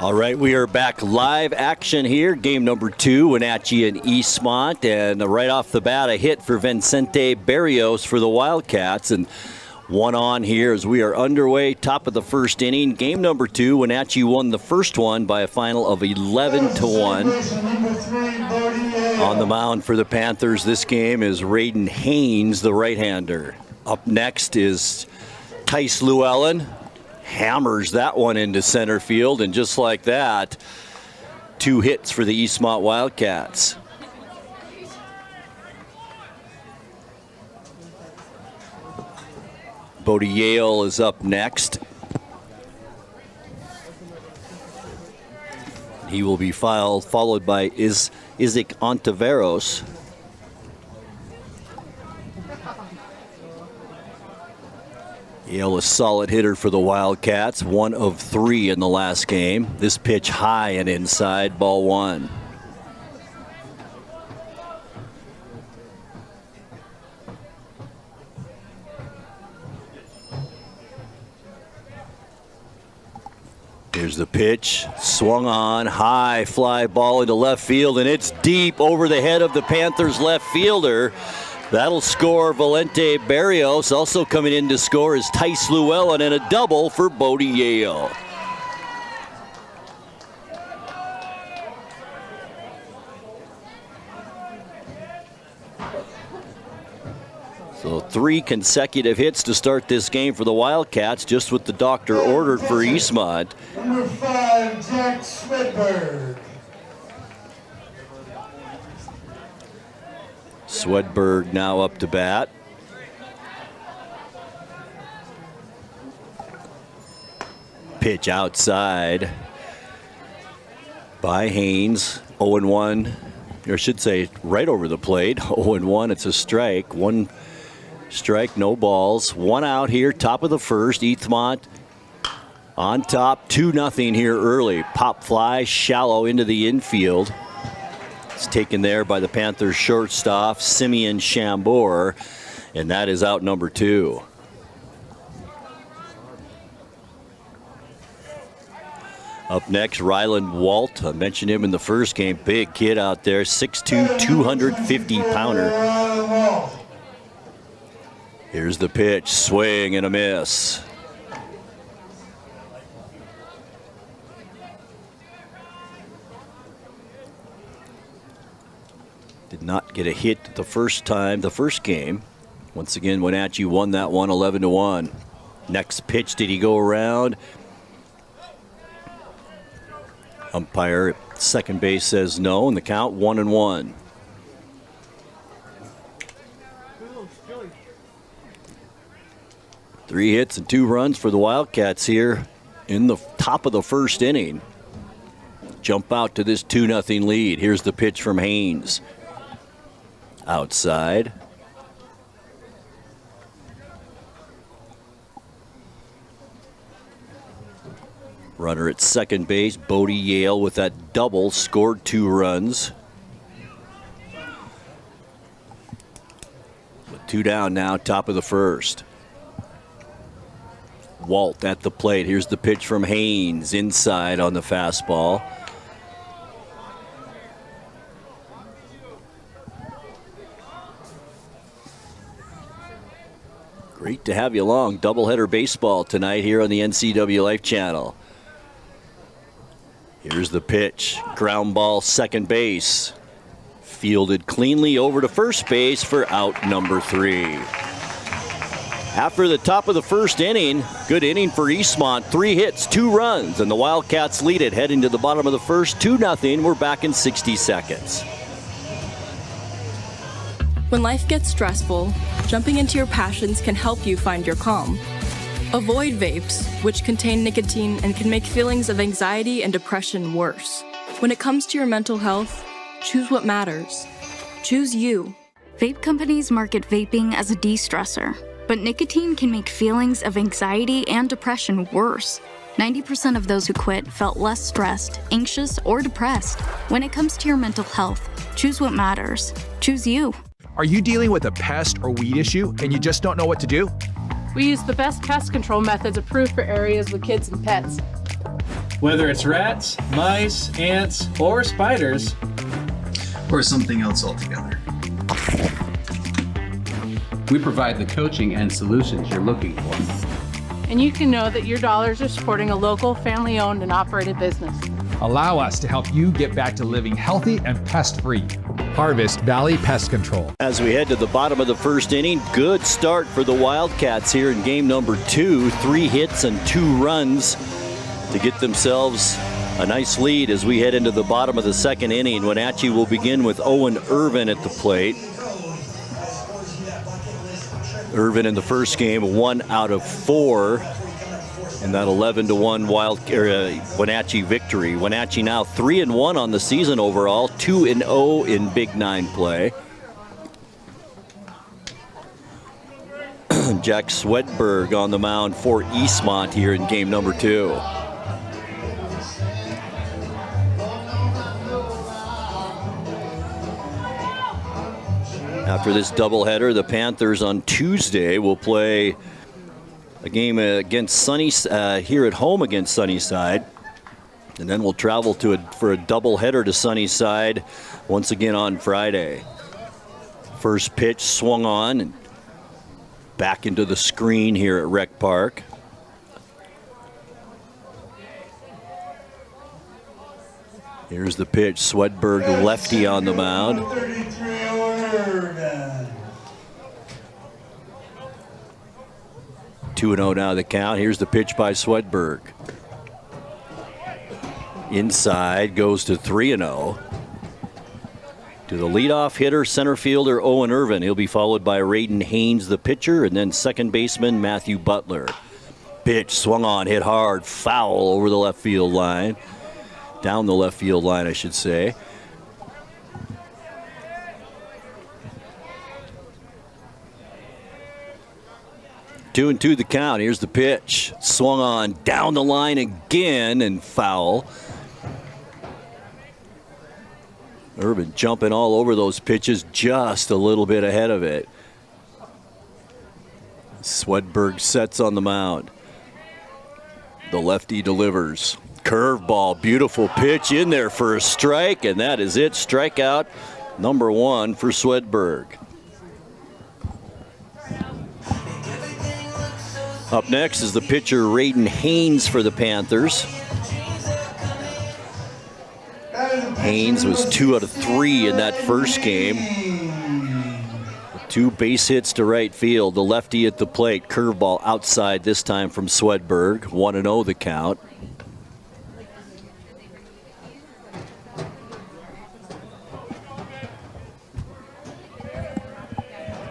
All right, we are back live action here. Game number 2, Wenatchee and Eastmont. And right off the bat, a hit for Vicente Barrios for the Wildcats. And one on here as we are underway, top of the first inning. Game number 2, Wenatchee won the first one by a final of 11-1. On the mound for the Panthers this game is Raiden Haynes, the right-hander. Up next is Tice Llewellyn. Hammers that one into center field, and just like that, 2 hits for the Eastmont Wildcats. Bodie Yale is up next. He will be followed by Isaac Ontiveros. Yale, a solid hitter for the Wildcats, 1 of 3 in the last game. This pitch high and inside, ball 1. Here's the pitch, swung on, high fly ball into left field, and it's deep over the head of the Panthers left fielder. That'll score Vicente Barrios. Also coming in to score is Tice Llewellyn, and a double for Bodie Yale. So 3 consecutive hits to start this game for the Wildcats, just what the doctor ordered for Eastmont. Number 5, Jack Swedberg. Swedberg now up to bat. Pitch outside by Haynes. 0-1, or I should say right over the plate. 0-1, it's a strike. 1 strike, no balls. 1 out here, top of the first. Eastmont on top, 2-0 here early. Pop fly shallow into the infield. It's taken there by the Panthers shortstop, Simeon Chambord, and that is out number 2. Up next, Ryland Walt. I mentioned him in the first game. Big kid out there, 6'2", 250-pounder. Here's the pitch, swing and a miss. Did not get a hit the first game. Once again, Wenatchee won that one 11-1. Next pitch, did he go around? Umpire at second base says no, and the count 1-1. Three hits and 2 runs for the Wildcats here in the top of the first inning. Jump out to this 2-0 lead. Here's the pitch from Haynes. Outside. Runner at second base, Bodie Yale with that double, scored 2 runs. With 2 down now, top of the first. Walt at the plate. Here's the pitch from Haynes, inside on the fastball. Great to have you along. Doubleheader baseball tonight here on the NCWLIFE channel. Here's the pitch. Ground ball, second base. Fielded cleanly over to first base for out number 3. After the top of the first inning, good inning for Eastmont. 3 hits, 2 runs, and the Wildcats lead it heading to the bottom of the first, 2-0. We're back in 60 seconds. When life gets stressful, jumping into your passions can help you find your calm. Avoid vapes, which contain nicotine and can make feelings of anxiety and depression worse. When it comes to your mental health, choose what matters. Choose you. Vape companies market vaping as a de-stressor, but nicotine can make feelings of anxiety and depression worse. 90% of those who quit felt less stressed, anxious, or depressed. When it comes to your mental health, choose what matters. Choose you. Are you dealing with a pest or weed issue and you just don't know what to do? We use the best pest control methods approved for areas with kids and pets. Whether it's rats, mice, ants, or spiders, or something else altogether. We provide the coaching and solutions you're looking for. And you can know that your dollars are supporting a local, family-owned and operated business. Allow us to help you get back to living healthy and pest-free. Harvest Valley Pest Control. As we head to the bottom of the first inning, good start for the Wildcats here in game number 2. 3 hits and 2 runs to get themselves a nice lead as we head into the bottom of the second inning. Wenatchee will begin with Owen Irvin at the plate. Irvin in the first game, 1 out of 4 in that 11-1 Wenatchee victory. Wenatchee now 3-1 on the season overall, 2-0 in Big 9 play. Jack Swedberg on the mound for Eastmont here in game number 2. After this doubleheader, the Panthers on Tuesday will play a game against here at home against Sunnyside, and then we'll travel for a doubleheader to Sunnyside once again on Friday. First pitch swung on and back into the screen here at Rec Park. Here's the pitch. Swedberg, lefty on the mound. 2-0 now the count. Here's the pitch by Swedberg. Inside, goes to 3-0. To the leadoff hitter, center fielder Owen Irvin. He'll be followed by Raiden Haynes, the pitcher, and then second baseman Matthew Butler. Pitch swung on, hit hard, foul over the left field line. Down the left field line, I should say. Two and two the count. Here's the pitch. Swung on down the line again and foul. Irvin jumping all over those pitches, just a little bit ahead of it. Swedberg sets on the mound. The lefty delivers. Curveball, beautiful pitch in there for a strike, and that is it. Strikeout number 1 for Swedberg. Up next is the pitcher Raiden Haynes for the Panthers. Haynes was 2 out of 3 in that first game. 2 base hits to right field. The lefty at the plate. Curveball outside this time from Swedberg. 1-0 the count.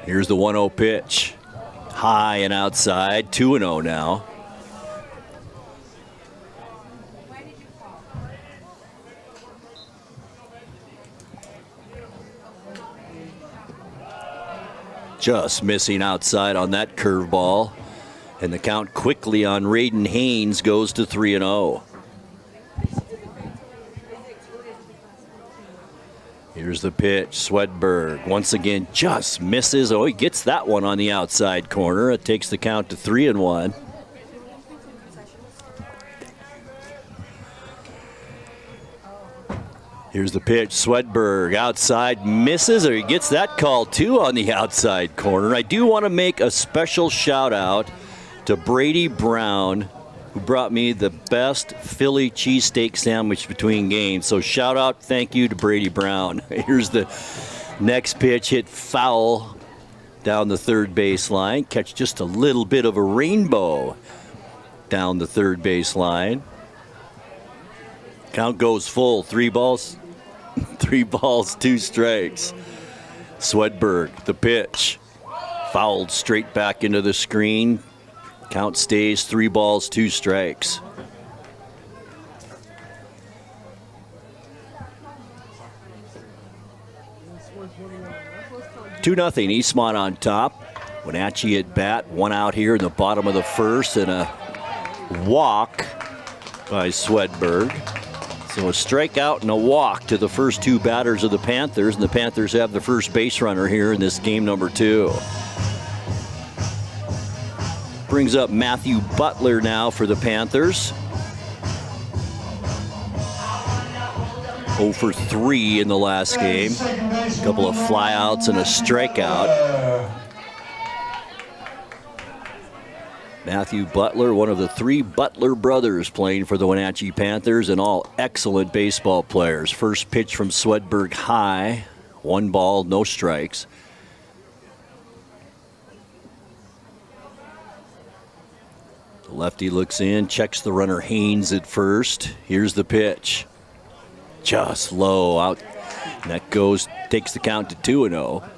Here's the 1-0 pitch. High and outside. 2-0 now. Just missing outside on that curveball. And the count quickly on Raiden Haynes goes to 3-0. Here's the pitch. Swedberg once again just misses. Oh, he gets that one on the outside corner. It takes the count to 3-1. Here's the pitch. Swedberg outside misses, or he gets that call too on the outside corner. I do want to make a special shout out to Brady Brown, who brought me the best Philly cheesesteak sandwich between games. So shout out, thank you to Brady Brown. Here's the next pitch, hit foul down the third base line. Catch just a little bit of a rainbow down the third base line. Count goes full, 3 balls, 2 strikes. Swedberg, the pitch, fouled straight back into the screen. Count stays 3 balls, 2 strikes. Two nothing, Eastmont on top. Wenatchee at bat, 1 out here in the bottom of the first, and a walk by Swedberg. So a strikeout and a walk to the first 2 batters of the Panthers, and the Panthers have the first base runner here in this game number 2. Brings up Matthew Butler now for the Panthers. 0 for 3 in the last game. A couple of flyouts and a strikeout. Matthew Butler, one of the 3 Butler brothers playing for the Wenatchee Panthers, and all excellent baseball players. First pitch from Swedberg high. 1 ball, no strikes. The lefty looks in, checks the runner Haynes at first. Here's the pitch. Just low out. And that goes, takes the count to 2-0.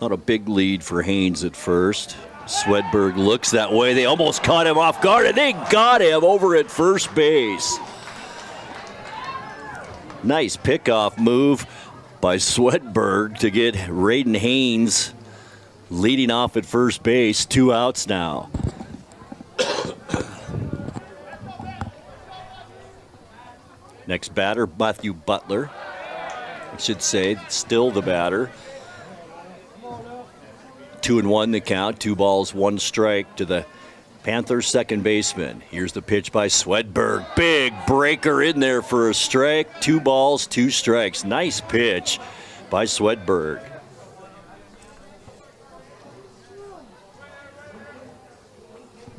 Not a big lead for Haynes at first. Swedberg looks that way. They almost caught him off guard, and they got him over at first base. Nice pickoff move by Swedberg to get Raiden Haynes leading off at first base. 2 outs now. Next batter, Matthew Butler. I should say, still the batter. 2-1 the count, 2 balls, 1 strike to the Panthers second baseman. Here's the pitch by Swedberg. Big breaker in there for a strike. 2 balls, 2 strikes. Nice pitch by Swedberg.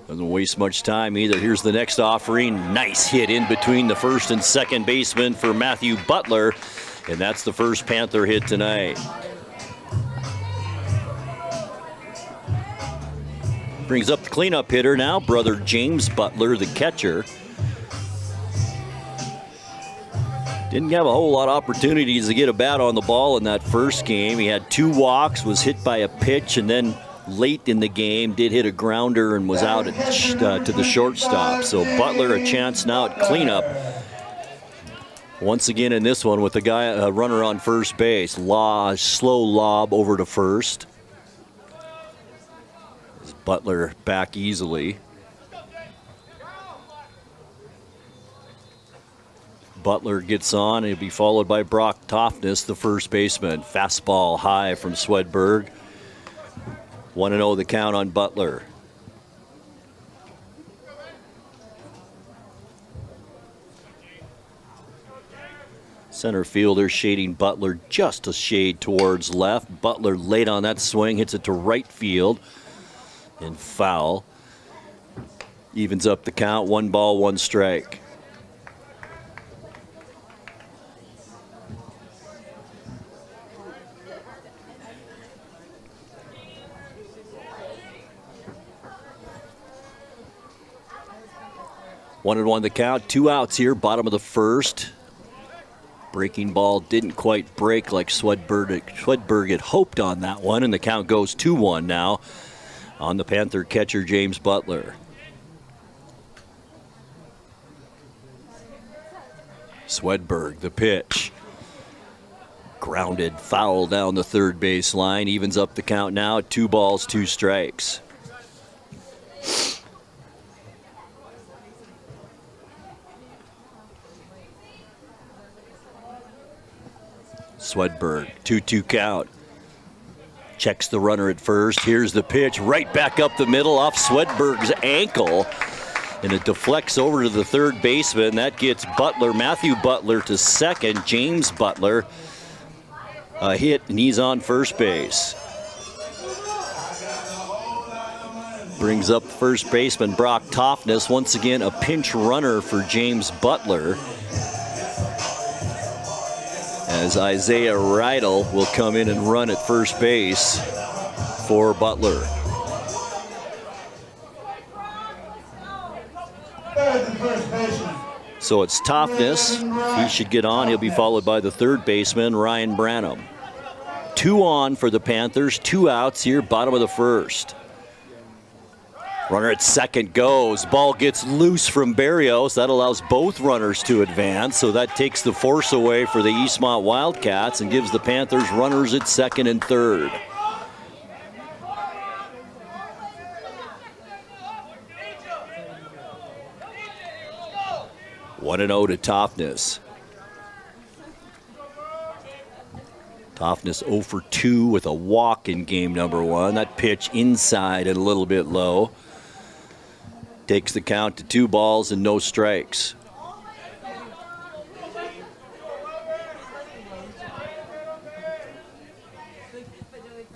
Doesn't waste much time either. Here's the next offering. Nice hit in between the first and second baseman for Matthew Butler. And that's the first Panther hit tonight. Brings up the cleanup hitter now, brother James Butler, the catcher. Didn't have a whole lot of opportunities to get a bat on the ball in that first game. He had 2 walks, was hit by a pitch, and then late in the game did hit a grounder and was out at, to the shortstop. So Butler a chance now at cleanup. Once again in this one with the guy, a runner on first base. Slow lob over to first. Butler back easily. Butler gets on. He'll be followed by Brock Toffness, the first baseman. Fastball high from Swedberg. 1-0 the count on Butler. Center fielder shading Butler just a shade towards left. Butler late on that swing, hits it to right field. And foul. Evens up the count. 1 ball, 1 strike. One and 1 the count. 2 outs here. Bottom of the first. Breaking ball didn't quite break like Swedberg had hoped on that one. And the count goes 2-1 now on the Panther catcher, James Butler. Swedberg, the pitch. Grounded foul down the third base line. Evens up the count now at 2 balls, 2 strikes. Swedberg, 2-2 count. Checks the runner at first. Here's the pitch right back up the middle off Swedberg's ankle. And it deflects over to the third baseman. That gets Butler, Matthew Butler to second. James Butler a hit, and he's on first base. Brings up first baseman Brock Toffness. Once again, a pinch runner for James Butler, as Isaiah Rydell will come in and run at first base for Butler. So it's Toffness. He should get on. He'll be followed by the third baseman, Ryan Branham. 2 on for the Panthers. 2 outs here, bottom of the first. Runner at second goes. Ball gets loose from Barrios. That allows both runners to advance. So that takes the force away for the Eastmont Wildcats and gives the Panthers runners at second and third. One and 0 to Toffness. Toffness 0 for 2 with a walk in game number 1. That pitch inside and a little bit low. Takes the count to 2 balls and no strikes.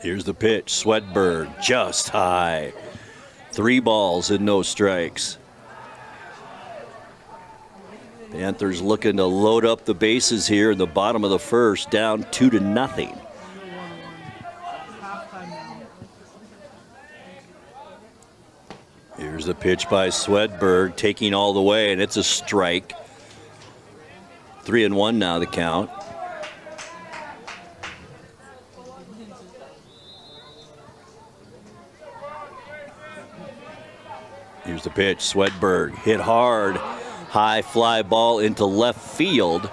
Here's the pitch. Swedberg just high. 3 balls and no strikes. Panthers looking to load up the bases here in the bottom of the first, down 2-0. Here's the pitch by Swedberg, taking all the way, and it's a strike. 3-1 now the count. Here's the pitch. Swedberg hit hard. High fly ball into left field.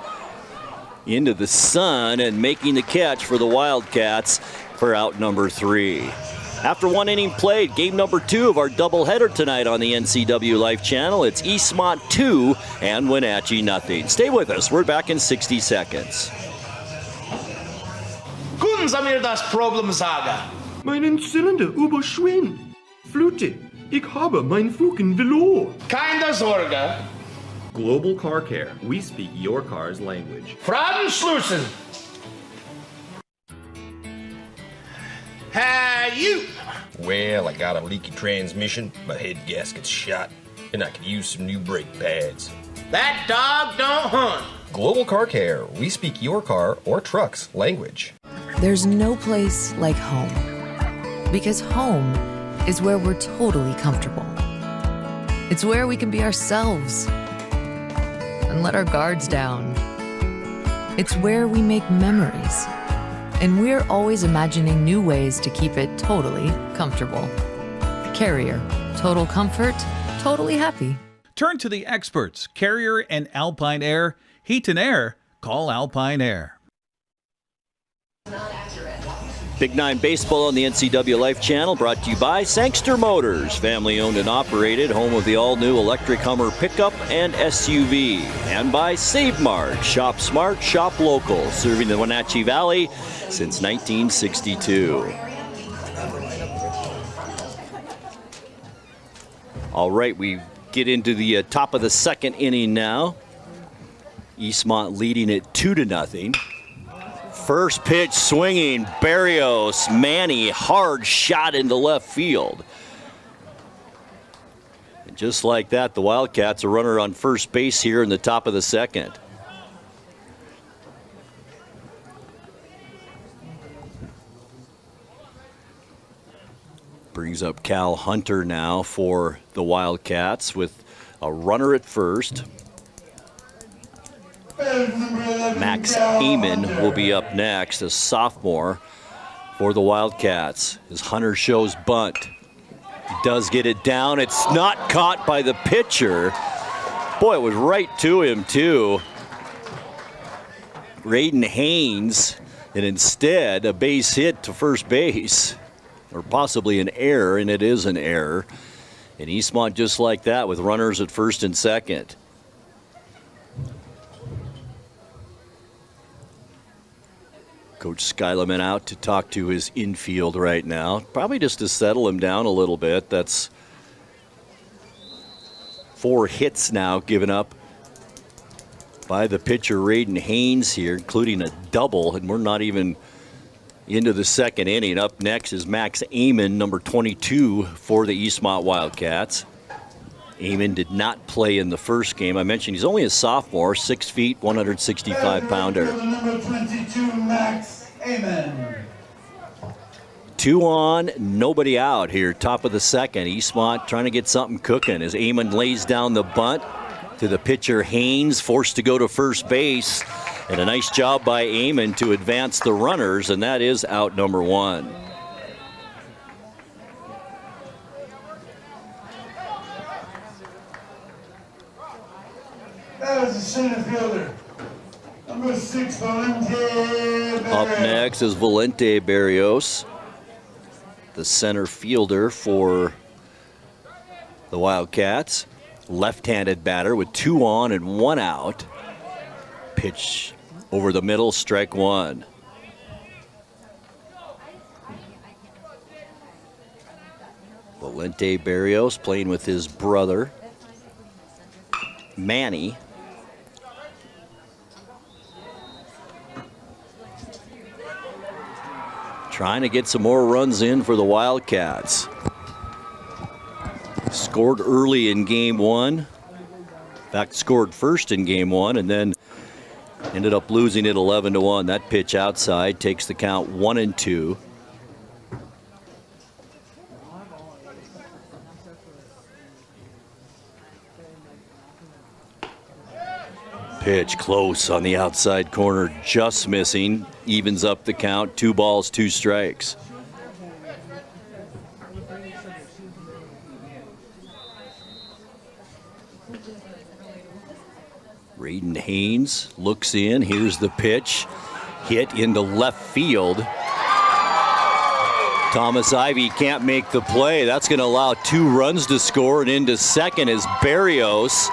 Into the sun and making the catch for the Wildcats for out number 3. After 1 inning played, game number 2 of our doubleheader tonight on the NCWLIFE channel. It's Eastmont 2 and Wenatchee nothing. Stay with us. We're back in 60 seconds. Guten Samir das Problem sagen. Meinen Zylinder überschwimmt. Flute, ich habe mein Fugen verloren. Keine Sorge. Global Car Care. We speak your car's language. Fragenschlussen. Hey, you. Well, I got a leaky transmission, my head gasket's shot, and I could use some new brake pads. That dog don't hunt. Global Car Care. We speak your car or truck's language. There's no place like home. Because home is where we're totally comfortable. It's where we can be ourselves and let our guards down. It's where we make memories. And we're always imagining new ways to keep it totally comfortable. Carrier. Total comfort, totally happy. Turn to the experts, Carrier and Alpine Air. Heat and air, call Alpine Air. Big 9 Baseball on the NCWLIFE channel, brought to you by Sangster Motors, family owned and operated, home of the all-new electric Hummer pickup and SUV. And by Save Mart, shop smart, shop local, serving the Wenatchee Valley since 1962. All right, we get into the top of the second inning now. Eastmont leading it 2-0. First pitch swinging, Barrios, Manny, hard shot into left field. And just like that, the Wildcats, a runner on first base here in the top of the second. Brings up Cal Hunter now for the Wildcats with a runner at first. Max Amon will be up next, a sophomore for the Wildcats. As Hunter shows bunt. He does get it down. It's not caught by the pitcher. Boy, it was right to him, too. Raiden Haynes, and instead a base hit to first base. Or possibly an error, and it is an error. And Eastmont just like that with runners at first and second. Coach Skyleman out to talk to his infield right now. Probably just to settle him down a little bit. That's 4 hits now given up by the pitcher Raiden Haynes here, including a double, and we're not even into the second inning. Up next is Max Amon, number 22 for the Eastmont Wildcats. Amon did not play in the first game. I mentioned he's only a sophomore, 6 feet, 165-pounder. Number 22, Max Amon. 2 on, nobody out here, top of the second. Eastmont trying to get something cooking as Amon lays down the bunt to the pitcher Haynes, forced to go to first base. And a nice job by Amon to advance the runners, and that is out number 1. That was the center fielder. Number 6, Valente Barrios. Up next is Valente Barrios, the center fielder for the Wildcats. Left-handed batter with 2 on and 1 out. Pitch over the middle, strike 1. Valente Barrios playing with his brother. Manny. Trying to get some more runs in for the Wildcats. Scored early in game one. In fact, scored first in game one and then ended up losing it 11-1. That pitch outside takes the count 1-2. Pitch close on the outside corner, just missing. Evens up the count, 2 balls, 2 strikes. Raiden Haynes looks in. Here's the pitch. Hit into left field. Thomas Ivey can't make the play. That's going to allow 2 runs to score, and into second is Barrios.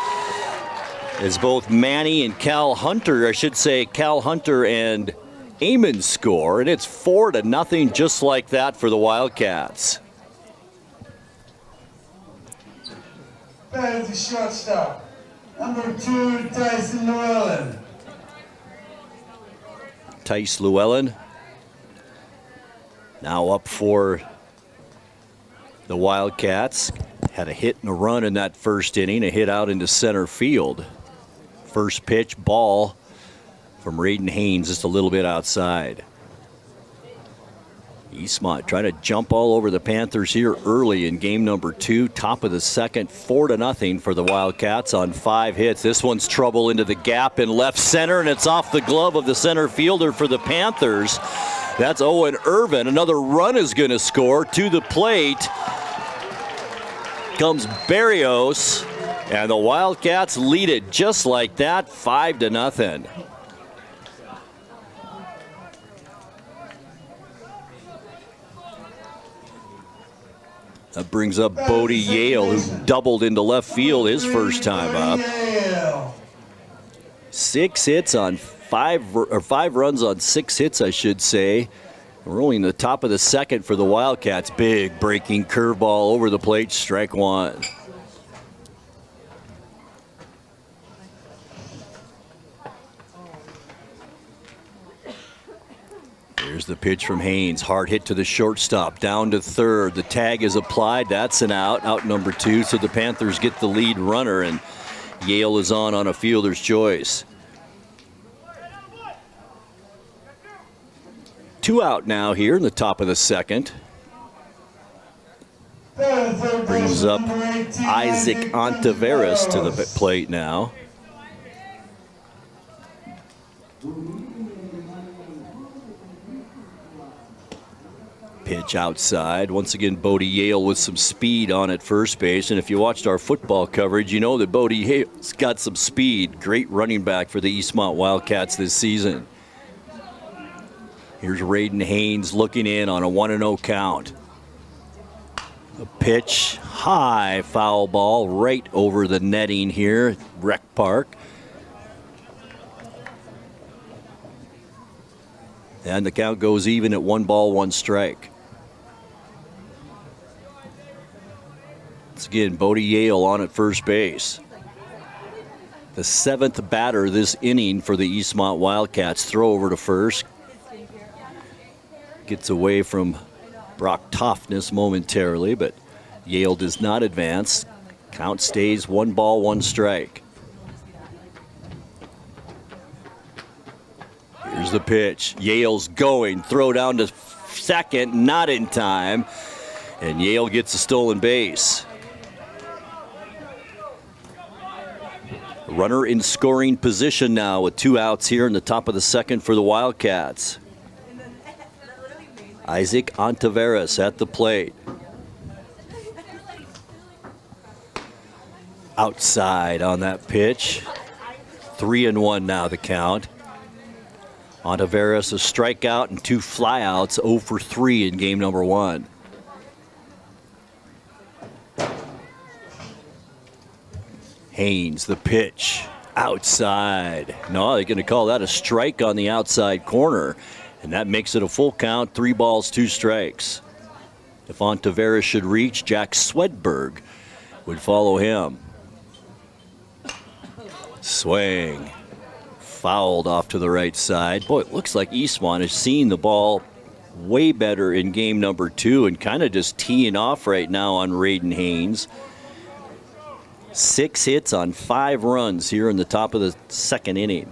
As both Manny and Cal Hunter, I should say Cal Hunter and Amon score, and it's 4-0 just like that for the Wildcats. Batting the shortstop, number 2, Tyson Llewellyn. Tice Llewellyn now up for the Wildcats. Had a hit and a run in that first inning, a hit out into center field. First pitch, ball from Raiden Haynes, just a little bit outside. Eastmont trying to jump all over the Panthers here early in game number 2. Top of the second, 4-0 for the Wildcats on 5 hits. This one's trouble into the gap in left center, and it's off the glove of the center fielder for the Panthers. That's Owen Irvin. Another run is going to score. To the plate comes Barrios, and the Wildcats lead it just like that, 5-0. That brings up Bodie Yale, who doubled into left field his first time up. 6 hits on 5 runs on 6 hits, I should say. We're only in the top of the second for the Wildcats. Big breaking curveball over the plate, strike 1. Here's the pitch from Haynes. Hard hit to the shortstop, down to third. The tag is applied. That's an out. Out number 2. So the Panthers get the lead runner, and Yale is on a fielder's choice. 2 out now here in the top of the second. Brings up Isaac Ontiveros to the plate now. Pitch outside. Once again, Bodie Yale with some speed on at first base. And if you watched our football coverage, you know that Bodie Yale's got some speed. Great running back for the Eastmont Wildcats this season. Here's Raiden Haynes looking in on a 1-0 count. A pitch, high foul ball right over the netting here at Rec Park. And the count goes even at 1 ball, 1 strike. Once again, Bodie Yale on at first base. The 7th batter this inning for the Eastmont Wildcats. Throw over to first. Gets away from Brock Toughness momentarily, but Yale does not advance. Count stays 1 ball, 1 strike. Here's the pitch. Yale's going. Throw down to second, not in time. And Yale gets a stolen base. Runner in scoring position now with 2 outs here in the top of the second for the Wildcats. Isaac Ontiveros at the plate. Outside on that pitch. 3-1 now the count. Ontiveros a strikeout and 2 flyouts, 0 for 3 in game number 1. Haynes, the pitch, outside. No, they're going to call that a strike on the outside corner, and that makes it a full count, 3 balls, 2 strikes. If Ontiveros should reach, Jack Swedberg would follow him. Swing. Fouled off to the right side. Boy, it looks like Eastmont has seen the ball way better in game number 2 and kind of just teeing off right now on Raiden Haynes. 6 hits on 5 runs here in the top of the second inning.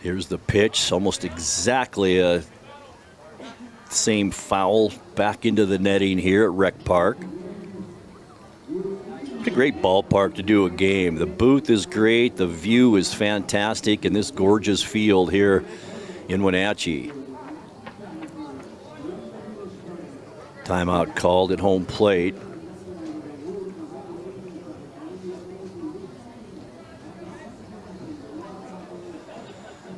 Here's the pitch, almost exactly a same foul back into the netting here at Rec Park. What a great ballpark to do a game. The booth is great, the view is fantastic in this gorgeous field here in Wenatchee. Timeout called at home plate.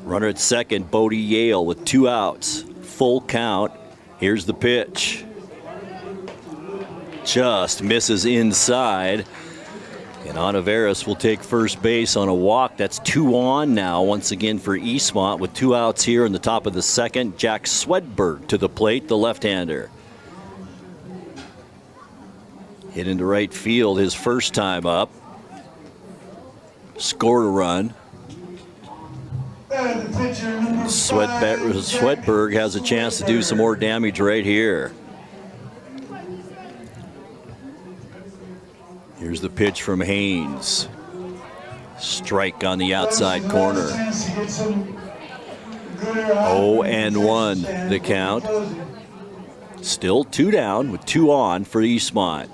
Runner at second, Bodie Yale with 2 outs. Full count. Here's the pitch. Just misses inside. And Oliveras will take first base on a walk. That's 2 on now once again for Eastmont with 2 outs here in the top of the second. Jack Swedberg to the plate, the left-hander. Hit into right field his first time up. Scored a run. Swedberg has a chance to do some more damage right here. Here's the pitch from Haynes. Strike on the outside corner. 0-1 the count. Still 2 down with 2 on for Eastmont.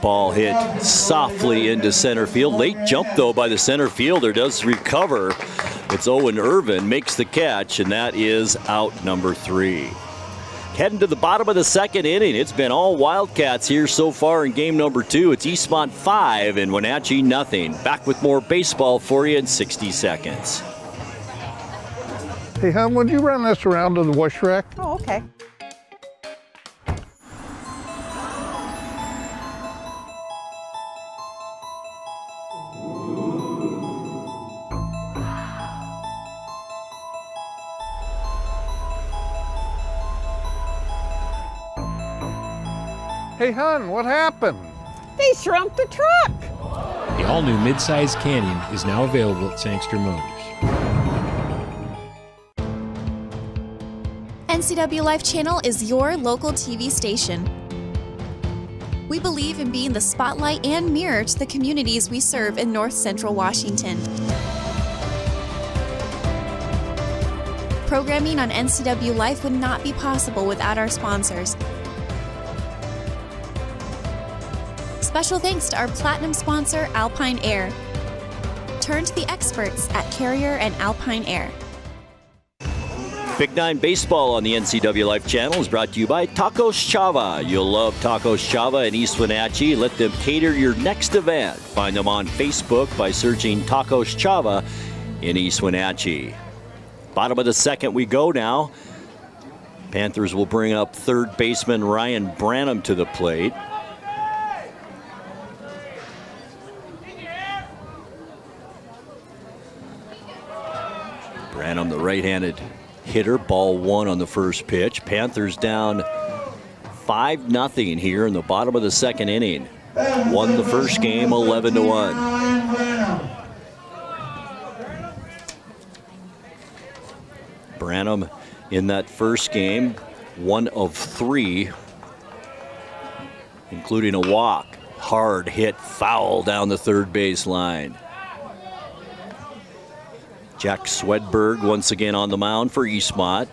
Ball hit softly into center field. Late jump, though, by the center fielder. Does recover. It's Owen Irvin, makes the catch, and that is out number 3. Heading to the bottom of the second inning. It's been all Wildcats here so far in game number 2. It's Eastmont 5 and Wenatchee nothing. Back with more baseball for you in 60 seconds. Hey, hon, would you run this around to the wash rack? Oh, okay. Hey, hon, what happened? They shrunk the truck. The all-new mid-size Canyon is now available at Sangster Motors. NCWLIFE Channel is your local TV station. We believe in being the spotlight and mirror to the communities we serve in North Central Washington. Programming on NCWLIFE would not be possible without our sponsors. Special thanks to our platinum sponsor, Alpine Air. Turn to the experts at Carrier and Alpine Air. Big 9 baseball on the NCWLIFE channel is brought to you by Tacos Chava. You'll love Tacos Chava in East Wenatchee. Let them cater your next event. Find them on Facebook by searching Tacos Chava in East Wenatchee. Bottom of the second we go now. Panthers will bring up third baseman Ryan Branham to the plate. Branham, the right-handed hitter, ball 1 on the first pitch. Panthers down 5-0 here in the bottom of the second inning. Won the first game 11-1. Branham in that first game, 1 of 3, including a walk. Hard hit foul down the third base line. Jack Swedberg once again on the mound for Eastmont.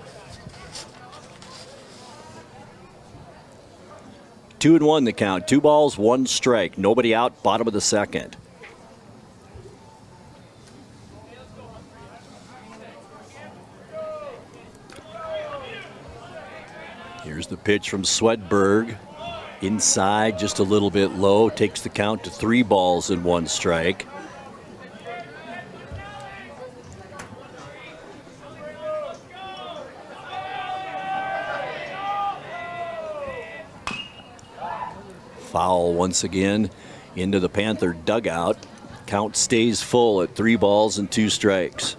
2-1 the count. 2 balls, 1 strike. Nobody out, bottom of the second. Here's the pitch from Swedberg. Inside, just a little bit low. Takes the count to 3 balls and 1 strike. Foul once again into the Panther dugout. Count stays full at 3 balls and 2 strikes.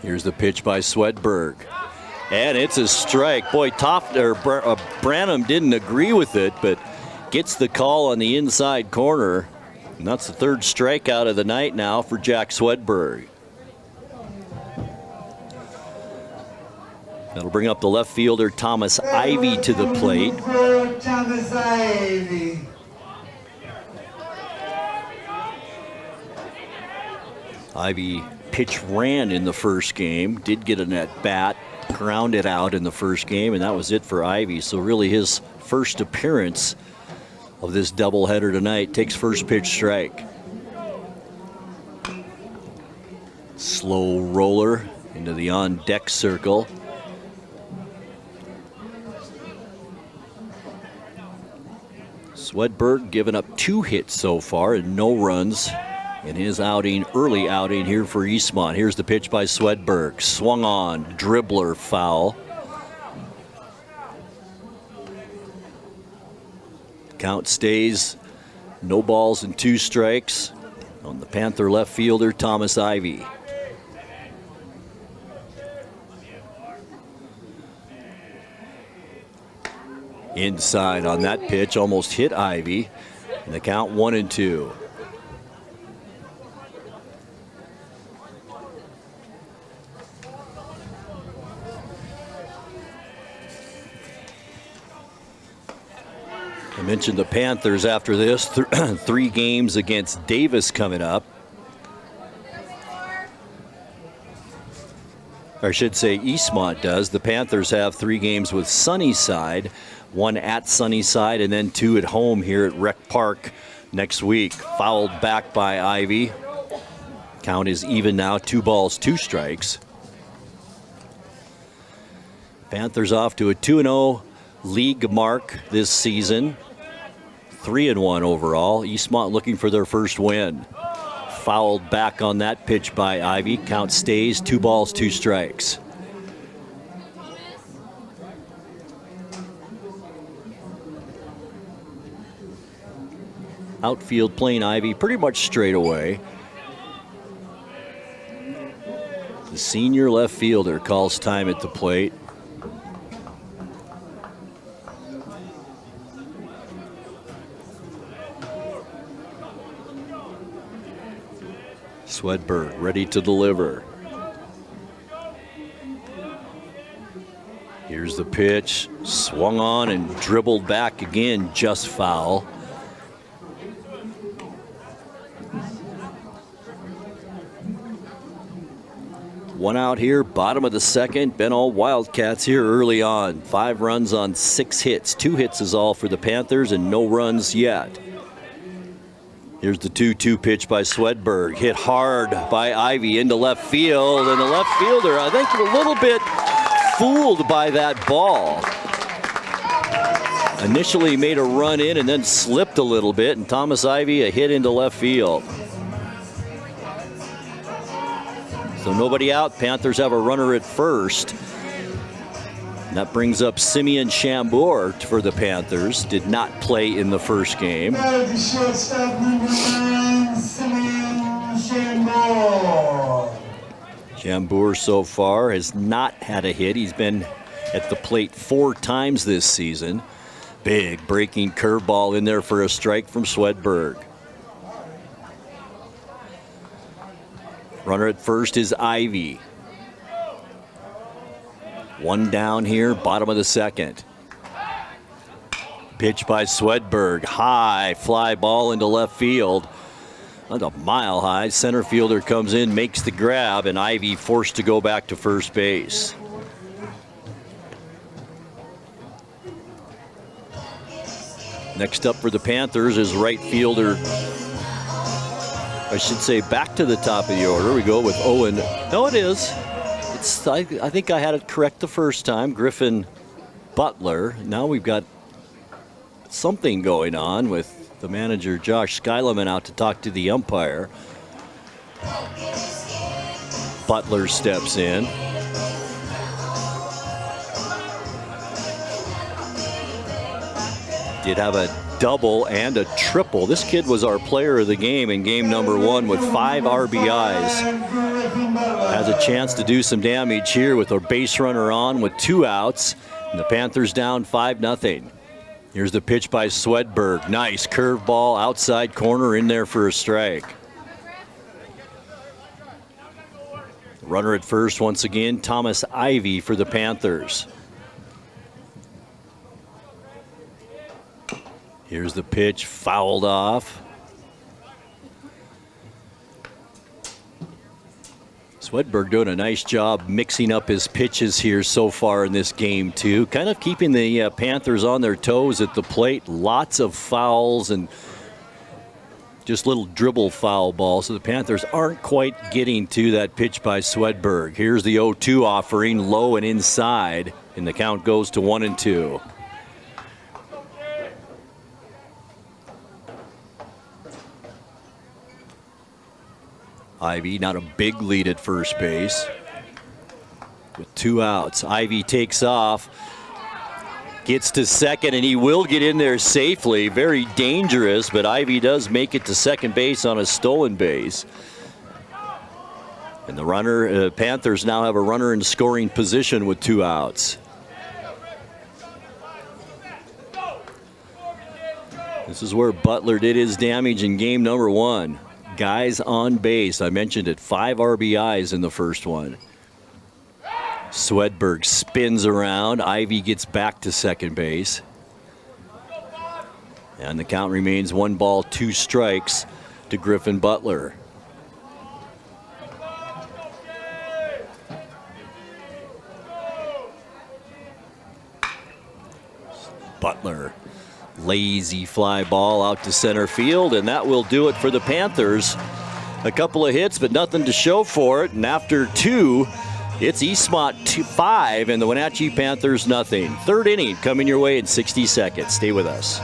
Here's the pitch by Swedberg. And it's a strike. Boy, Branham didn't agree with it, but gets the call on the inside corner. And that's the third strikeout of the night now for Jack Swedberg. That'll bring up the left fielder, Thomas Ivy, to the plate. Thomas Ivy. Ivy pitch ran in the first game, did get an at-bat, grounded out in the first game, and that was it for Ivy. So really his first appearance of this doubleheader tonight. Takes first pitch strike. Slow roller into the on-deck circle. Swedberg giving up 2 hits so far and no runs in his early outing here for Eastmont. Here's the pitch by Swedberg. Swung on, dribbler foul. Count stays, no balls and 2 strikes on the Panther left fielder, Thomas Ivy. Inside on that pitch, almost hit Ivy, and the count 1-2. I mentioned the Panthers after this. 3 games against Davis coming up. Or I should say Eastmont does. The Panthers have 3 games with Sunnyside, 1 at Sunnyside, and then 2 at home here at Rec Park next week. Fouled back by Ivy. Count is even now, 2 balls, 2 strikes. Panthers off to a 2-0 league mark this season. 3-1 overall. Eastmont looking for their first win. Fouled back on that pitch by Ivy. Count stays, 2 balls, 2 strikes. Outfield playing Ivy pretty much straight away. The senior left fielder calls time at the plate. Swedberg ready to deliver. Here's the pitch. Swung on and dribbled back again, just foul. One out here, bottom of the second. Been all Wildcats here early on. 5 runs on 6 hits. 2 hits is all for the Panthers and no runs yet. Here's the 2-2 pitch by Swedberg. Hit hard by Ivy into left field. And the left fielder, I think, a little bit fooled by that ball. Initially made a run in and then slipped a little bit. And Thomas Ivy, a hit into left field. So nobody out. Panthers have a runner at first. And that brings up Simeon Chambord for the Panthers. Did not play in the first game. The shortstop, number 9, Simeon Chambord. Chambord so far has not had a hit. He's been at the plate 4 times this season. Big breaking curveball in there for a strike from Swedberg. Runner at first is Ivy. 1 down here, bottom of the second. Pitch by Swedberg. High fly ball into left field. That's a mile high. Center fielder comes in, makes the grab, and Ivy forced to go back to first base. Next up for the Panthers is right fielder. I should say back to the top of the order. We go with Owen. No, it is. I think I had it correct the first time. Griffin Butler. Now we've got something going on with the manager, Josh Skyleman, out to talk to the umpire. Butler steps in. Did have a double and a triple. This kid was our player of the game in game number 1 with 5 RBIs. Has a chance to do some damage here with a base runner on with 2 outs. And the Panthers down 5-0. Here's the pitch by Swedberg. Nice curveball outside corner in there for a strike. Runner at first once again, Thomas Ivy for the Panthers. Here's the pitch, fouled off. Swedberg doing a nice job mixing up his pitches here so far in this game too. Kind of keeping the Panthers on their toes at the plate. Lots of fouls and just little dribble foul balls. So the Panthers aren't quite getting to that pitch by Swedberg. Here's the 0-2 offering, low and inside. And the count goes to 1-2. Ivy, not a big lead at first base. With 2 outs, Ivy takes off, gets to second, and he will get in there safely. Very dangerous, but Ivy does make it to second base on a stolen base. And the runner, Panthers now have a runner in scoring position with 2 outs. This is where Butler did his damage in game number 1. Guys on base. I mentioned it, 5 RBIs in the first one. Swedberg spins around. Ivy gets back to second base. And the count remains 1 ball, 2 strikes to Griffin Butler. Butler. Lazy fly ball out to center field, and that will do it for the Panthers. A couple of hits, but nothing to show for it. And after 2, it's Eastmont 5 and the Wenatchee Panthers nothing. 3rd inning coming your way in 60 seconds. Stay with us.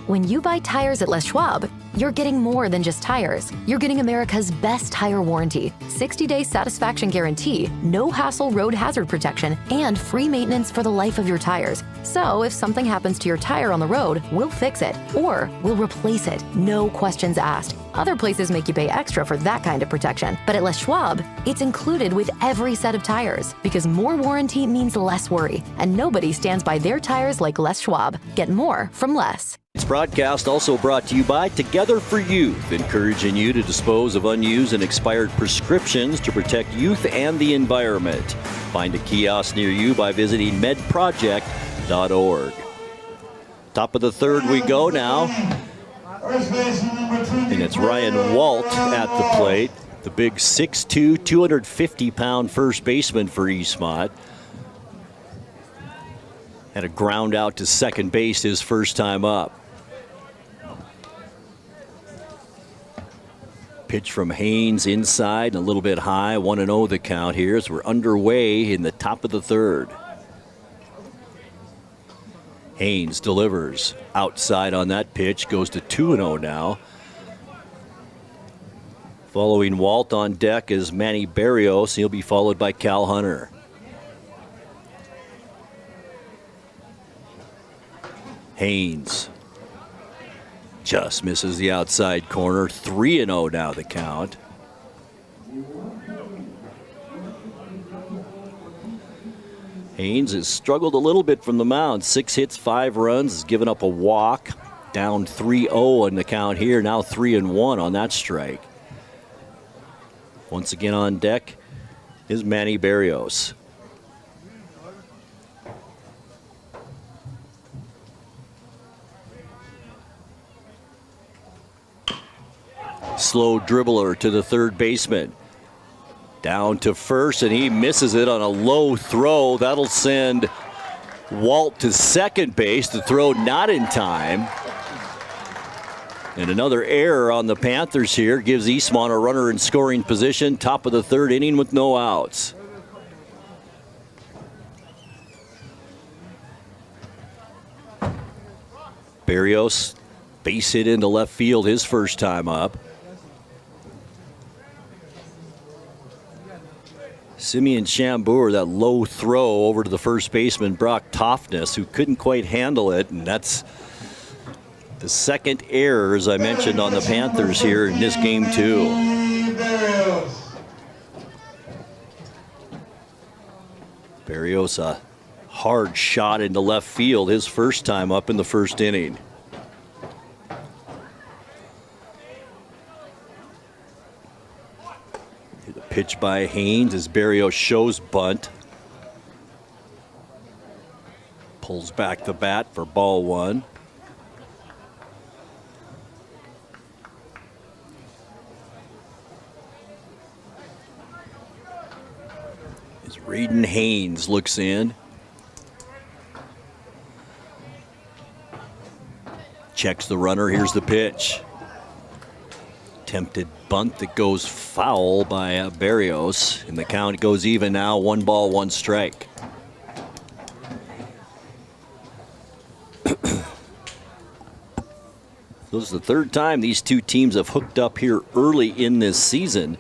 When you buy tires at Les Schwab, you're getting more than just tires. You're getting America's best tire warranty, 60-day satisfaction guarantee, no hassle road hazard protection, and free maintenance for the life of your tires. So if something happens to your tire on the road, we'll fix it, or we'll replace it, no questions asked. Other places make you pay extra for that kind of protection, but at Les Schwab, it's included with every set of tires, because more warranty means less worry, and nobody stands by their tires like Les Schwab. Get more from Les. This broadcast also brought to you by Together for Youth, encouraging you to dispose of unused and expired prescriptions to protect youth and the environment. Find a kiosk near you by visiting medproject.org. Top of the 3rd we go now. And it's Ryan Walt at the plate, the big 6'2", 250-pound first baseman for Eastmont. Had a ground out to second base his first time up. Pitch from Haynes inside and a little bit high. 1-0 the count here as we're underway in the top of the 3rd. Haynes delivers outside on that pitch, goes to 2-0 now. Following Walt on deck is Manny Barrios. He'll be followed by Cal Hunter. Haynes just misses the outside corner. 3-0 now the count. Haynes has struggled a little bit from the mound. 6 hits, 5 runs, has given up a walk. Down 3-0 on the count here. Now 3-1 on that strike. Once again on deck is Manny Barrios. Slow dribbler to the 3rd baseman. Down to first, and he misses it on a low throw. That'll send Walt to second base. The throw not in time. And another error on the Panthers here gives Eastmont a runner in scoring position. Top of the third inning with no outs. Barrios base hit into left field his first time up. Simeon Shambour, that low throw over to the first baseman Brock Toftness, who couldn't quite handle it, and that's the second error, as I mentioned, on the Panthers here in this game too. Barrios, a hard shot into left field his first time up in the first inning. The pitch by Haynes as Barrios shows bunt. Pulls back the bat for ball one. As Raiden Haynes looks in. Checks the runner, here's the pitch. Attempted bunt that goes foul by Barrios, and the count goes even now, 1 ball, 1 strike. This is the third time these two teams have hooked up here early in this season,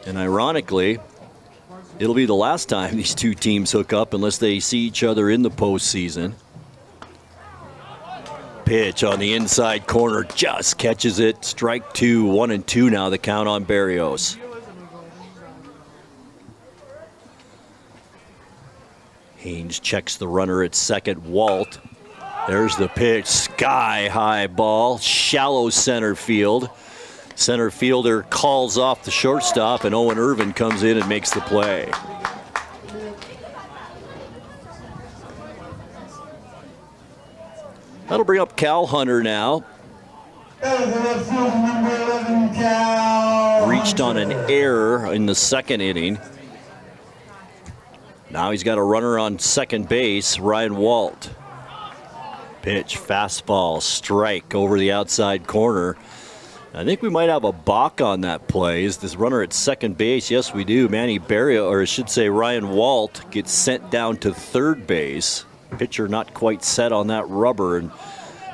and ironically, it'll be the last time these two teams hook up unless they see each other in the postseason. Pitch on the inside corner, just catches it. Strike two, 1-2 now, the count on Barrios. Haynes checks the runner at second, Walt. There's the pitch, sky high ball, shallow center field. Center fielder calls off the shortstop, and Owen Irvin comes in and makes the play. That'll bring up Cal Hunter now. Reached on an error in the second inning. Now he's got a runner on second base, Ryan Walt. Pitch, fastball, strike over the outside corner. I think we might have a balk on that play. Is this runner at second base? Yes, we do. Manny Barrios, or I should say Ryan Walt, gets sent down to third base. Pitcher not quite set on that rubber, and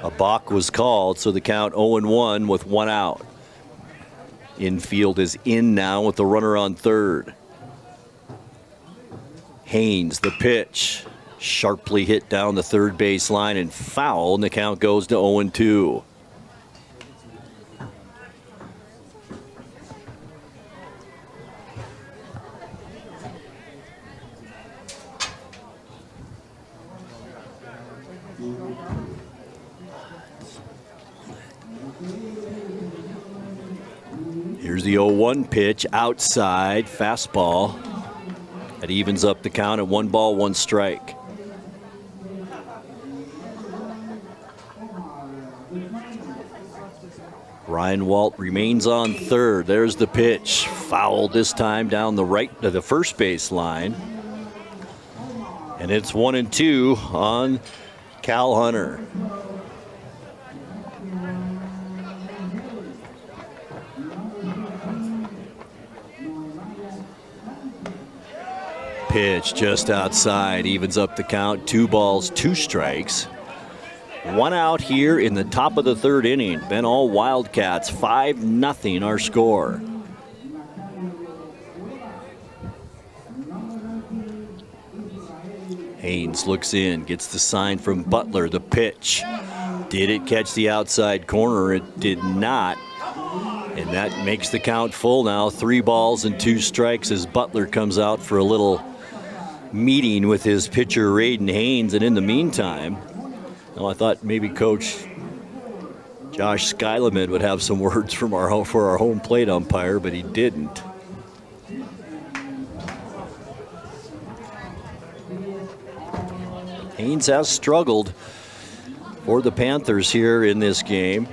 a balk was called, so the count 0-1 with 1 out. Infield is in now with the runner on third. Haynes, the pitch, sharply hit down the third base line and foul, and the count goes to 0-2. Here's the 0-1 pitch, outside, fastball. That evens up the count at 1 ball, 1 strike. Ryan Walt remains on third. There's the pitch, fouled this time down the right to the first base line. And it's 1-2 on Cal Hunter. Pitch just outside, evens up the count, 2 balls, 2 strikes. 1 out here in the top of the third inning. Been all Wildcats, 5-0 our score. Haynes looks in, gets the sign from Butler, the pitch. Did it catch the outside corner? It did not. And that makes the count full now, 3 balls and 2 strikes as Butler comes out for a little meeting with his pitcher Raiden Haynes. And in the meantime, well, I thought maybe Coach Josh Skyleman would have some words from for our home plate umpire, but he didn't. Haynes has struggled for the Panthers here in this game.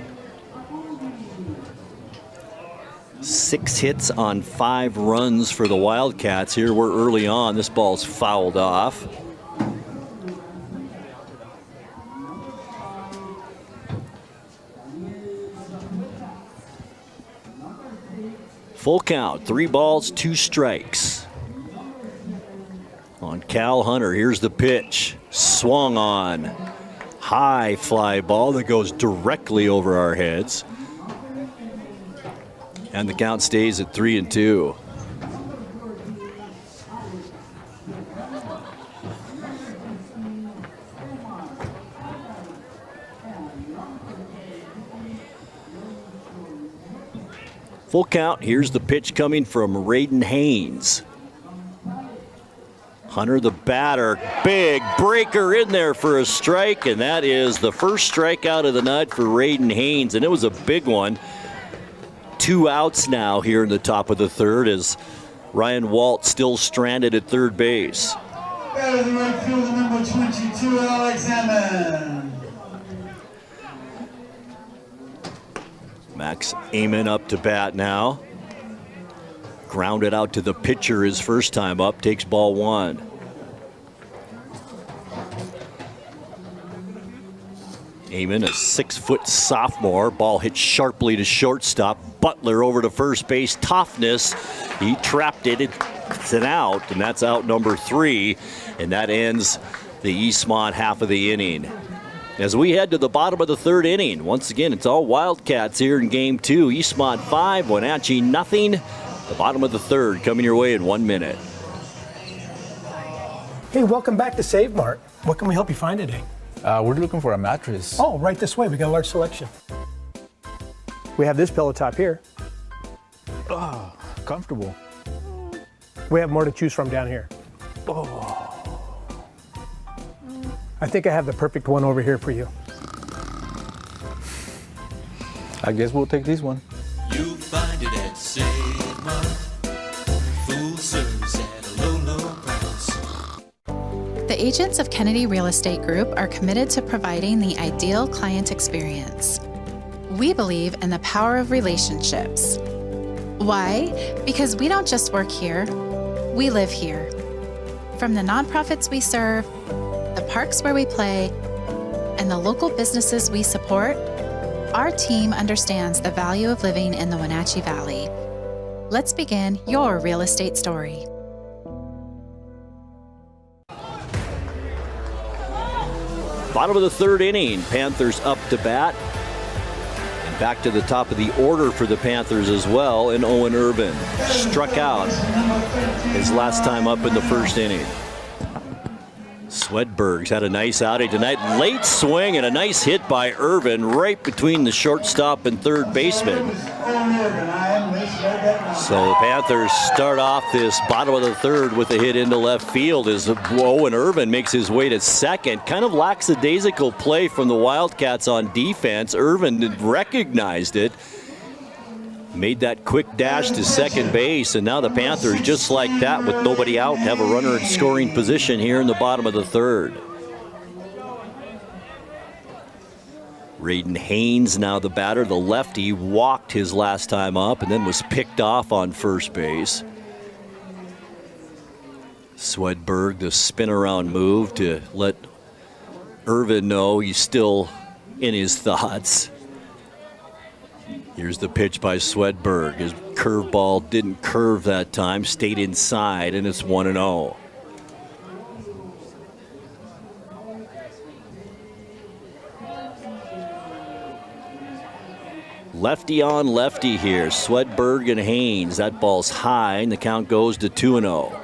6 hits on 5 runs for the Wildcats here. We're early on. This ball's fouled off. Full count, 3 balls, 2 strikes. On Cal Hunter, here's the pitch. Swung on. High fly ball that goes directly over our heads. And the count stays at 3-2. Full count, here's the pitch coming from Raiden Haynes. Hunter the batter, big breaker in there for a strike, and that is the first strikeout of the night for Raiden Haynes, and it was a big one. 2 outs now here in the top of the third as Ryan Walt still stranded at third base. That is the right fielder, number 22, Alex Hammond. Max Amon up to bat now. Grounded out to the pitcher his first time up, takes ball 1. Amon, a 6-foot sophomore. Ball hit sharply to shortstop. Butler over to first base. Toughness. He trapped it. It's an out, and that's out number 3. And that ends the Eastmont half of the inning. As we head to the bottom of the third inning, once again, it's all Wildcats here in game 2. Eastmont 5, Wenatchee nothing. The bottom of the third coming your way in 1 minute. Hey, welcome back to Save Mart. What can we help you find today? We're looking for a mattress. Oh, right this way. We got a large selection. We have this pillow top here. Oh, comfortable. We have more to choose from down here. Oh. I think I have the perfect one over here for you. I guess we'll take this one. You'll find it at Save Mart. Full service at a low, low price. The agents of Kennedy Real Estate Group are committed to providing the ideal client experience. We believe in the power of relationships. Why? Because we don't just work here, we live here. From the nonprofits we serve, the parks where we play, and the local businesses we support, our team understands the value of living in the Wenatchee Valley. Let's begin your real estate story. Bottom of the third inning, Panthers up to bat. And back to the top of the order for the Panthers as well, and Owen Irvin struck out his last time up in the first inning. Swedberg's had a nice outing tonight. Late swing and a nice hit by Irvin right between the shortstop and third baseman. So the Panthers start off this bottom of the third with a hit into left field as Owen Irvin makes his way to second. Kind of lackadaisical play from the Wildcats on defense. Irvin recognized it. Made that quick dash to second base, and now the Panthers, just like that, with nobody out, have a runner in scoring position here in the bottom of the third. Raiden Haynes now the batter. The lefty walked his last time up and then was picked off on first base. Swedberg, the spin around move to let Irvin know he's still in his thoughts. Here's the pitch by Swedberg. His curveball didn't curve that time, stayed inside, and it's 1-0. Lefty on lefty here, Swedberg and Haynes. That ball's high, and the count goes to 2-0.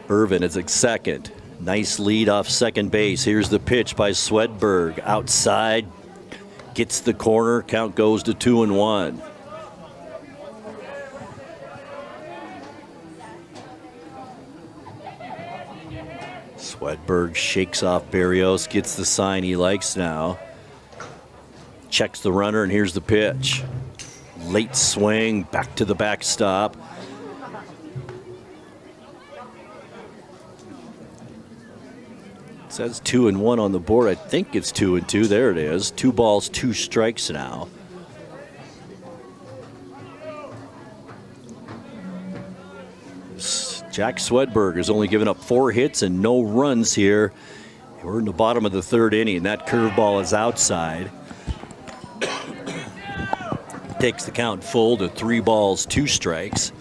Irvin is at second. Nice lead off second base. Here's the pitch by Swedberg. Outside, gets the corner. Count goes to 2-1. Swedberg shakes off Berrios, gets the sign he likes now. Checks the runner, and here's the pitch. Late swing, back to the backstop. It says 2-1 on the board. I think it's 2-2. There it is. 2 balls, 2 strikes now. Jack Swedberg has only given up 4 hits and no runs here We're in the bottom of the third inning. That curveball is outside. Takes the count full to 3 balls, 2 strikes.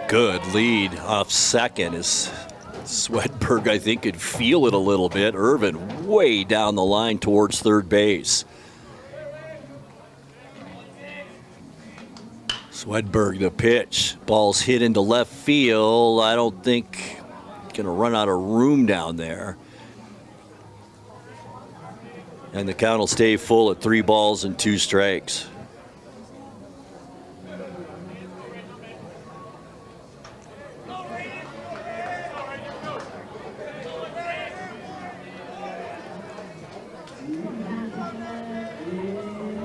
Good lead off second as Swedberg, I think, could feel it a little bit. Irvin way down the line towards third base. Swedberg, the pitch. Ball's hit into left field. I don't think going to run out of room down there. And the count will stay full at 3 balls and 2 strikes.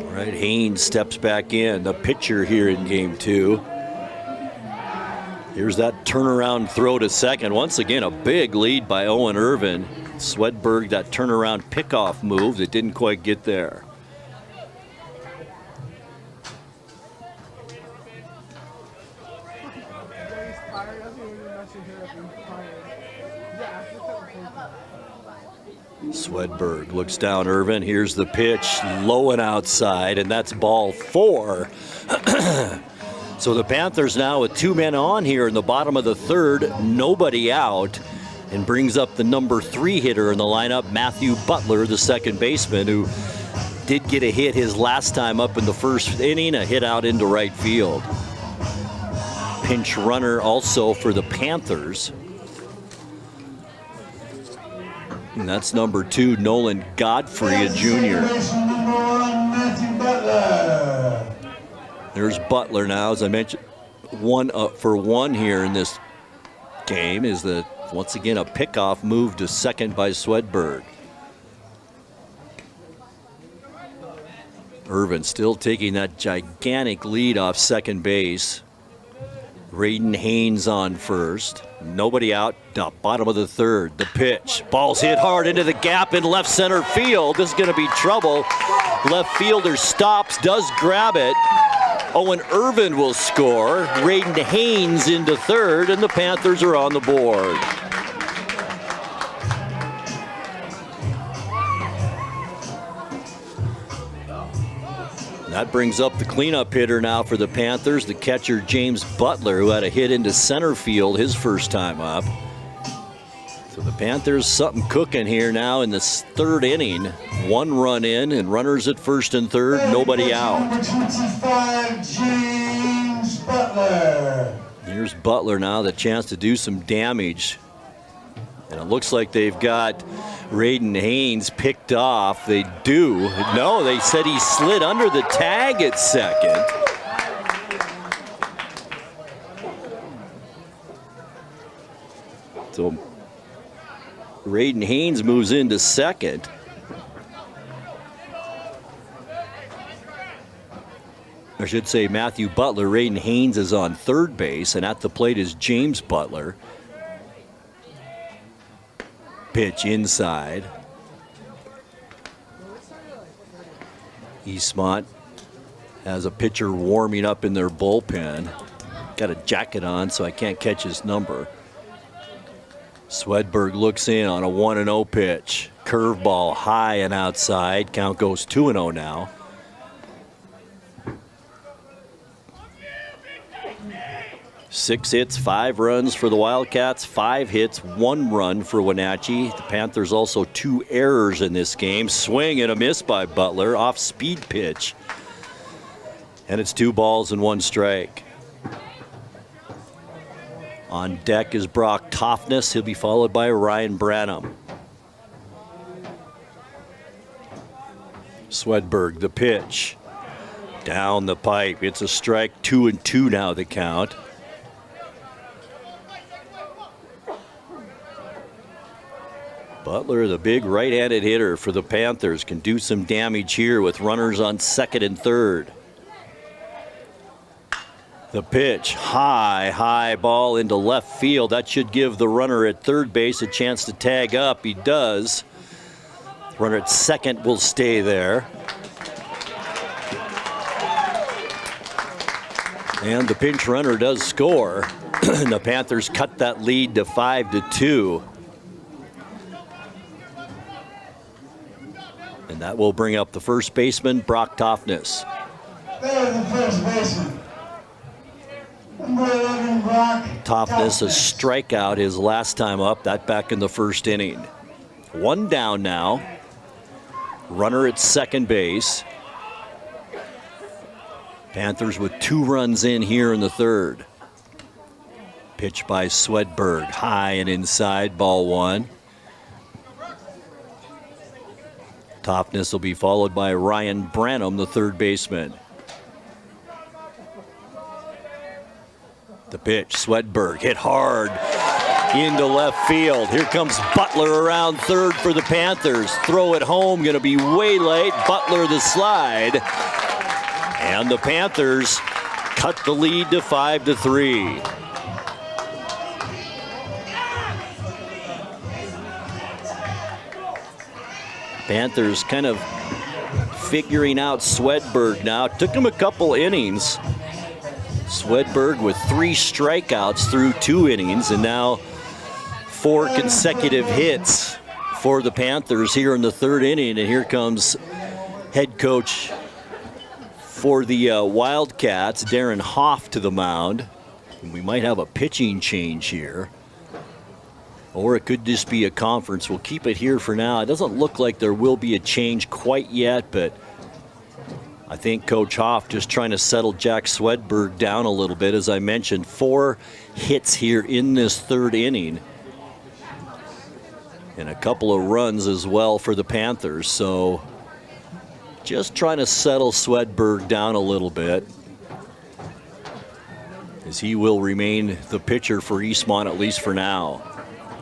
Right, Haynes steps back in, the pitcher here in game 2. Here's that turnaround throw to second. Once again, a big lead by Owen Irvin. Swedberg, that turnaround pickoff move that didn't quite get there. Swedberg looks down Irvin. Here's the pitch, low and outside, and that's ball 4. So the Panthers now with 2 men on here in the bottom of the third, nobody out, and brings up the number 3 hitter in the lineup, Matthew Butler, the second baseman, who did get a hit his last time up in the first inning, a hit out into right field. Pinch runner also for the Panthers. And that's number 2, Nolan Godfrey, a junior. There's Butler now, as I mentioned, 1 up for 1 here in this game. Is the once again a pickoff move to second by Swedberg. Irvin still taking that gigantic lead off second base. Raiden Haynes on first. Nobody out. Bottom of the third. The pitch. Ball's hit hard into the gap in left center field. This is going to be trouble. Left fielder stops, does grab it. Owen Irvin will score. Raiden Haynes into third, and the Panthers are on the board. That brings up the cleanup hitter now for the Panthers, the catcher James Butler, who had a hit into center field his first time up. So the Panthers, something cooking here now in this third inning. 1 run in and runners at first and third, nobody out. Number 25, James Butler. Here's Butler now, the chance to do some damage. And it looks like they've got Raiden Haynes picked off. They do. No, they said he slid under the tag at second. So Raiden Haynes moves into second. I should say Matthew Butler. Raiden Haynes is on third base, and at the plate is James Butler. Pitch inside. Eastmont has a pitcher warming up in their bullpen. Got a jacket on, so I can't catch his number. Swedberg looks in on a 1-0 pitch. Curveball high and outside. Count goes 2-0 now. Six hits, 5 runs for the Wildcats, 5 hits, 1 run for Wenatchee. The Panthers also 2 errors in this game. Swing and a miss by Butler, off speed pitch. And it's 2 balls and 1 strike. On deck is Brock Toffness. He'll be followed by Ryan Branham. Swedberg, the pitch. Down the pipe. It's a strike, 2-2 now the count. Butler, the big right-handed hitter for the Panthers, can do some damage here with runners on second and third. The pitch, high ball into left field. That should give the runner at third base a chance to tag up. He does. The runner at second will stay there. And the pinch runner does score. The Panthers cut that lead to 5-2. And that will bring up the first baseman, Brock Toffness. There's the first baseman. Number 11, Brock Toffness, a strikeout his last time up, that back in the first inning. One down now. Runner at second base. Panthers with 2 runs in here in the third. Pitch by Swedberg, high and inside, ball 1. Toffness will be followed by Ryan Branham, the third baseman. The pitch, Swedberg hit hard into left field. Here comes Butler around third for the Panthers. Throw it home, gonna be way late. Butler the slide. And the Panthers cut the lead to 5-3. Panthers kind of figuring out Swedberg now. Took him a couple innings. Swedberg with 3 strikeouts through 2 innings, and now 4 consecutive hits for the Panthers here in the third inning. And here comes head coach for the Wildcats, Darren Hoff, to the mound. And we might have a pitching change here. Or it could just be a conference. We'll keep it here for now. It doesn't look like there will be a change quite yet, but I think Coach Hoff just trying to settle Jack Swedberg down a little bit. As I mentioned, 4 hits here in this third inning. And a couple of runs as well for the Panthers. So just trying to settle Swedberg down a little bit, as he will remain the pitcher for Eastmont, at least for now.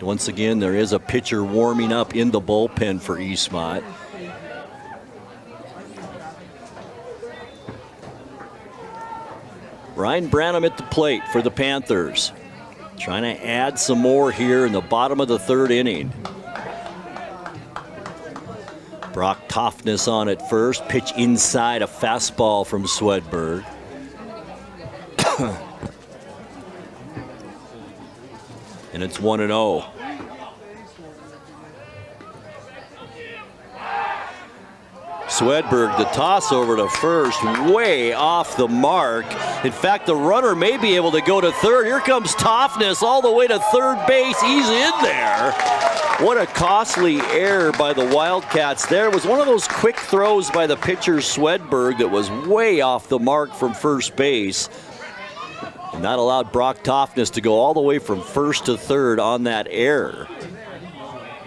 Once again, there is a pitcher warming up in the bullpen for Eastmont. Ryan Branham at the plate for the Panthers. Trying to add some more here in the bottom of the third inning. Brock Toffness on at first. Pitch inside, a fastball from Swedberg. And it's 1-0. Swedberg, the toss over to first, way off the mark. In fact, the runner may be able to go to third. Here comes Toffness all the way to third base. He's in there. What a costly error by the Wildcats there. It was one of those quick throws by the pitcher Swedberg that was way off the mark from first base. And that allowed Brock Toffness to go all the way from first to third on that error.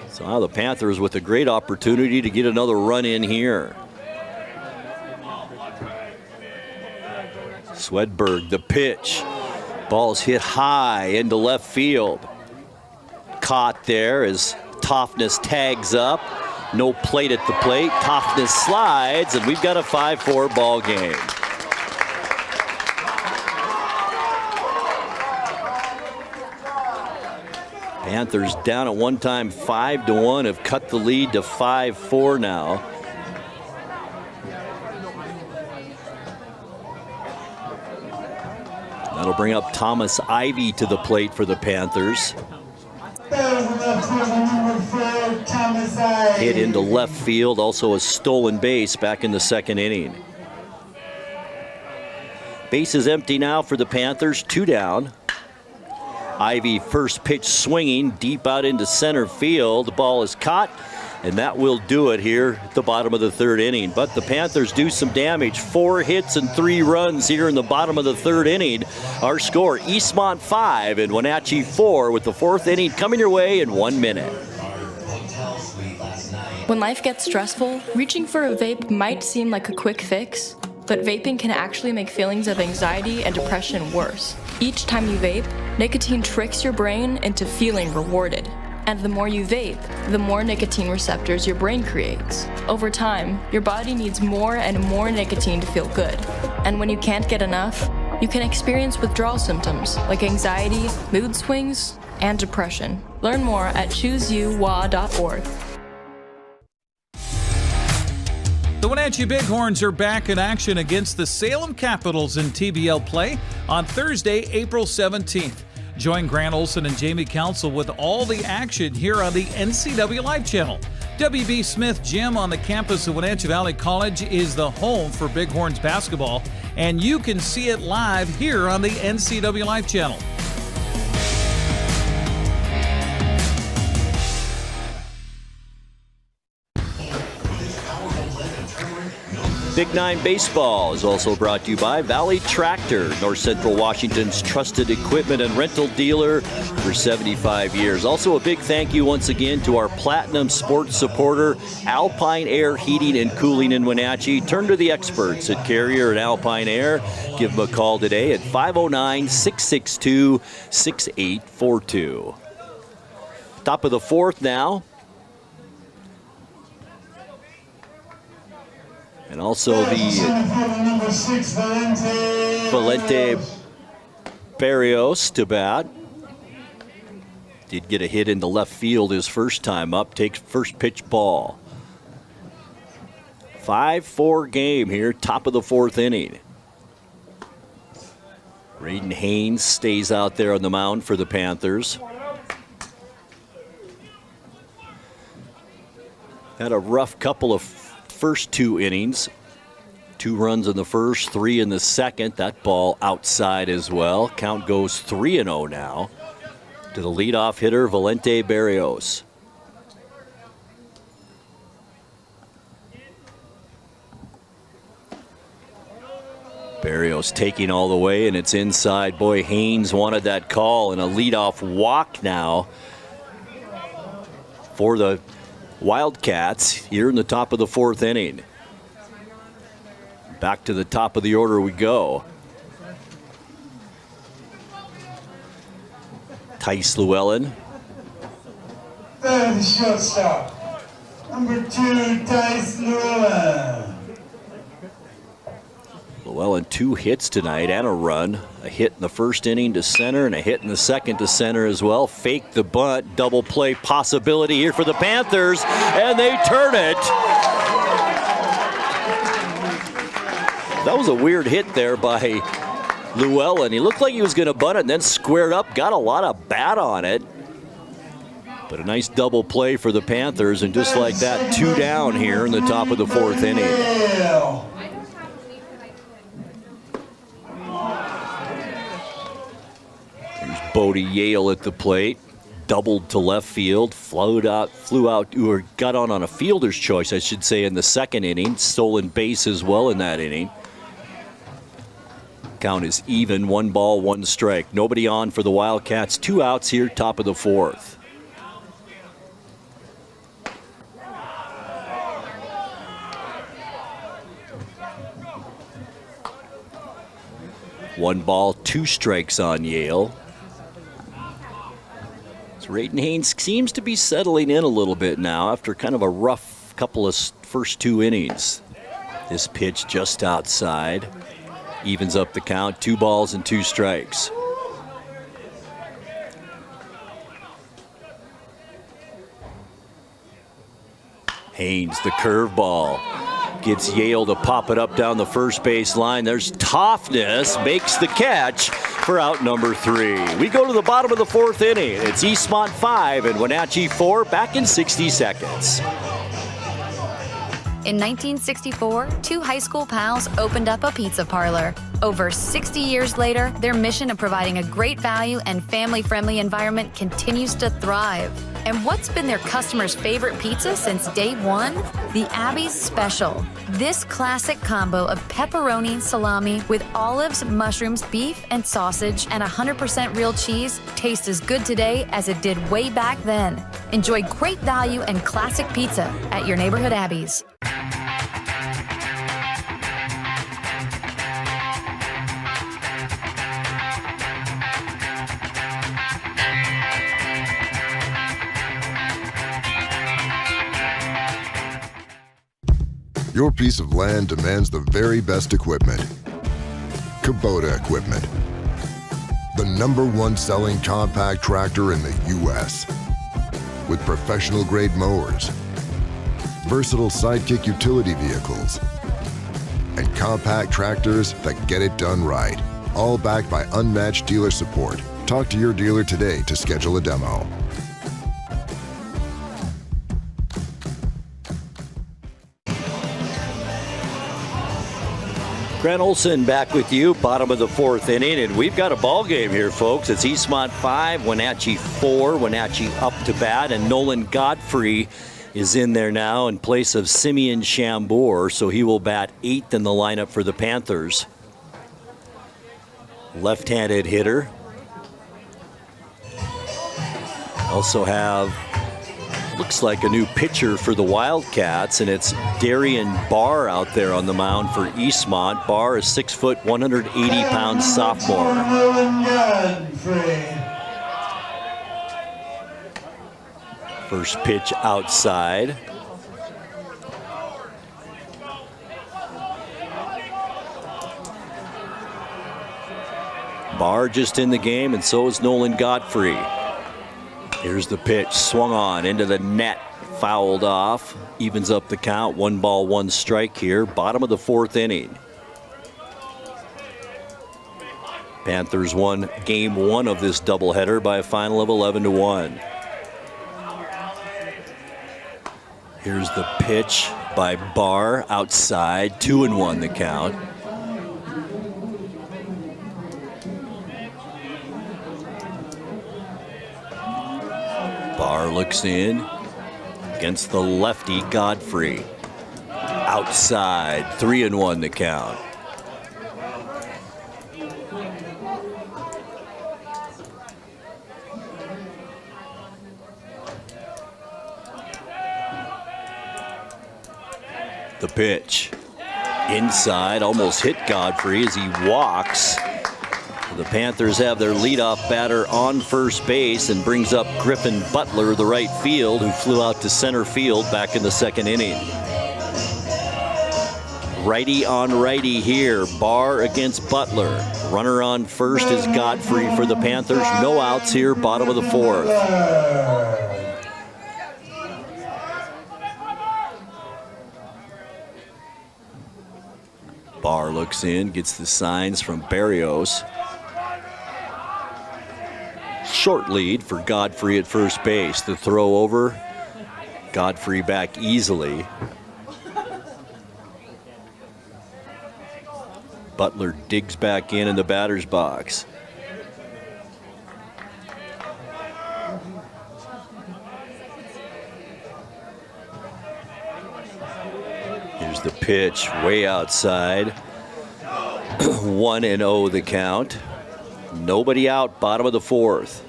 So now the Panthers with a great opportunity to get another run in here. Swedberg, the pitch. Ball's hit high into left field. Caught there as Toffness tags up. No plate at the plate. Toffness slides, and we've got a 5-4 ball game. Panthers down at one time 5-1, have cut the lead to 5-4 now. That'll bring up Thomas Ivy to the plate for the Panthers. Hit into left field, also a stolen base back in the second inning. Base is empty now for the Panthers, 2 down. Ivy first pitch swinging deep out into center field. The ball is caught, and that will do it here at the bottom of the third inning. But the Panthers do some damage. 4 hits and 3 runs here in the bottom of the third inning. Our score, Eastmont 5 and Wenatchee 4, with the 4th inning coming your way in 1 minute. When life gets stressful, reaching for a vape might seem like a quick fix, but vaping can actually make feelings of anxiety and depression worse. Each time you vape, nicotine tricks your brain into feeling rewarded. And the more you vape, the more nicotine receptors your brain creates. Over time, your body needs more and more nicotine to feel good. And when you can't get enough, you can experience withdrawal symptoms like anxiety, mood swings, and depression. Learn more at chooseyouwa.org. The The Wenatchee Bighorns are back in action against the Salem Capitals in TBL play on Thursday, April 17th. Join Grant Olson and Jamie Council with all the action here on the NCWLIFE channel. W.B. Smith Gym on the campus of Wenatchee Valley College is the home for Bighorns basketball, and you can see it live here on the NCWLIFE channel. Big Nine Baseball is also brought to you by Valley Tractor, North Central Washington's trusted equipment and rental dealer for 75 years. Also a big thank you once again to our Platinum Sports supporter, Alpine Air Heating and Cooling in Wenatchee. Turn to the experts at Carrier and Alpine Air. Give them a call today at 509-662-6842. Top of the fourth now. And also the Valente Barrios to bat. Did get a hit into left field his first time up. Takes first pitch ball. 5-4 game here, top of the fourth inning. Raiden Haynes stays out there on the mound for the Panthers. Had a rough couple of first two innings. 2 runs in the first, 3 in the second. That ball outside as well. Count goes 3-0 now to the leadoff hitter, Valente Barrios. Barrios taking all the way, and it's inside. Boy, Haynes wanted that call, and a leadoff walk now for the Wildcats here in the top of the fourth inning. Back to the top of the order we go. Tice Llewellyn. The shortstop, number 2, Tice Llewellyn. Llewellyn 2 hits tonight and a run. A hit in the first inning to center and a hit in the second to center as well. Fake the bunt, double play possibility here for the Panthers, and they turn it. That was a weird hit there by Llewellyn. He looked like he was going to bunt it and then squared up, got a lot of bat on it. But a nice double play for the Panthers, and just like that, 2 down here in the top of the fourth inning. Bodie Yale at the plate, doubled to left field, flew out, or got on a fielder's choice, I should say, in the second inning. Stolen base as well in that inning. Count is even, 1 ball, 1 strike. Nobody on for the Wildcats. 2 outs here, top of the fourth. One ball, 2 strikes on Yale. Raiden Haynes seems to be settling in a little bit now after kind of a rough couple of first 2 innings. This pitch just outside. Evens up the count, 2 balls and 2 strikes. Haynes, the curveball. Gets Yale to pop it up down the first base line. There's Toughness, makes the catch for out number 3. We go to the bottom of the fourth inning. It's Eastmont 5 and Wenatchee 4, back in 60 seconds. In 1964, 2 high school pals opened up a pizza parlor. Over 60 years later, their mission of providing a great value and family-friendly environment continues to thrive. And what's been their customers' favorite pizza since day one? The Abby's Special. This classic combo of pepperoni, salami with olives, mushrooms, beef, and sausage, and 100% real cheese tastes as good today as it did way back then. Enjoy great value and classic pizza at your neighborhood Abby's. Your piece of land demands the very best equipment. Kubota Equipment. The #1 selling compact tractor in the U.S. with professional grade mowers, versatile sidekick utility vehicles, and compact tractors that get it done right. All backed by unmatched dealer support. Talk to your dealer today to schedule a demo. Grant Olson back with you, bottom of the 4th inning, and we've got a ball game here, folks. It's Eastmont 5, Wenatchee 4. Wenatchee up to bat, and Nolan Godfrey is in there now in place of Simeon Chambord, so he will bat 8th in the lineup for the Panthers. Left-handed hitter. Also have, looks like a new pitcher for the Wildcats, and it's Darian Barr out there on the mound for Eastmont. Barr is 6 foot, 180-pound sophomore. First pitch outside. Barr just in the game, and so is Nolan Godfrey. Here's the pitch, swung on into the net, fouled off, evens up the count. 1 ball, 1 strike here, bottom of the 4th inning. Panthers won game 1 of this doubleheader by a final of 11-1. Here's the pitch by Barr outside, 2-1 the count. Barr looks in against the lefty Godfrey. Outside, 3-1 the count. The pitch inside, almost hit Godfrey as he walks. The Panthers have their leadoff batter on first base and brings up Griffin Butler, the right field, who flew out to center field back in the 2nd inning. Righty on righty here, Barr against Butler. Runner on first is Godfrey for the Panthers. No outs here, bottom of the 4th. Barr looks in, gets the signs from Barrios. Short lead for Godfrey at first base. The throw over, Godfrey back easily. Butler digs back in the batter's box. Here's the pitch, way outside. 1-0 the count. Nobody out, bottom of the 4th.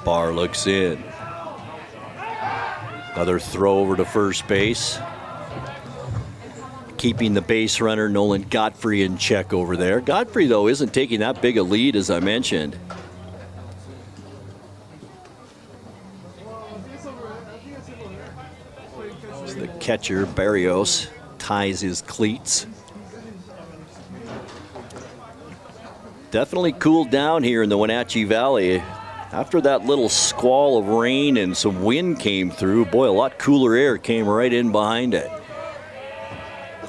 Barr looks in. Another throw over to first base. Keeping the base runner Nolan Godfrey in check over there. Godfrey, though, isn't taking that big a lead, as I mentioned. The catcher, Barrios, ties his cleats. Definitely cooled down here in the Wenatchee Valley. After that little squall of rain and some wind came through, boy, a lot cooler air came right in behind it.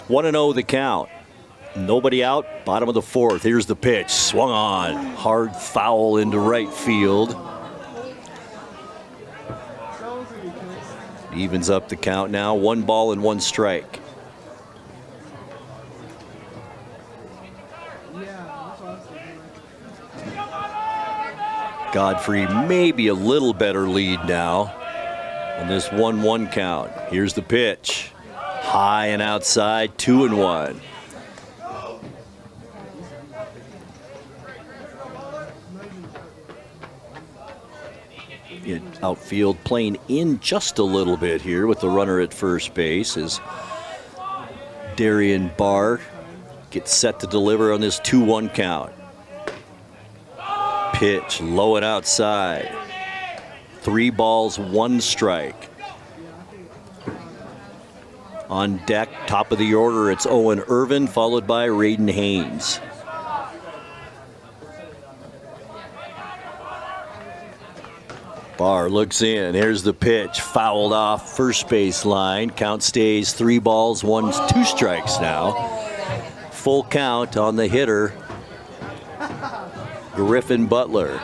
1-0 the count. Nobody out, bottom of the 4th. Here's the pitch, swung on. Hard foul into right field. Evens up the count now, 1 ball and 1 strike. Godfrey maybe a little better lead now on this 1-1 count. Here's the pitch, high and outside, 2-1. Outfield playing in just a little bit here with the runner at first base as Darian Barr gets set to deliver on this 2-1 count. Pitch low and outside. 3 balls, 1 strike. On deck, top of the order, it's Owen Irvin, followed by Raiden Haynes. Barr looks in. Here's the pitch. Fouled off first base line. Count stays 3 balls, 2 strikes now. Full count on the hitter, Griffin Butler.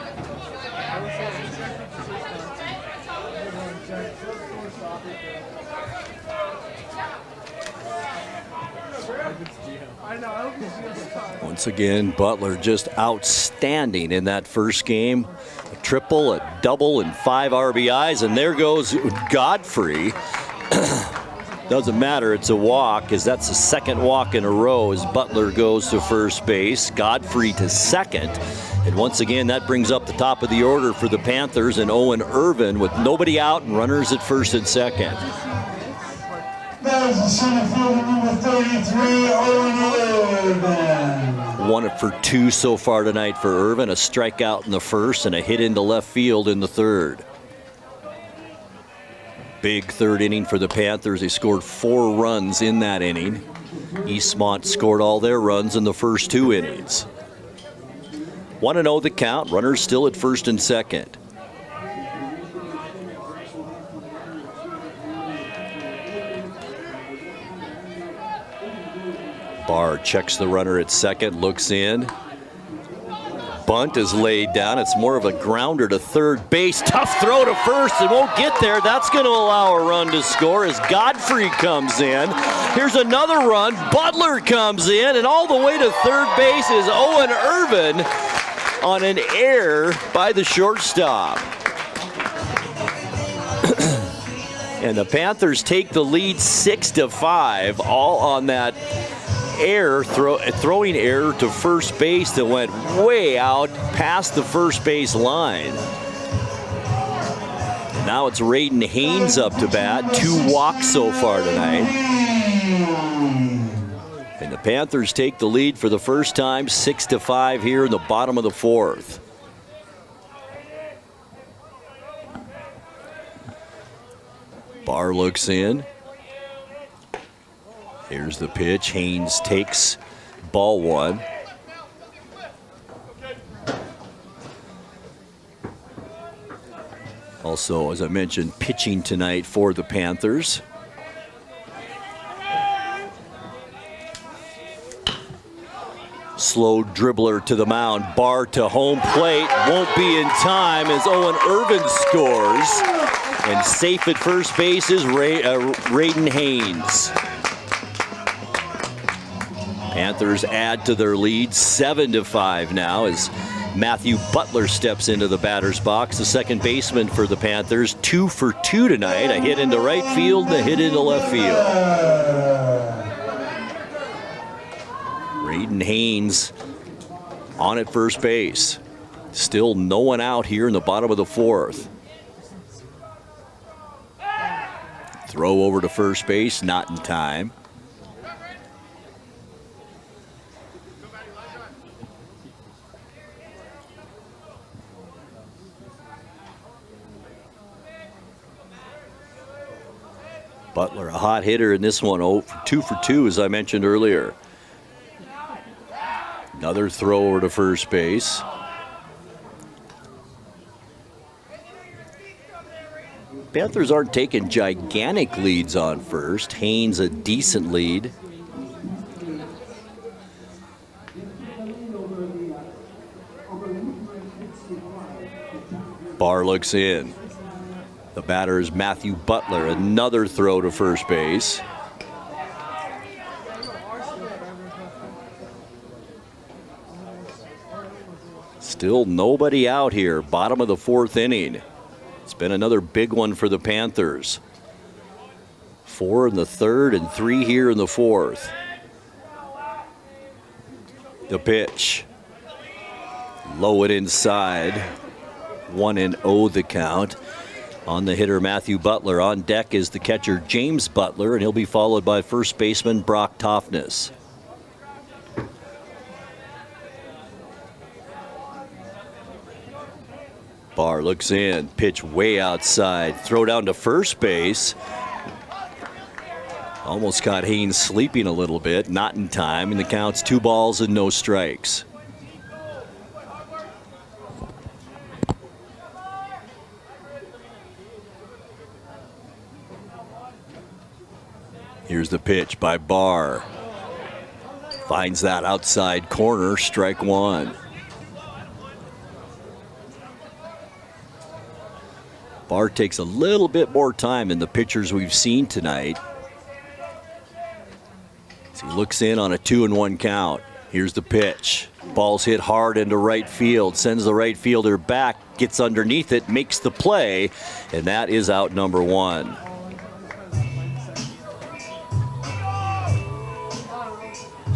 Once again, Butler just outstanding in that first game. A triple, a double, and 5 RBIs, and there goes Godfrey. Doesn't matter, it's a walk, as that's the second walk in a row as Butler goes to first base. Godfrey to second. And once again, that brings up the top of the order for the Panthers and Owen Irvin with nobody out and runners at first and second. That is the center fielder number 33, Owen Irvin. 1 for 2 so far tonight for Irvin. A strikeout in the first and a hit into left field in the third. Big third inning for the Panthers. They scored 4 runs in that inning. Eastmont scored all their runs in the first 2 innings. 1-0 the count. Runners still at first and second. Barr checks the runner at second, looks in. Bunt is laid down. It's more of a grounder to third base. Tough throw to first and won't get there. That's going to allow a run to score as Godfrey comes in. Here's another run. Butler comes in, and all the way to third base is Owen Irvin on an error by the shortstop. And the Panthers take the lead 6-5, all on that throwing error to first base that went way out past the first base line. Now it's Raiden Haynes up to bat. 2 walks so far tonight. And the Panthers take the lead for the first time, 6-5 here in the bottom of the 4th. Barr looks in. Here's the pitch. Haynes takes ball 1. Also, as I mentioned, pitching tonight for the Panthers. Slow dribbler to the mound. Barr to home plate. Won't be in time as Owen Irvin scores. And safe at first base is Raiden Haynes. Panthers add to their lead 7-5 now as Matthew Butler steps into the batter's box. The second baseman for the Panthers, 2 for 2 tonight. A hit into right field and a hit into left field. Raiden Haynes on at first base. Still no one out here in the bottom of the 4th. Throw over to first base, not in time. Butler, a hot hitter in this one, 2 for 2, as I mentioned earlier. Another throw over to first base. Panthers aren't taking gigantic leads on first. Haynes a decent lead. Barr looks in. The batter is Matthew Butler. Another throw to first base. Still nobody out here. Bottom of the 4th inning. It's been another big one for the Panthers. 4 in the 3rd and 3 here in the 4th. The pitch. Low it inside. 1-0 the count. On the hitter, Matthew Butler. On deck is the catcher, James Butler, and he'll be followed by first baseman Brock Toffness. Barr looks in. Pitch way outside. Throw down to first base. Almost caught Haynes sleeping a little bit. Not in time, and the count's 2 balls and no strikes. Here's the pitch by Barr. Finds that outside corner, strike one. Barr takes a little bit more time than the pitchers we've seen tonight. As he looks in on a 2-1 count. Here's the pitch. Ball's hit hard into right field, sends the right fielder back, gets underneath it, makes the play, and that is out number one.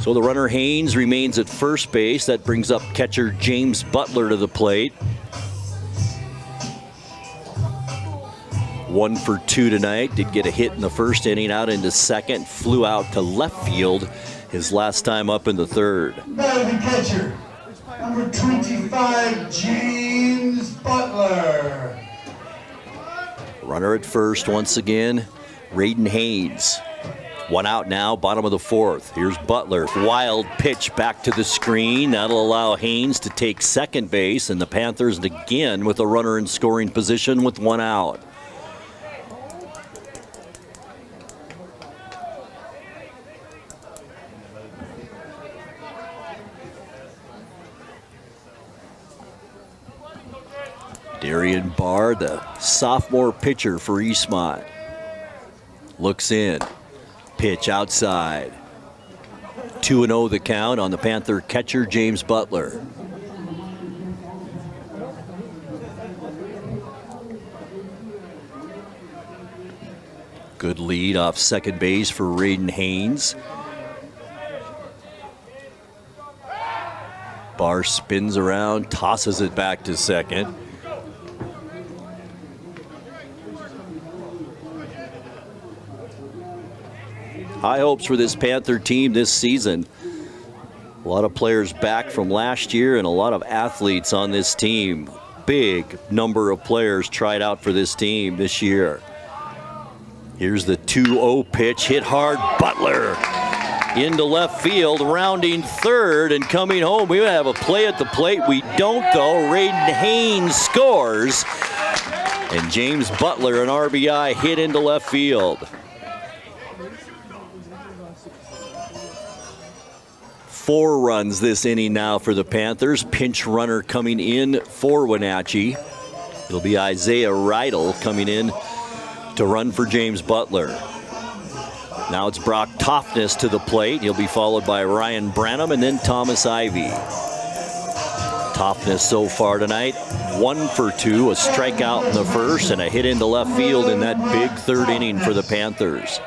So the runner Haynes remains at first base. That brings up catcher James Butler to the plate. 1 for 2 tonight. Did get a hit in the first inning, out into second, flew out to left field his last time up in the third. Now the catcher, number 25, James Butler. Runner at first once again, Raiden Haynes. 1 out now, bottom of the fourth. Here's Butler. Wild pitch back to the screen. That'll allow Haynes to take second base, and the Panthers again with a runner in scoring position with 1 out. Darian Barr, the sophomore pitcher for Eastmont. Looks in. Pitch outside. 2-0 the count on the Panther catcher, James Butler. Good lead off second base for Raiden Haynes. Barr spins around, tosses it back to second. High hopes for this Panther team this season. A lot of players back from last year and a lot of athletes on this team. Big number of players tried out for this team this year. Here's the 2-0 pitch, hit hard, Butler into left field, rounding third and coming home. We have a play at the plate. We don't though. Raiden Haynes scores. And James Butler, an RBI hit into left field. 4 runs this inning now for the Panthers. Pinch runner coming in for Wenatchee. It'll be Isaiah Rydell coming in to run for James Butler. Now it's Brock Toffness to the plate. He'll be followed by Ryan Branham and then Thomas Ivy. Toffness so far tonight, 1 for 2, a strikeout in the first and a hit into left field in that big third inning for the Panthers.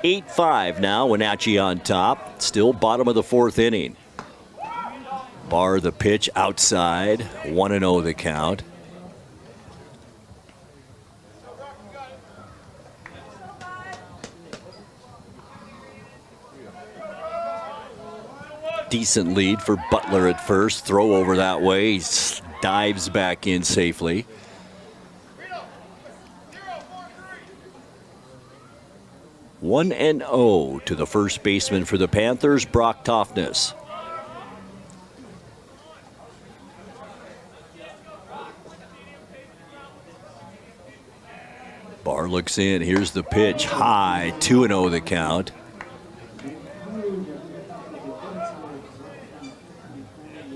8-5 now, Wenatchee on top. Still bottom of the fourth inning. Barr the pitch outside. 1-0 the count. Decent lead for Butler at first. Throw over that way. He dives back in safely. One and 0 to the first baseman for the Panthers, Brock Toffness. Barr looks in. Here's the pitch. High. 2-0 the count.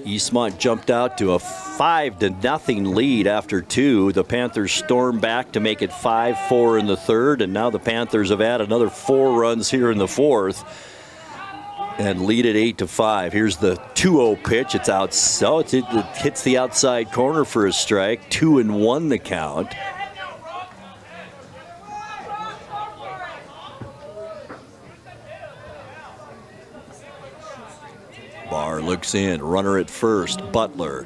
Eastmont jumped out to a 5-0 lead after 2. The Panthers stormed back to make it 5-4 in the third, and now the Panthers have had another 4 runs here in the fourth and lead it 8-5. Here's the 2-0 pitch. It's out, so it hits the outside corner for a strike. 2-1 the count. Barr looks in, runner at first, Butler.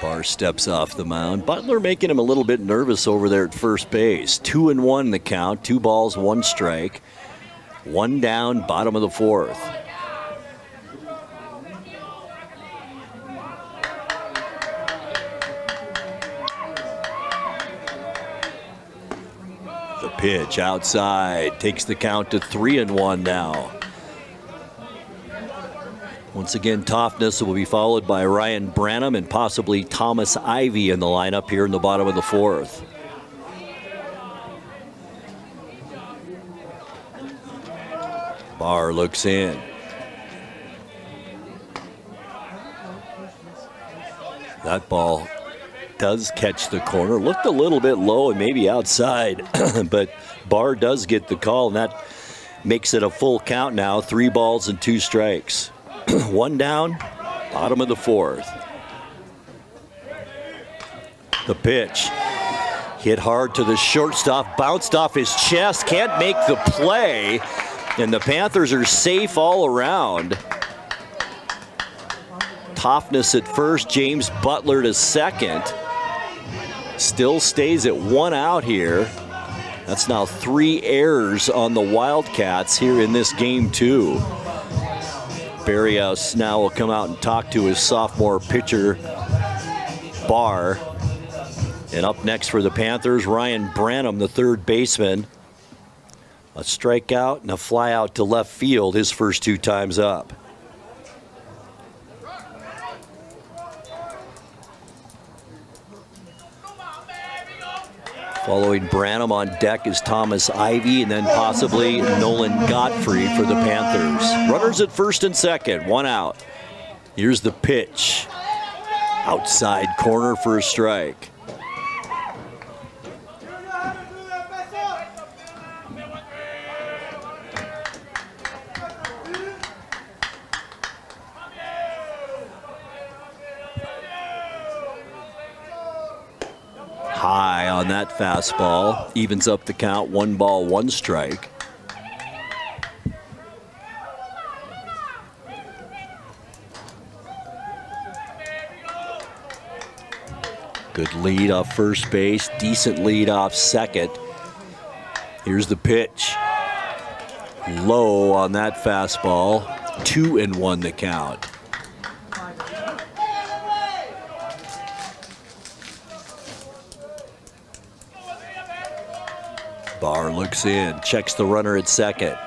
Barr steps off the mound. Butler making him a little bit nervous over there at first base. 2-1 the count, 2 balls, 1 strike. 1 down, bottom of the fourth. The pitch outside takes the count to 3-1 now. Once again, Toffness will be followed by Ryan Branham and possibly Thomas Ivy in the lineup here in the bottom of the fourth. Barr looks in. That ball does catch the corner. Looked a little bit low and maybe outside, but Barr does get the call, and that makes it a full count now. 3 balls and 2 strikes. 1 down, bottom of the 4th. The pitch. Hit hard to the shortstop, bounced off his chest, can't make the play, and the Panthers are safe all around. Toughness at first, James Butler to second. Still stays at 1 out here. That's now 3 errors on the Wildcats here in this game, too. Barrios now will come out and talk to his sophomore pitcher, Barr. And up next for the Panthers, Ryan Branham, the 3rd baseman. A strikeout and a fly out to left field his first 2 times up. Following Branham on deck is Thomas Ivy and then possibly Nolan Godfrey for the Panthers. Runners at first and second, 1 out. Here's the pitch. Outside corner for a strike. High on that fastball, evens up the count, 1 ball, 1 strike. Good lead off first base, decent lead off second. Here's the pitch. Low on that fastball, 2-1 the count. Barr looks in, checks the runner at second.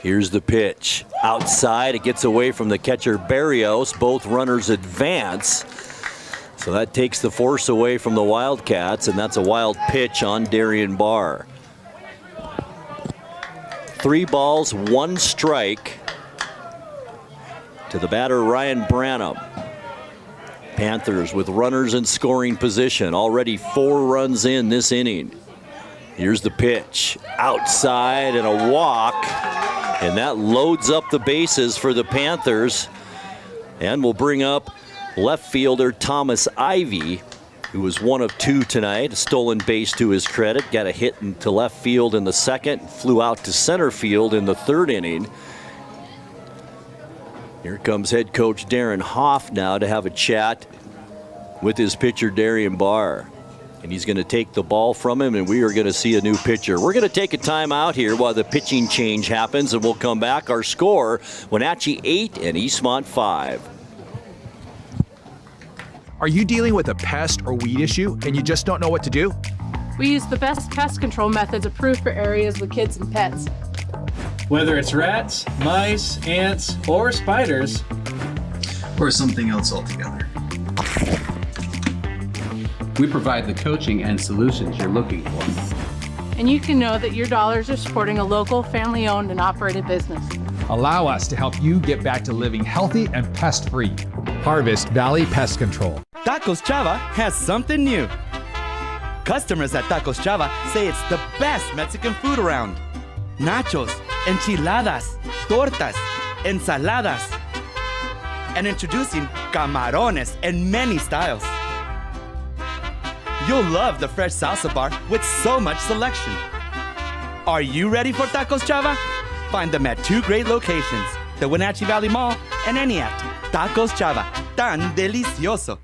Here's the pitch. Outside, it gets away from the catcher Barrios. Both runners advance. So that takes the force away from the Wildcats, and that's a wild pitch on Darian Barr. 3 balls, 1 strike to the batter Ryan Branham. Panthers with runners in scoring position. Already 4 runs in this inning. Here's the pitch, outside and a walk, and that loads up the bases for the Panthers, and will bring up left fielder Thomas Ivy, who was 1 of 2 tonight. A stolen base to his credit, got a hit into left field in the second, flew out to center field in the 3rd inning. Here comes head coach Darren Hoff now to have a chat with his pitcher Darian Barr. And he's going to take the ball from him, and we are going to see a new pitcher. We're going to take a timeout here while the pitching change happens, and we'll come back. Our score, Wenatchee 8 and Eastmont 5. Are you dealing with a pest or weed issue and you just don't know what to do? We use the best pest control methods approved for areas with kids and pets. Whether it's rats, mice, ants, or spiders, or something else altogether. We provide the coaching and solutions you're looking for. And you can know that your dollars are supporting a local, family-owned and operated business. Allow us to help you get back to living healthy and pest-free. Harvest Valley Pest Control. Tacos Chava has something new. Customers at Tacos Chava say it's the best Mexican food around. Nachos, enchiladas, tortas, ensaladas. And introducing camarones in many styles. You'll love the fresh salsa bar with so much selection. Are you ready for Tacos Chava? Find them at 2 great locations, the Wenatchee Valley Mall and Eniat. Tacos Chava, tan delicioso.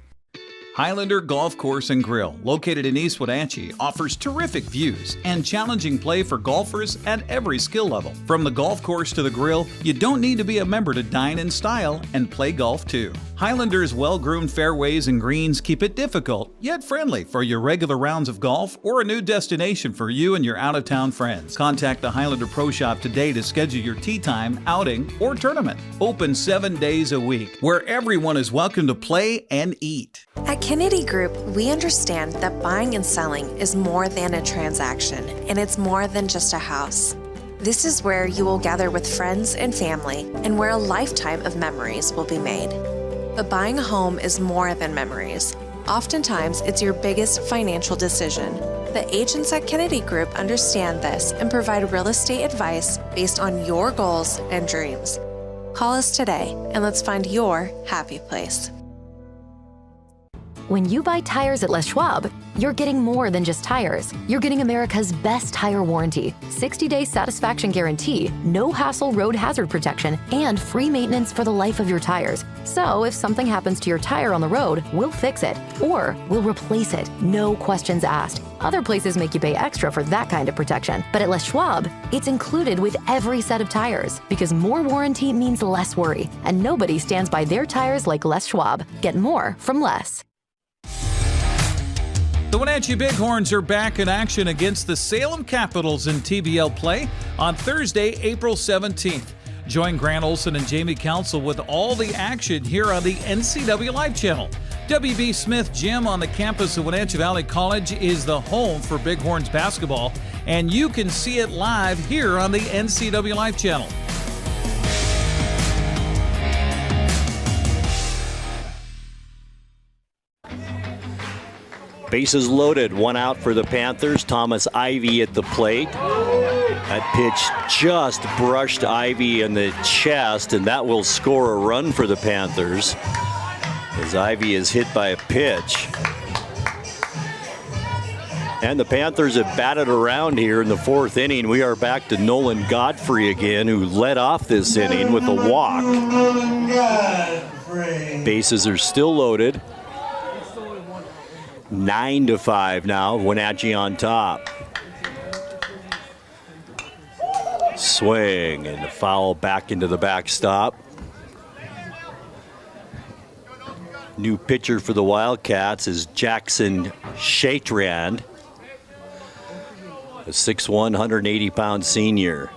Highlander Golf Course and Grill, located in East Wenatchee, offers terrific views and challenging play for golfers at every skill level. From the golf course to the grill, you don't need to be a member to dine in style and play golf too. Highlander's well-groomed fairways and greens keep it difficult, yet friendly for your regular rounds of golf or a new destination for you and your out-of-town friends. Contact the Highlander Pro Shop today to schedule your tee time, outing, or tournament. Open 7 days a week, where everyone is welcome to play and eat. At Kennedy Group, we understand that buying and selling is more than a transaction, and it's more than just a house. This is where you will gather with friends and family and where a lifetime of memories will be made. But buying a home is more than memories. Oftentimes, it's your biggest financial decision. The agents at Kennedy Group understand this and provide real estate advice based on your goals and dreams. Call us today and let's find your happy place. When you buy tires at Les Schwab, you're getting more than just tires. You're getting America's best tire warranty, 60-day satisfaction guarantee, no hassle road hazard protection, and free maintenance for the life of your tires. So if something happens to your tire on the road, we'll fix it, or we'll replace it, no questions asked. Other places make you pay extra for that kind of protection, but at Les Schwab, it's included with every set of tires, because more warranty means less worry, and nobody stands by their tires like Les Schwab. Get more from less. The Wenatchee Bighorns are back in action against the Salem Capitals in TBL play on Thursday, April 17th. Join Grant Olson and Jamie Council with all the action here on the NCWLIFE channel. WB Smith Gym on the campus of Wenatchee Valley College is the home for Bighorns basketball, and you can see it live here on the NCWLIFE channel. Bases loaded, one out for the Panthers. Thomas Ivy at the plate. That pitch just brushed Ivy in the chest, and that will score a run for the Panthers as Ivy is hit by a pitch. And the Panthers have batted around here in the fourth inning. We are back to Nolan Godfrey again, who led off this inning with a walk. Bases are still loaded. 9-5 now, Wenatchee on top. Swing and the foul back into the backstop. New pitcher for the Wildcats is Jackson Shatrand, a 6'1", 180-pound senior.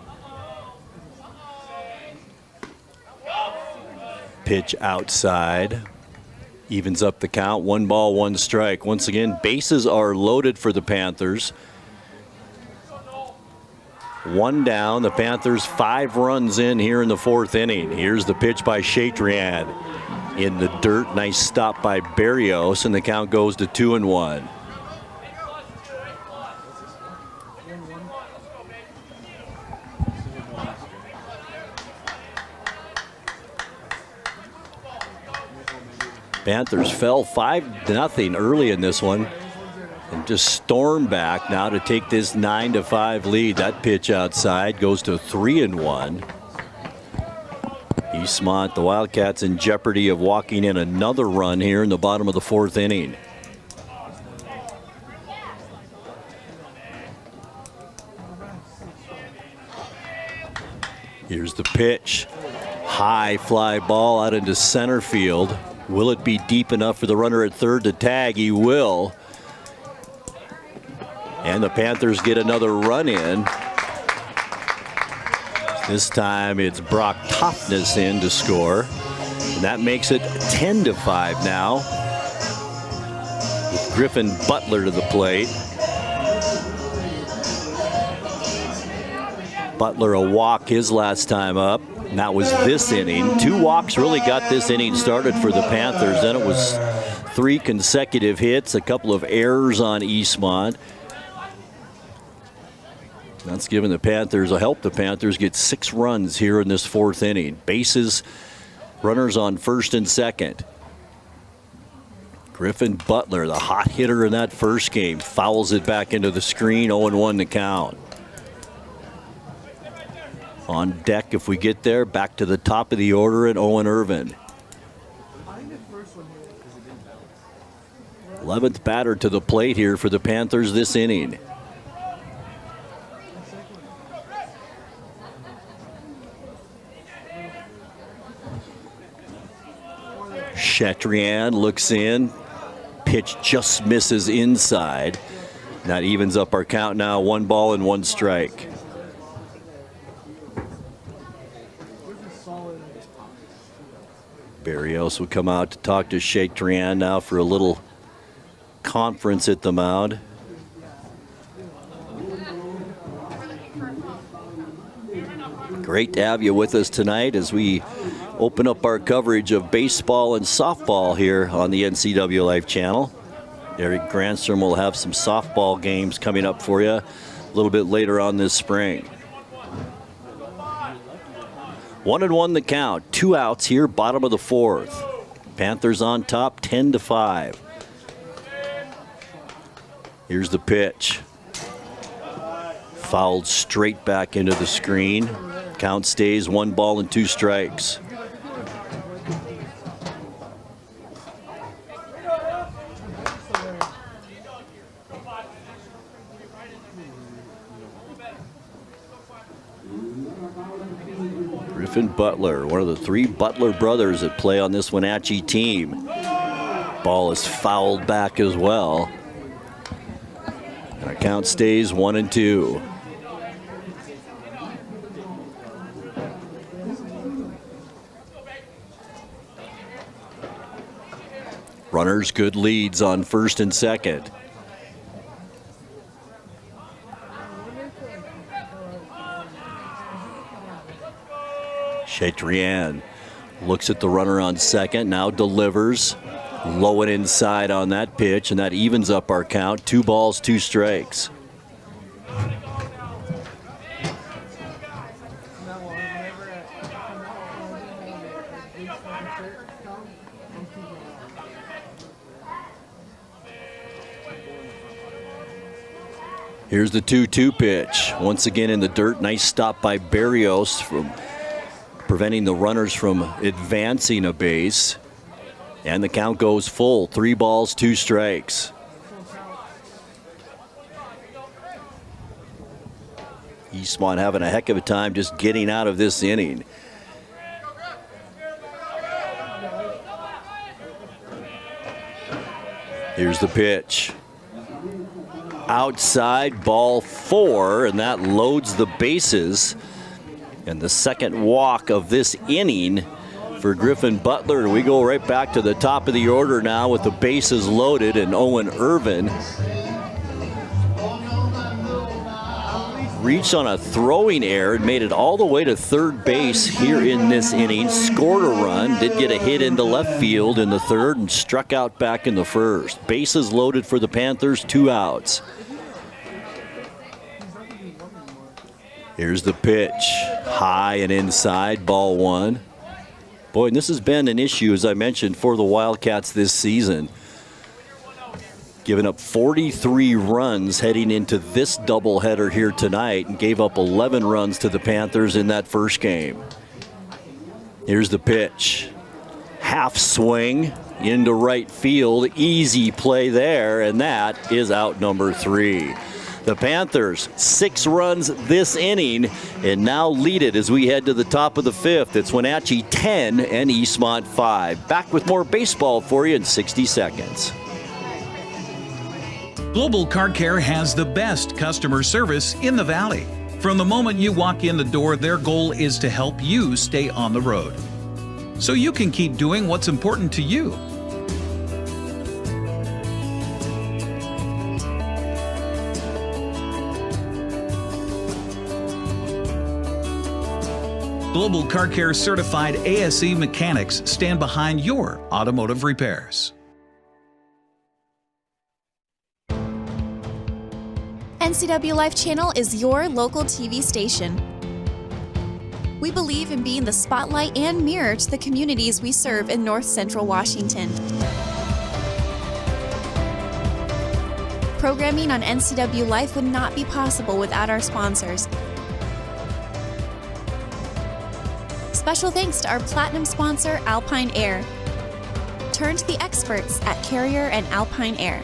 Pitch outside. Evens up the count, 1 ball, 1 strike. Once again, bases are loaded for the Panthers. 1 down, the Panthers 5 runs in here in the fourth inning. Here's the pitch by Shatrian in the dirt. Nice stop by Berrios, and the count goes to 2-1. Panthers fell 5-0 early in this one and just stormed back now to take this 9-5 lead. That pitch outside goes to 3-1. Eastmont, the Wildcats, in jeopardy of walking in another run here in the bottom of the fourth inning. Here's the pitch. High fly ball out into center field. Will it be deep enough for the runner at third to tag? He will. And the Panthers get another run in. This time it's Brock Toughness in to score. And that makes it 10-5 now, with Griffin Butler to the plate. Butler a walk his last time up. And that was this inning. 2 walks really got this inning started for the Panthers. Then it was 3 consecutive hits, a couple of errors on Eastmont. That's given the Panthers, helped the Panthers get 6 runs here in this fourth inning. Bases, runners on first and second. Griffin Butler, the hot hitter in that first game, fouls it back into the screen, 0-1 to count. On deck, if we get there, back to the top of the order, and Owen Irvin. 11th batter to the plate here for the Panthers this inning. Shatrian looks in. Pitch just misses inside. That evens up our count now, 1 ball and 1 strike. Berrios would come out to talk to Shatrian now for a little conference at the mound. Great to have you with us tonight as we open up our coverage of baseball and softball here on the NCWLIFE channel. Eric Granstrom will have some softball games coming up for you a little bit later on this spring. 1-1 the count. 2 outs here, bottom of the 4th. Panthers on top, 10-5. Here's the pitch. Fouled straight back into the screen. Count stays 1 ball and 2 strikes. Griffin Butler, one of the 3 Butler brothers that play on this Wenatchee team. Ball is fouled back as well. And our count stays 1-2. Runners good leads on first and second. Chatrian looks at the runner on second, now delivers. Low and inside on that pitch, and that evens up our count. 2 balls, 2 strikes. Here's the 2-2 pitch. Once again in the dirt. Nice stop by Barrios from preventing the runners from advancing a base. And the count goes full. 3 balls, 2 strikes. Eastmont having a heck of a time just getting out of this inning. Here's the pitch. Outside, ball 4, and that loads the bases. And the second walk of this inning for Griffin Butler. We go right back to the top of the order now with the bases loaded, and Owen Irvin reached on a throwing error and made it all the way to third base here in this inning. Scored a run, did get a hit into left field in the third, and struck out back in the first. Bases loaded for the Panthers, 2 outs. Here's the pitch. High and inside, ball 1. Boy, and this has been an issue, as I mentioned, for the Wildcats this season. Giving up 43 runs heading into this doubleheader here tonight, and gave up 11 runs to the Panthers in that first game. Here's the pitch. Half swing into right field. Easy play there, and that is out number 3. The Panthers, 6 runs this inning, and now lead it as we head to the top of the 5th. It's Wenatchee 10 and Eastmont 5. Back with more baseball for you in 60 seconds. Global Car Care has the best customer service in the Valley. From the moment you walk in the door, their goal is to help you stay on the road, so you can keep doing what's important to you. Global Car Care certified ASE mechanics stand behind your automotive repairs. NCWLIFE channel is your local TV station. We believe in being the spotlight and mirror to the communities we serve in North Central Washington. Programming on NCWLIFE would not be possible without our sponsors. Special thanks to our platinum sponsor, Alpine Air. Turn to the experts at Carrier and Alpine Air.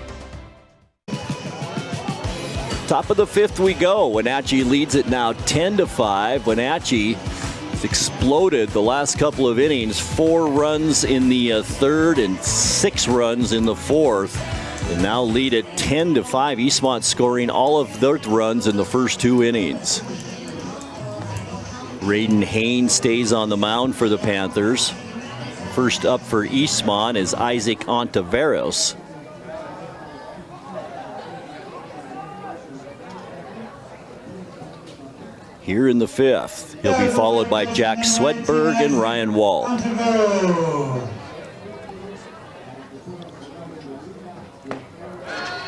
Top of the 5th we go. Wenatchee leads it now 10-5. Wenatchee has exploded the last couple of innings. 4 runs in the 3rd and 6 runs in the 4th. And now lead it 10-5. Eastmont scoring all of their runs in the first 2 innings. Raiden Haynes stays on the mound for the Panthers. First up for Eastmont is Isaac Ontiveros. here in the 5th. He'll be followed by Jack Swedberg and Ryan Walt.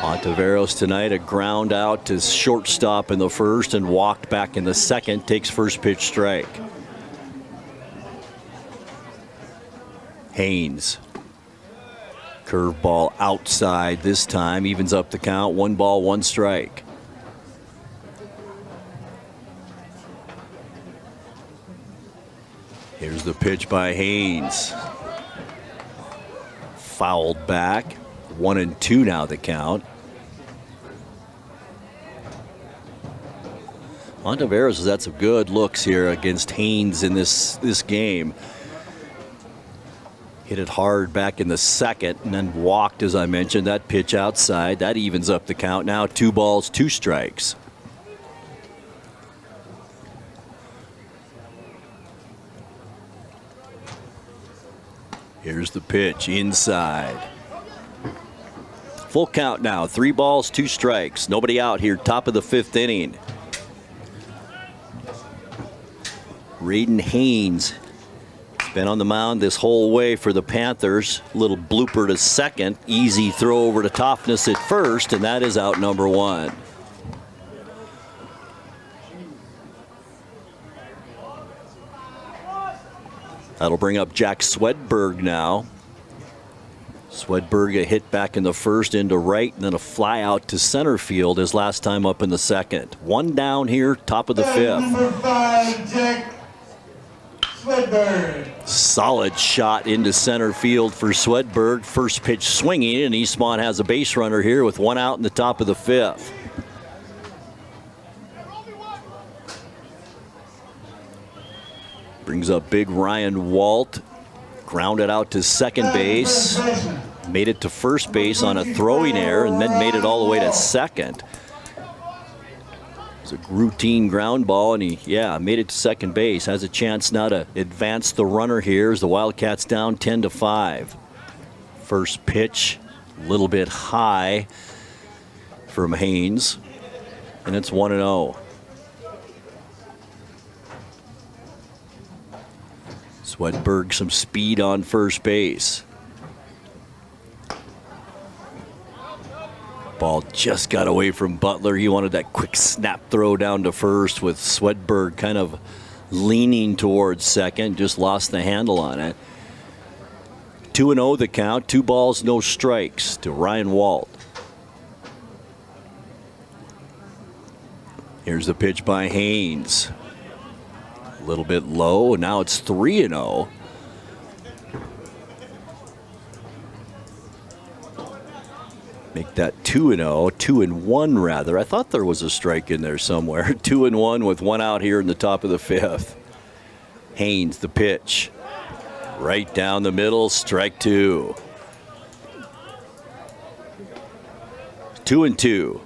Ontiveros tonight, a ground out to shortstop in the 1st and walked back in the 2nd, takes first pitch strike. Haynes. Curveball outside this time, evens up the count, 1 ball, 1 strike. Here's the pitch by Haynes. Fouled back. 1-2 now the count. Ontiveros has had some good looks here against Haynes in this game. Hit it hard back in the 2nd and then walked, as I mentioned. That pitch outside, that evens up the count. Now 2 balls, 2 strikes. Here's the pitch inside. Full count now, 3 balls, 2 strikes. Nobody out here, top of the 5th inning. Raiden Haynes has been on the mound this whole way for the Panthers. Little blooper to 2nd, easy throw over to Toughness at 1st, and that is out number 1. That'll bring up Jack Swedberg now. Swedberg a hit back in the 1st into right, and then a fly out to center field his last time up in the 2nd. 1 down here, top of the 5th. Number 5, Jack Swedberg. Solid shot into center field for Swedberg. First pitch swinging, and Eastmont has a base runner here with 1 out in the top of the 5th. Brings up big Ryan Walt. Grounded out to second base. Made it to first base on a throwing error and then made it all the way to second. It's a routine ground ball, and he, made it to second base. Has a chance now to advance the runner here as the Wildcats down 10-5. First pitch, a little bit high from Haynes, and it's 1-0. Swedberg some speed on first base. Ball just got away from Butler. He wanted that quick snap throw down to first with Swedberg kind of leaning towards second. Just lost the handle on it. 2-0 the count. 2 balls, no strikes to Ryan Walt. Here's the pitch by Haynes. A little bit low, and now it's 3-0. Make that 2-0, 2-1 rather. I thought there was a strike in there somewhere. 2-1 with 1 out here in the top of the 5th. Haynes, the pitch. Right down the middle, strike 2. 2-2.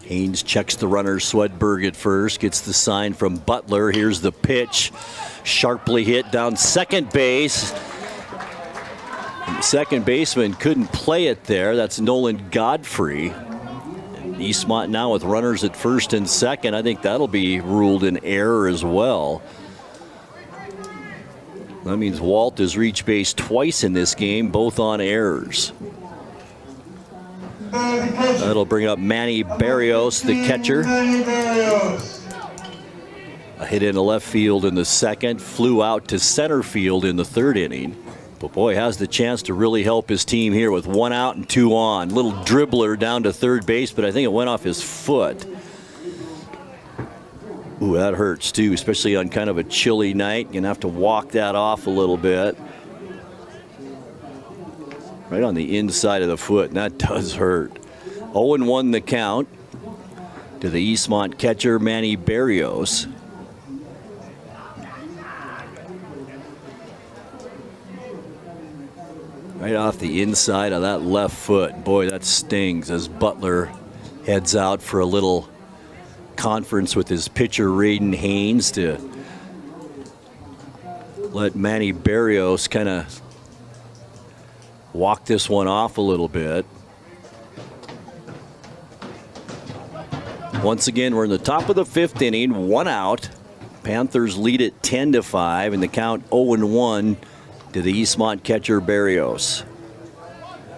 Haynes checks the runner, Swedberg at first, gets the sign from Butler. Here's the pitch, sharply hit down second base. And the second baseman couldn't play it there. That's Nolan Godfrey. And Eastmont now with runners at first and second. I think that'll be ruled an error as well. That means Walt has reached base twice in this game, both on errors. That'll bring up Manny Barrios, the catcher. A hit into left field in the 2nd, flew out to center field in the 3rd inning. But boy, has the chance to really help his team here with 1 out and 2 on. Little dribbler down to third base, but I think it went off his foot. Ooh, that hurts too, especially on kind of a chilly night. You're gonna have to walk that off a little bit. Right on the inside of the foot, and that does hurt. 0-1 the count to the Eastmont catcher, Manny Barrios. Right off the inside of that left foot. Boy, that stings as Butler heads out for a little conference with his pitcher, Raiden Haynes, to let Manny Barrios kind of walk this one off a little bit. Once again, we're in the top of the 5th inning, 1 out. Panthers lead it 10-5, and the count 0-1 to the Eastmont catcher Berrios.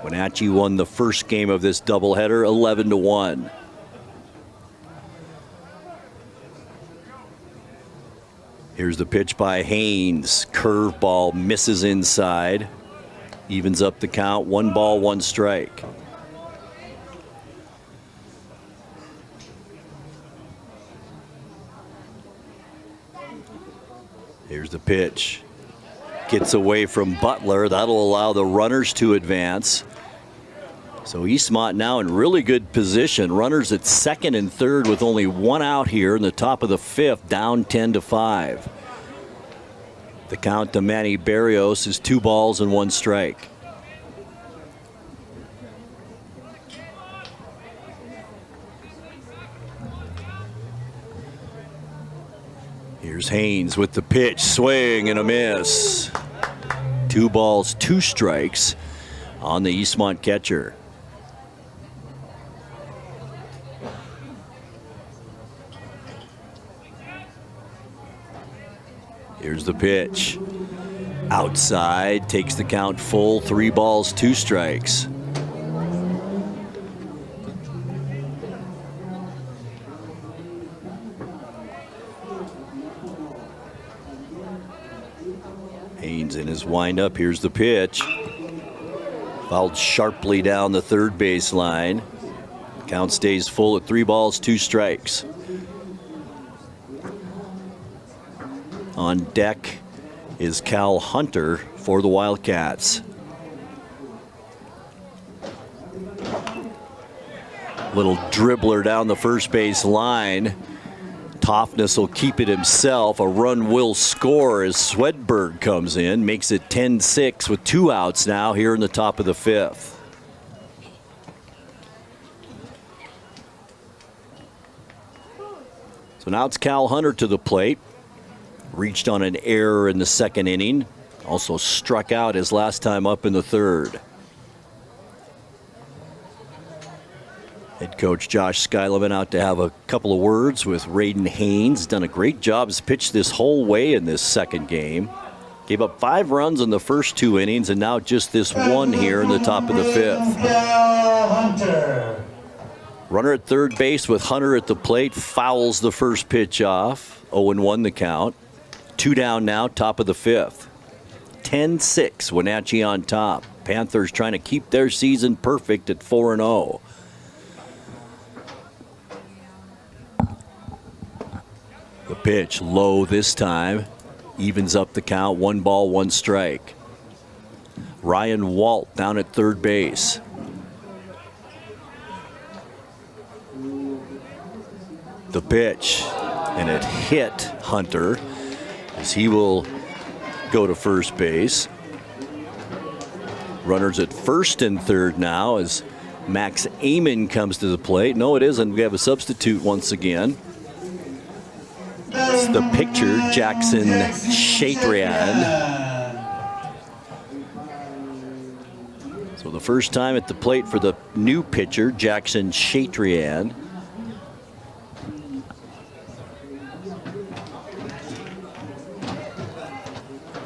Wenatchee won the first game of this doubleheader 11-1. Here's the pitch by Haynes. Curveball misses inside. Evens up the count. 1 ball, 1 strike. Here's the pitch. Gets away from Butler. That'll allow the runners to advance. So Eastmont now in really good position. Runners at 2nd and 3rd with only 1 out here in the top of the 5th, down 10-5. The count to Manny Berrios is 2 balls and 1 strike. Here's Haynes with the pitch, swing and a miss. 2 balls, 2 strikes on the Eastmont catcher. Here's the pitch. Outside, takes the count full, 3 balls, 2 strikes. Haynes in his windup. Here's the pitch. Fouled sharply down the 3rd baseline. Count stays full at 3 balls, 2 strikes. On deck is Cal Hunter for the Wildcats. Little dribbler down the first base line. Toughness will keep it himself. A run will score as Swedberg comes in, makes it 10-6 with 2 outs now here in the top of the 5th. So now it's Cal Hunter to the plate. Reached on an error in the 2nd inning. Also struck out his last time up in the 3rd. Head coach Josh Skyleman out to have a couple of words with Raiden Haynes. Done a great job. Has pitched this whole way in this 2nd game. Gave up 5 runs in the first 2 innings and now just this 1 here in the top of the 5th. Hunter. Runner at 3rd base with Hunter at the plate. Fouls the first pitch off. 0-1 the count. 2 down now, top of the 5th. 10-6, Wenatchee on top. Panthers trying to keep their season perfect at 4-0. The pitch low this time. Evens up the count. 1 ball, 1 strike. Ryan Walt down at 3rd base. The pitch, and it hit Hunter as he will go to first base. Runners at 1st and 3rd now as Max Amon comes to the plate. No, it isn't. We have a substitute once again. It's the pitcher, Jackson Shatrian. So the first time at the plate for the new pitcher, Jackson Shatrian.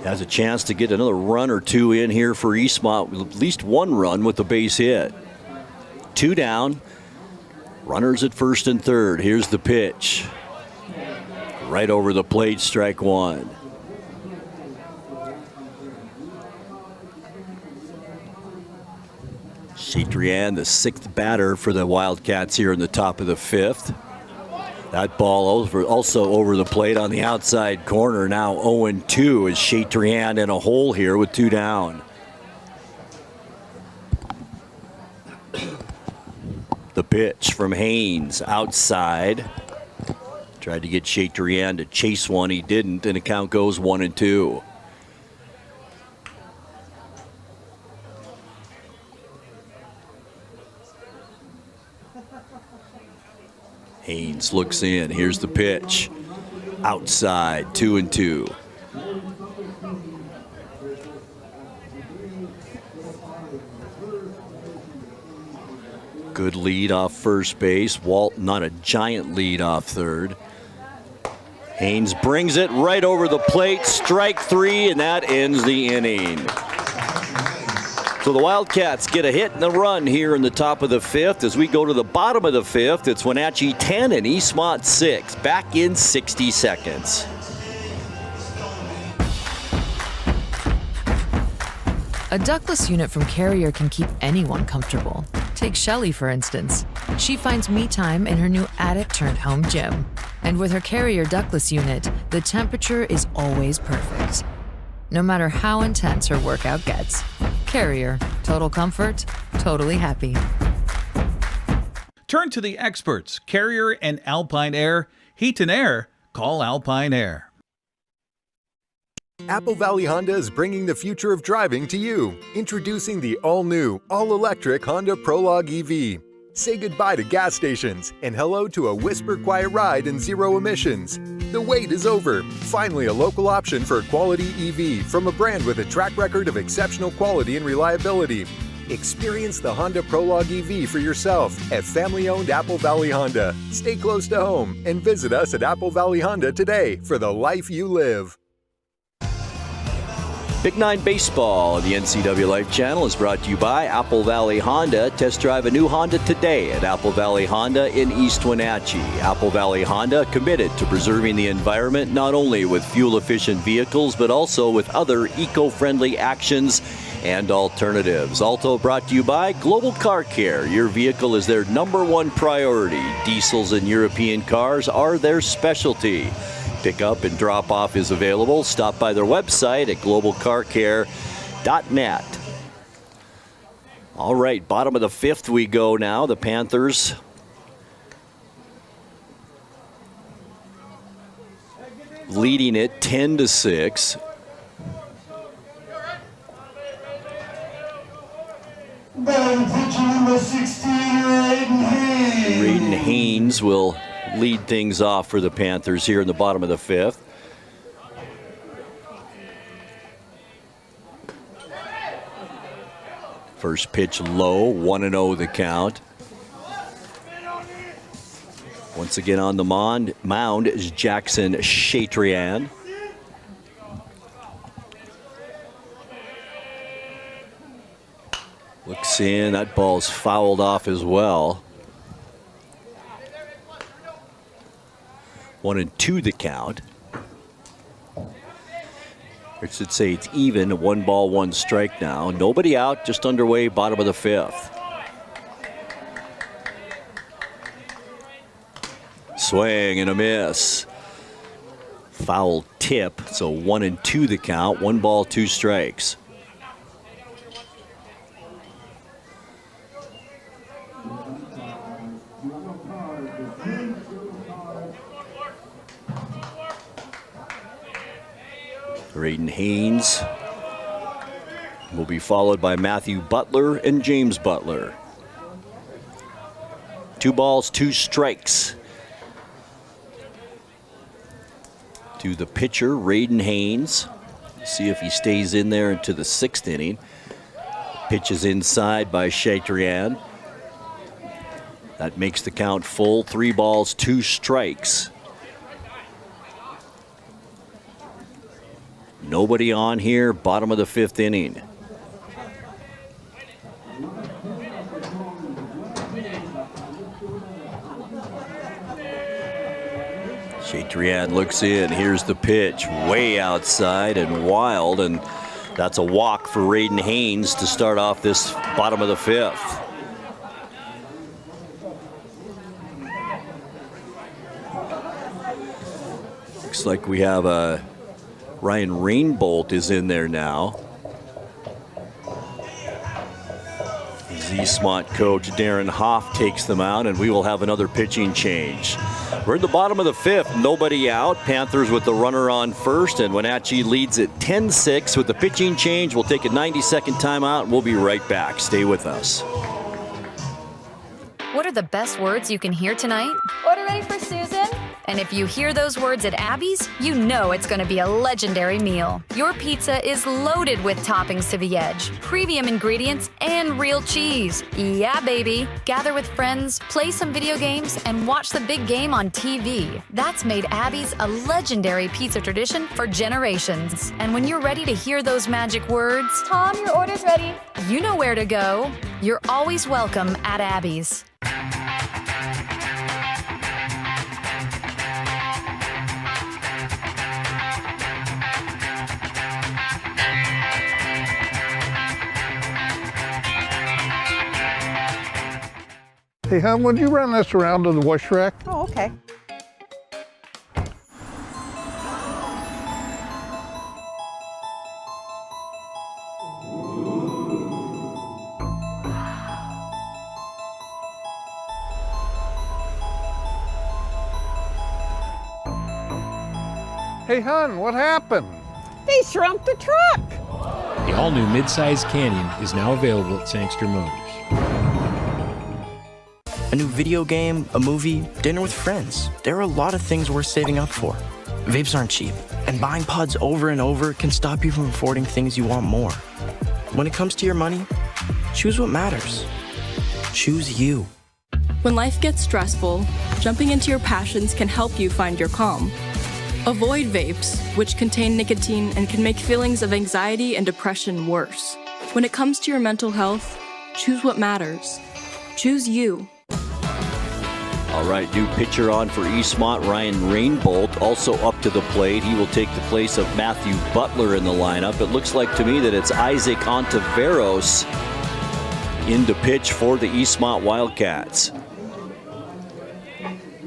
Has a chance to get another run or 2 in here for Eastmont. At least 1 run with the base hit. 2 down. Runners at 1st and 3rd. Here's the pitch. Right over the plate, strike 1. Shatrian, the 6th batter for the Wildcats here in the top of the 5th. That ball also over the plate on the outside corner. Now 0-2 as Shatrian in a hole here with 2 down. The pitch from Haynes outside. Tried to get Shatrian to chase one. He didn't, and the count goes 1-2. Haynes looks in. Here's the pitch. Outside, 2-2. Good lead off first base. Walton on a giant lead off third. Haynes brings it right over the plate. Strike 3, and that ends the inning. So the Wildcats get a hit and a run here in the top of the 5th. As we go to the bottom of the 5th, it's Wenatchee 10 and Eastmont 6. Back in 60 seconds. A ductless unit from Carrier can keep anyone comfortable. Take Shelly, for instance. She finds me time in her new attic-turned-home gym. And with her Carrier ductless unit, the temperature is always perfect. No matter how intense her workout gets. Carrier. Total comfort, totally happy. Turn to the experts, Carrier and Alpine Air. Heat and air, call Alpine Air. Apple Valley Honda is bringing the future of driving to you. Introducing the all-new, all-electric Honda Prologue EV. Say goodbye to gas stations and hello to a whisper-quiet ride and zero emissions. The wait is over. Finally, a local option for a quality EV from a brand with a track record of exceptional quality and reliability. Experience the Honda Prologue EV for yourself at family-owned Apple Valley Honda. Stay close to home and visit us at Apple Valley Honda today for the life you live. Big 9 Baseball, the NCWLIFE channel, is brought to you by Apple Valley Honda. Test drive a new Honda today at Apple Valley Honda in East Wenatchee. Apple Valley Honda committed to preserving the environment not only with fuel-efficient vehicles but also with other eco-friendly actions and alternatives. Also brought to you by Global Car Care. Your vehicle is their #1 priority. Diesels and European cars are their specialty. Pickup and drop-off is available. Stop by their website at globalcarcare.net. All right, bottom of the 5th we go now. The Panthers leading it 10-6. Batting pitcher number 16, Raiden Haynes will lead things off for the Panthers here in the bottom of the 5th. First pitch low, 1-0 the count. Once again on the mound is Jackson Chatrian. Looks in, that ball's fouled off as well. 1-2 the count. I should say it's even, 1 ball, 1 strike now. Nobody out, just underway, bottom of the 5th. Swing and a miss. Foul tip, so 1-2 the count. 1 ball, 2 strikes. Raiden Haynes will be followed by Matthew Butler and James Butler. 2 balls, 2 strikes. To the pitcher, Raiden Haynes. See if he stays in there into the 6th inning. Pitch is inside by Chatrian. That makes the count full. 3 balls, 2 strikes. Nobody on here, bottom of the 5th inning. Chatrian looks in. Here's the pitch, way outside and wild, and that's a walk for Raiden Haynes to start off this bottom of the 5th. Looks like we have a Ryan Rainbolt is in there now. Eastmont coach Darren Hoff takes them out, and we will have another pitching change. We're in the bottom of the 5th, nobody out. Panthers with the runner on first, and Wenatchee leads at 10-6 with the pitching change. We'll take a 90-second timeout, and we'll be right back. Stay with us. What are the best words you can hear tonight? Order ready for Susan? And if you hear those words at Abby's, you know it's going to be a legendary meal. Your pizza is loaded with toppings to the edge, premium ingredients, and real cheese. Yeah, baby. Gather with friends, play some video games, and watch the big game on TV. That's made Abby's a legendary pizza tradition for generations. And when you're ready to hear those magic words, Tom, your order's ready. you know where to go. You're always welcome at Abby's. Hey, hon, would you run this around to the wash rack? Oh, okay. Hey, hon, what happened? They shrunk the truck. The all-new midsize Canyon is now available at Sangster Motors. A new video game, a movie, dinner with friends. There are a lot of things worth saving up for. Vapes aren't cheap, and buying pods over and over can stop you from affording things you want more. When it comes to your money, choose what matters. Choose you. When life gets stressful, jumping into your passions can help you find your calm. Avoid vapes, which contain nicotine and can make feelings of anxiety and depression worse. When it comes to your mental health, choose what matters. Choose you. All right, new pitcher on for Eastmont, Ryan Rainbolt, also up to the plate. He will take the place of Matthew Butler in the lineup. It looks like to me that it's Isaac Ontiveros in to pitch for the Eastmont Wildcats.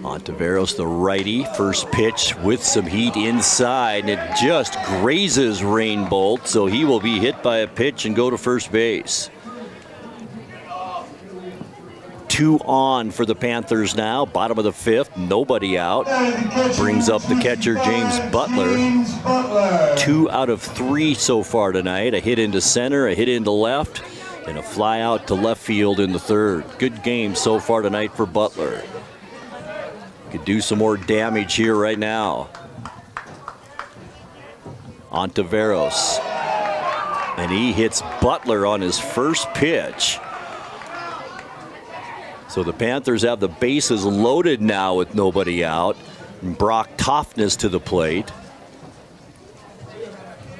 Ontiveros, the righty, first pitch with some heat inside, and it just grazes Rainbolt, so he will be hit by a pitch and go to first base. 2 on for the Panthers now, bottom of the 5th, nobody out. Brings up the catcher, James Butler. 2 out of 3 so far tonight. A hit into center, a hit into left, and a fly out to left field in the 3rd. Good game so far tonight for Butler. Could do some more damage here right now. Ontiveros. And he hits Butler on his first pitch. So the Panthers have the bases loaded now with nobody out. And Brock Toffness to the plate.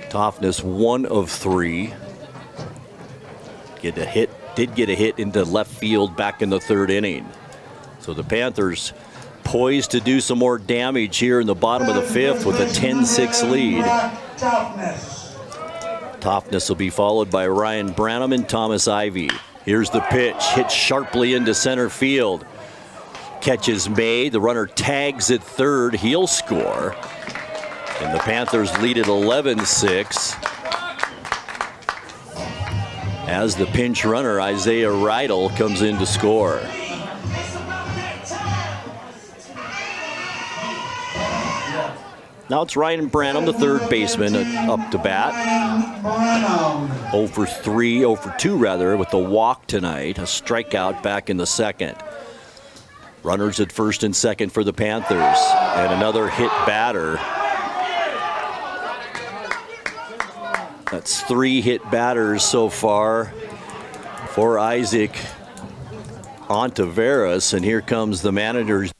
Toffness 1 of 3. Did get a hit into left field back in the 3rd inning. So the Panthers poised to do some more damage here in the bottom of the 5th with a 10-6 lead. Toffness will be followed by Ryan Branham and Thomas Ivey. Here's the pitch, hit sharply into center field. Catch is made, the runner tags at 3rd, he'll score. And the Panthers lead at 11-6. As the pinch runner, Isaiah Rydell, comes in to score. Now it's Ryan Branham, the 3rd baseman, up to bat. 0 for 3, 0 for 2 rather, with the walk tonight. A strikeout back in the 2nd. Runners at 1st and 2nd for the Panthers. And another hit batter. That's 3 hit batters so far for Isaac Ontiveros. And here comes the manager's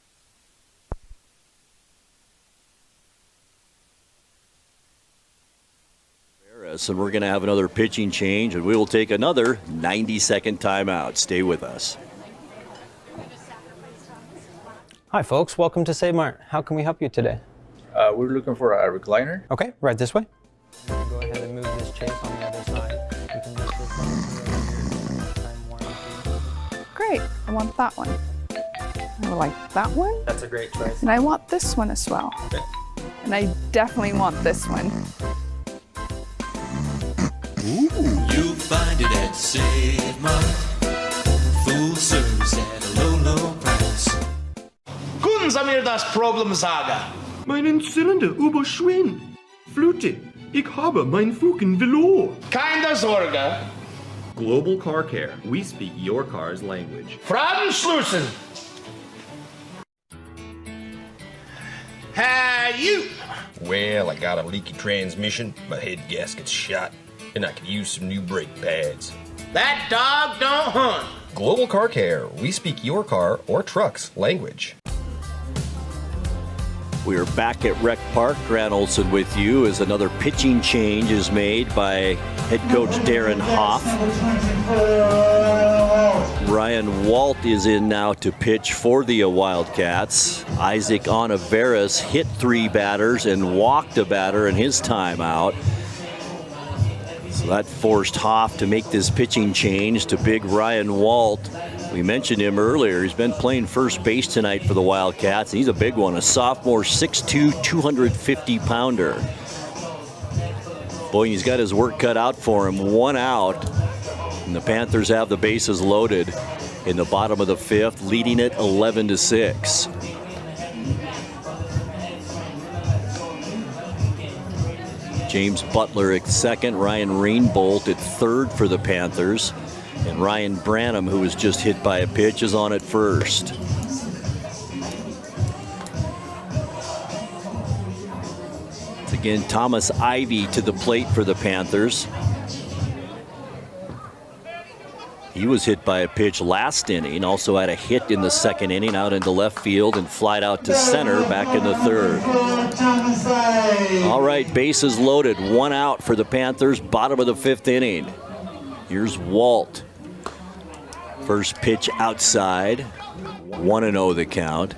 and we're going to have another pitching change, and we will take another 90-second timeout. Stay with us. Hi, folks. Welcome to Save Mart. How can we help you today? We're looking for a recliner. Okay, right this way. Go ahead and move this chase on the other side. You can lift this up. Time warranty. Great. I want that one. I like that one. That's a great choice. And I want this one as well. Okay. And I definitely want this one. You'll find it at Save Mart. Full service at a low, low price. Können Sie mir das Problem sagen? Meinen Zylinder überschwingt. Flute, ich habe mein Fugen verloren. Keine Sorge. Global Car Care. We speak your car's language. Fragen schließen. you? Well, I got a leaky transmission, my head gasket's shot, and I could use some new brake pads. That dog don't hunt. Global Car Care. We speak your car or truck's language. We are back at Rec Park. Grant Olson with you as another pitching change is made by head coach Darren Hoff. Ryan Walt is in now to pitch for the Wildcats. Isaac Onaveras hit 3 batters and walked a batter in his timeout. So that forced Hoff to make this pitching change to big Ryan Walt. We mentioned him earlier. He's been playing first base tonight for the Wildcats. He's a big one, a sophomore, 6'2", 250-pounder. Boy, he's got his work cut out for him. 1 out, and the Panthers have the bases loaded in the bottom of the 5th, leading it 11-6. James Butler at second, Ryan Rainbolt at third for the Panthers. And Ryan Branham, who was just hit by a pitch, is on at first. It's again Thomas Ivy to the plate for the Panthers. He was hit by a pitch last inning, also had a hit in the second inning out into left field and flied out to center back in the 3rd. All right, bases loaded, 1 out for the Panthers, bottom of the 5th inning. Here's Walt. First pitch outside, 1-0 the count.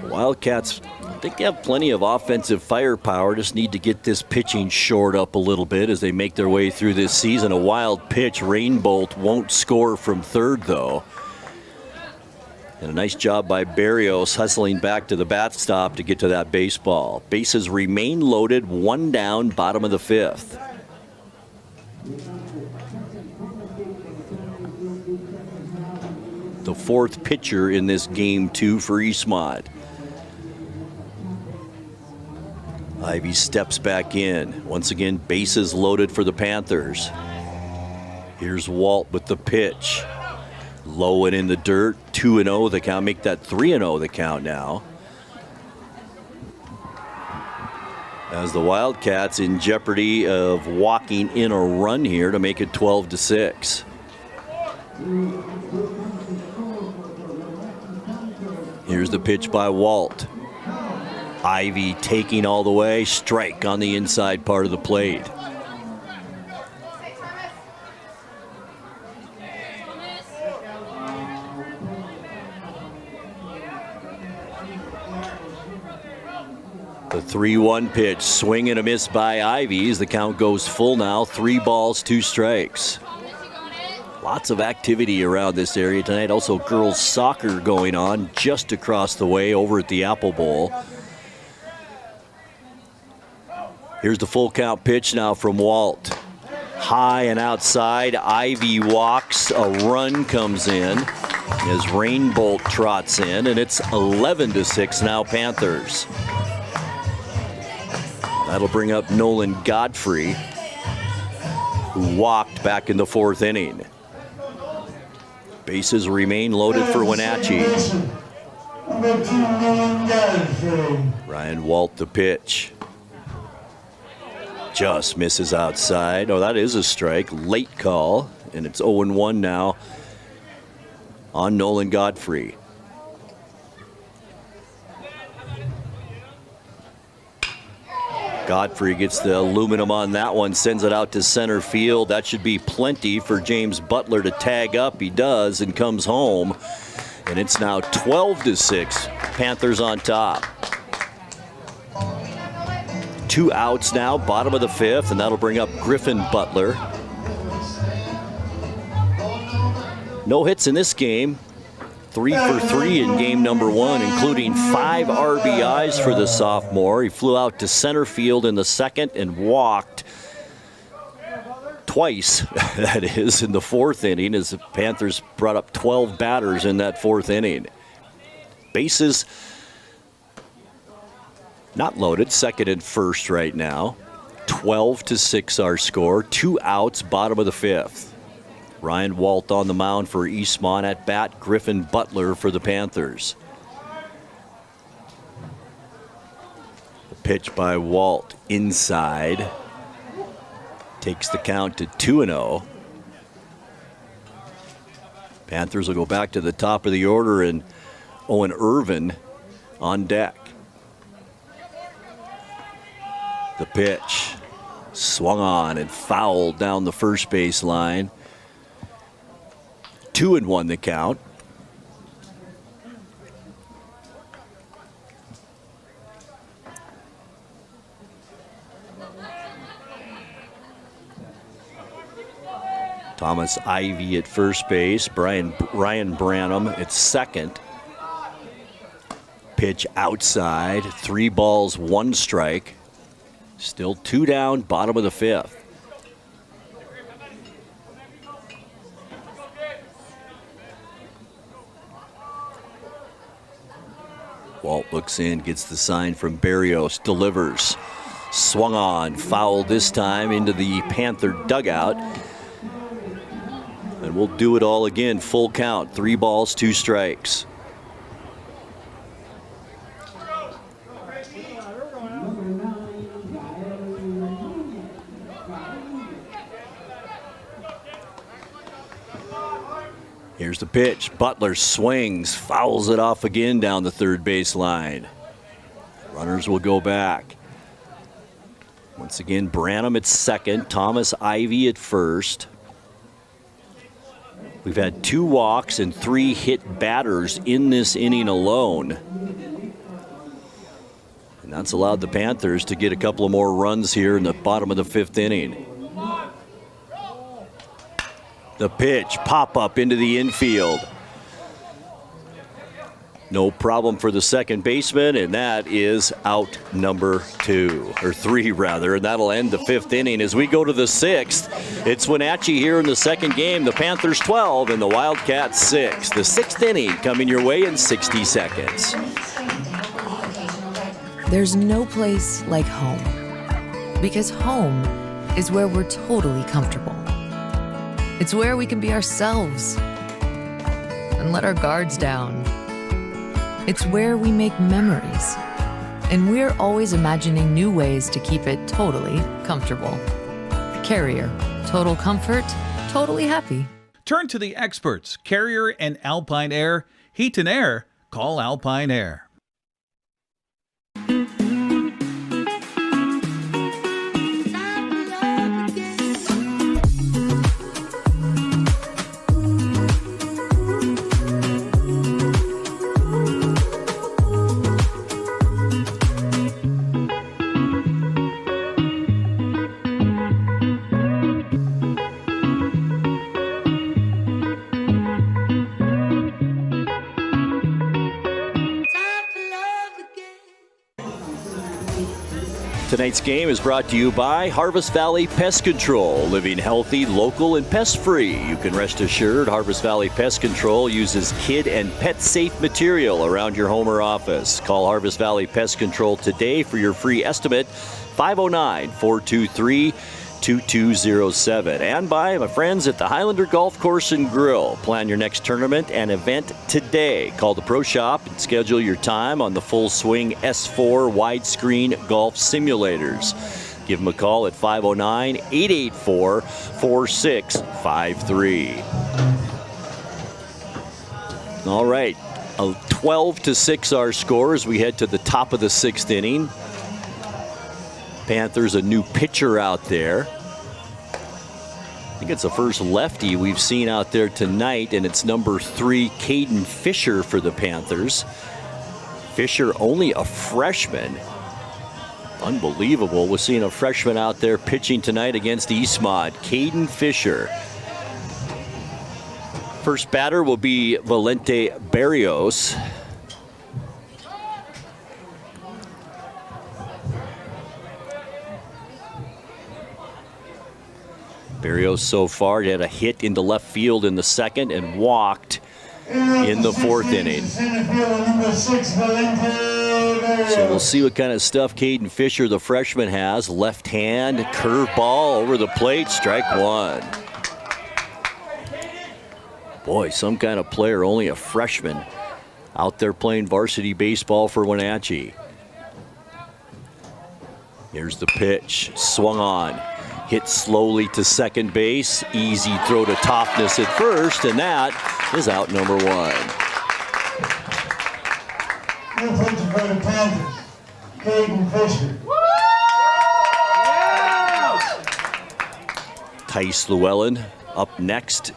Wildcats, I think they have plenty of offensive firepower, just need to get this pitching shored up a little bit as they make their way through this season. A wild pitch, Rainbolt won't score from third though. And a nice job by Berrios hustling back to the bat stop to get to that baseball. Bases remain loaded, 1 down, bottom of the 5th. The 4th pitcher in this game 2 for Eastmont. Ivy steps back in. Once again, bases loaded for the Panthers. Here's Walt with the pitch. Low and in the dirt, 2-0 the count. Make that 3-0 the count now. As the Wildcats in jeopardy of walking in a run here to make it 12-6. Here's the pitch by Walt. Ivy taking all the way, strike on the inside part of the plate. The 3-1 pitch, swing and a miss by Ivy as the count goes full now. 3 balls, 2 strikes. Lots of activity around this area tonight. Also girls soccer going on just across the way over at the Apple Bowl. Here's the full count pitch now from Walt. High and outside, Ivy walks, a run comes in as Rainbolt trots in, and it's 11-6 now Panthers. That'll bring up Nolan Godfrey, who walked back in the 4th inning. Bases remain loaded for Wenatchee. Ryan Walt the pitch. Just misses outside. Oh, that is a strike. Late call, and it's 0-1 now on Nolan Godfrey. Godfrey gets the aluminum on that one, sends it out to center field. That should be plenty for James Butler to tag up. He does and comes home. And it's now 12-6. Panthers on top. 2 outs now, bottom of the 5th, and that'll bring up Griffin Butler. No hits in this game. 3 for 3 in game number 1, including 5 RBIs for the sophomore. He flew out to center field in the 2nd and walked twice, that is, in the 4th inning as the Panthers brought up 12 batters in that 4th inning. Bases not loaded, 2nd and 1st right now. 12-6 our score, 2 outs, bottom of the 5th. Ryan Walt on the mound for Eastmont. At bat, Griffin Butler for the Panthers. The pitch by Walt inside. Takes the count to 2-0. Panthers will go back to the top of the order, and Owen Irvin on deck. The pitch swung on and fouled down the first base line. 2-1 the count. Thomas Ivy at first base. Ryan Branham at second. Pitch outside. 3 balls, 1 strike. Still 2 down, bottom of the 5th. Walt looks in, gets the sign from Berrios, delivers. Swung on, foul this time into the Panther dugout. And we'll do it all again, full count, 3 balls, 2 strikes. Here's the pitch. Butler swings, fouls it off again down the third base line. Runners will go back. Once again, Branham at second, Thomas Ivy at first. We've had 2 walks and 3 hit batters in this inning alone. And that's allowed the Panthers to get a couple of more runs here in the bottom of the 5th inning. The pitch, pop up into the infield. No problem for the second baseman, and that is out number 3 rather, and that'll end the 5th inning. As we go to the 6th, it's Wenatchee here in the second game. The Panthers 12 and the Wildcats 6. The 6th inning coming your way in 60 seconds. There's no place like home, because home is where we're totally comfortable. It's where we can be ourselves and let our guards down. It's where we make memories, and we're always imagining new ways to keep it totally comfortable. Carrier, total comfort, totally happy. Turn to the experts, Carrier and Alpine Air. Heat and air, call Alpine Air. Tonight's game is brought to you by Harvest Valley Pest Control. Living healthy, local, and pest-free. You can rest assured Harvest Valley Pest Control uses kid and pet-safe material around your home or office. Call Harvest Valley Pest Control today for your free estimate, 509-423-2207. And by my friends at the Highlander Golf Course and Grill. Plan your next tournament and event today. Call the Pro Shop and schedule your time on the Full Swing S4 widescreen golf simulators. Give them a call at 509-884-4653. All right, a 12-6 our score as we head to the top of the 6th inning. Panthers, a new pitcher out there. I think it's the first lefty we've seen out there tonight, and it's number 3, Caden Fisher for the Panthers. Fisher, only a freshman. Unbelievable. We're seeing a freshman out there pitching tonight against Eastmont. Caden Fisher. First batter will be Valente Berrios. Berrios so far had a hit into left field in the 2nd and walked in the 4th inning. So we'll see what kind of stuff Caden Fisher, the freshman, has. Left hand, curveball over the plate, strike 1. Boy, some kind of player, only a freshman, out there playing varsity baseball for Wenatchee. Here's the pitch, swung on, hit slowly to second base, easy throw to Toughness at first, and that is out number 1. New pitcher for the Panthers, Caden Fisher. Tice Llewellyn up next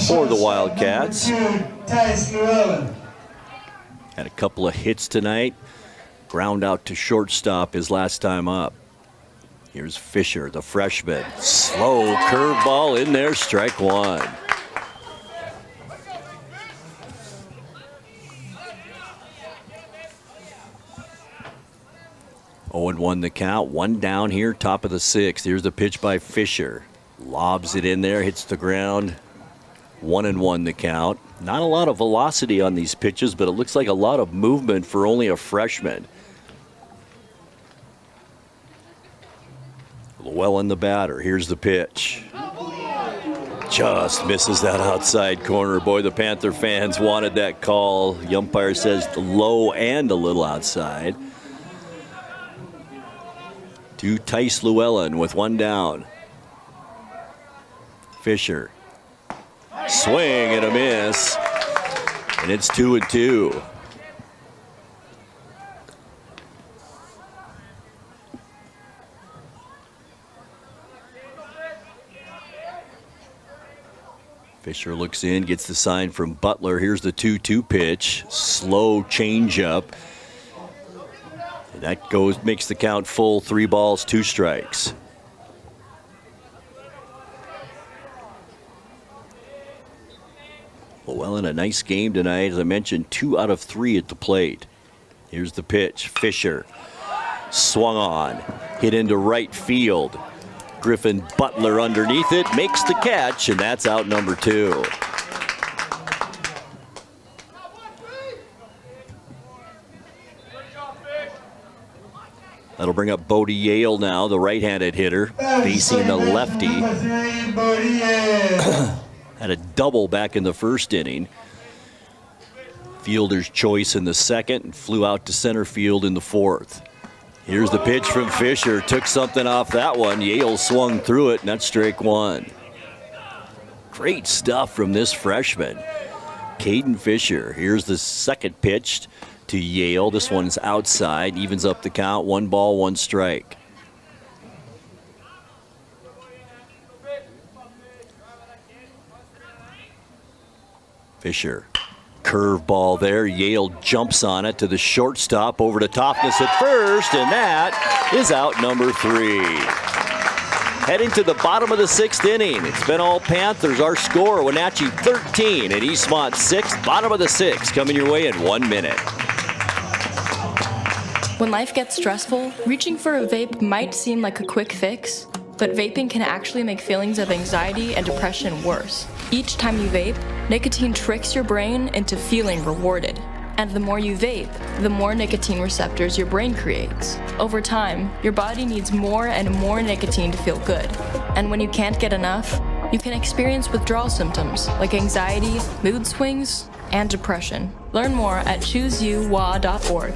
for the Wildcats. Tice Llewellyn. Had a couple of hits tonight. Ground out to shortstop his last time up. Here's Fisher, the freshman. Slow curveball in there, strike 1. Oh, and 1 the count. 1 down here, top of the 6th. Here's the pitch by Fisher. Lobs it in there, hits the ground. 1-1 the count. Not a lot of velocity on these pitches, but it looks like a lot of movement for only a freshman. Llewellyn the batter. Here's the pitch. Just misses that outside corner. Boy, the Panther fans wanted that call. The umpire says low and a little outside. To Tice Llewellyn with 1 down. Fisher. Swing and a miss. And it's 2-2. Fisher looks in, gets the sign from Butler. Here's the 2-2 pitch. Slow changeup. And that makes the count full. 3 balls, 2 strikes. Llewellyn, a nice game tonight. As I mentioned, 2 out of 3 at the plate. Here's the pitch. Fisher swung on, hit into right field. Griffin Butler underneath it, makes the catch, and that's out number 2. That'll bring up Bodie Yale now, the right-handed hitter, facing the lefty. Had a double back in the first inning. Fielder's choice in the second and flew out to center field in the 4th. Here's the pitch from Fisher. Took something off that one. Yale swung through it, and that's strike 1. Great stuff from this freshman, Caden Fisher. Here's the second pitch to Yale. This one's outside. Evens up the count. 1 ball, 1 strike. Fisher. Curveball there. Yale jumps on it to the shortstop, over to Toughness at first, and that is out number 3. Heading to the bottom of the 6th inning. It's been all Panthers. Our score, Wenatchee 13 and Eastmont 6. Bottom of the 6th coming your way in 1 minute. When life gets stressful, reaching for a vape might seem like a quick fix, but vaping can actually make feelings of anxiety and depression worse. Each time you vape, nicotine tricks your brain into feeling rewarded. And the more you vape, the more nicotine receptors your brain creates. Over time, your body needs more and more nicotine to feel good. And when you can't get enough, you can experience withdrawal symptoms like anxiety, mood swings, and depression. Learn more at chooseyouwa.org.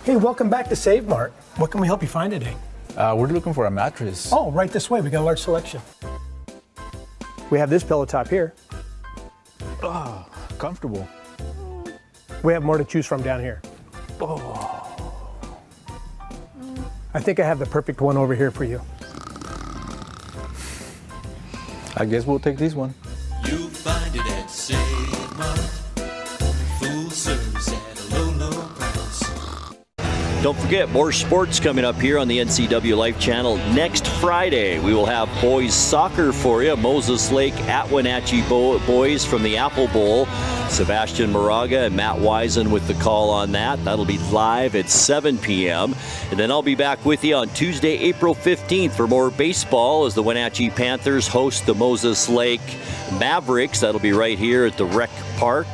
Hey, welcome back to Save Mart. What can we help you find today? We're looking for a mattress. Oh, right this way. We got a large selection. We have this pillow top here. Oh, comfortable. We have more to choose from down here. Oh. I think I have the perfect one over here for you. I guess we'll take this one. You'll find it at Save Mart. Full service at a low, low price. Don't forget, more sports coming up here on the NCWLIFE channel. Next Friday, we will have boys soccer for you. Moses Lake at Wenatchee boys from the Apple Bowl. Sebastian Moraga and Matt Wisen with the call on that. That'll be live at 7 p.m. And then I'll be back with you on Tuesday, April 15th for more baseball as the Wenatchee Panthers host the Moses Lake Mavericks. That'll be right here at the Rec Park.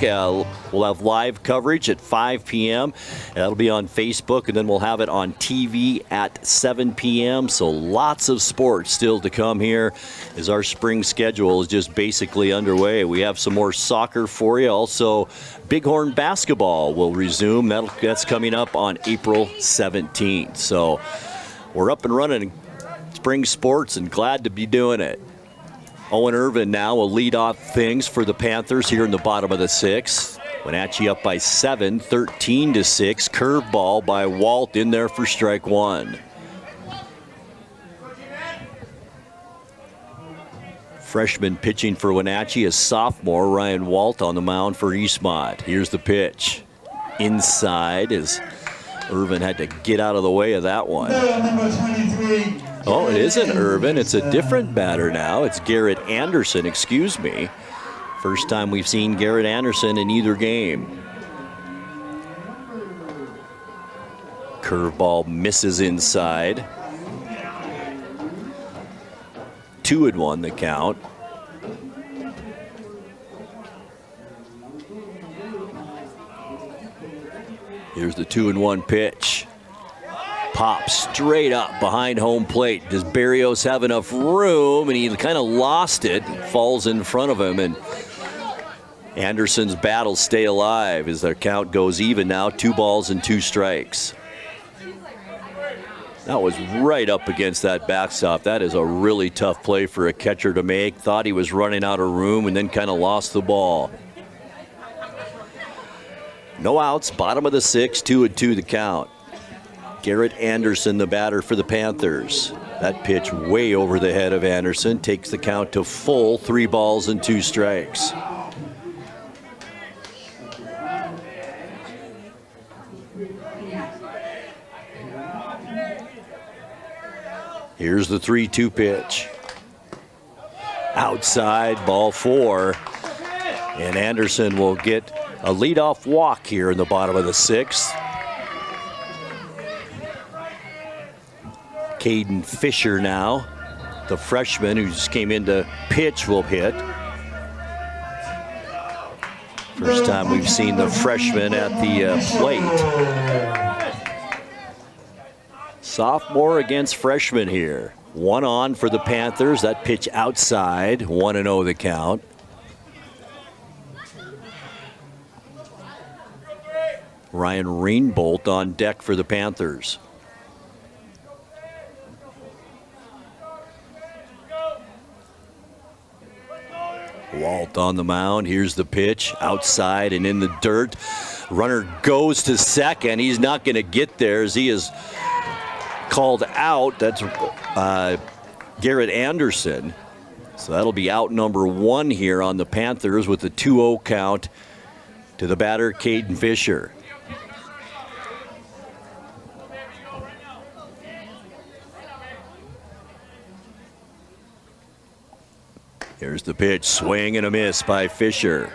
We'll have live coverage at 5 p.m. That'll be on Facebook, and then we'll have it on TV at 7 p.m. So lots of sports still to come here as our spring schedule is just basically underway. We have some more soccer for you. Also, Bighorn basketball will resume. That's coming up on April 17th. So we're up and running spring sports and glad to be doing it. Owen Irvin now will lead off things for the Panthers here in the bottom of the sixth. Wenatchee up by 7, 13-6. Curveball by Walt in there for strike one. Freshman pitching for Wenatchee is sophomore Ryan Walt on the mound for Eastmont. Here's the pitch. Inside as Irvin had to get out of the way of that one. Oh, it isn't Irvin. It's a different batter now. It's Garrett Anderson, excuse me. First time we've seen Garrett Anderson in either game. Curveball misses inside. 2-1 the count. Here's the 2-1 pitch. Pop straight up behind home plate. Does Berrios have enough room? And he kind of lost it. Falls in front of him, and Anderson's battle stay alive as their count goes even now. 2 balls and 2 strikes. That was right up against that backstop. That is a really tough play for a catcher to make. Thought he was running out of room and then kind of lost the ball. No outs, bottom of the sixth, 2-2 the count. Garrett Anderson, the batter for the Panthers. That pitch way over the head of Anderson takes the count to full, 3 balls and 2 strikes. Here's the 3-2 pitch. Outside, ball 4. And Anderson will get a leadoff walk here in the bottom of the sixth. Caden Fisher now, the freshman who just came in to pitch, will hit. First time we've seen the freshman at the plate. Sophomore against freshman here. 1 on for the Panthers. That pitch outside, 1-0 the count. Ryan Rainbolt on deck for the Panthers. Walt on the mound. Here's the pitch. Outside and in the dirt. Runner goes to second. He's not going to get there as he is called out. That's Garrett Anderson. So that'll be out number 1 here on the Panthers with the 2-0 count to the batter, Caden Fisher. Here's the pitch, swing and a miss by Fisher.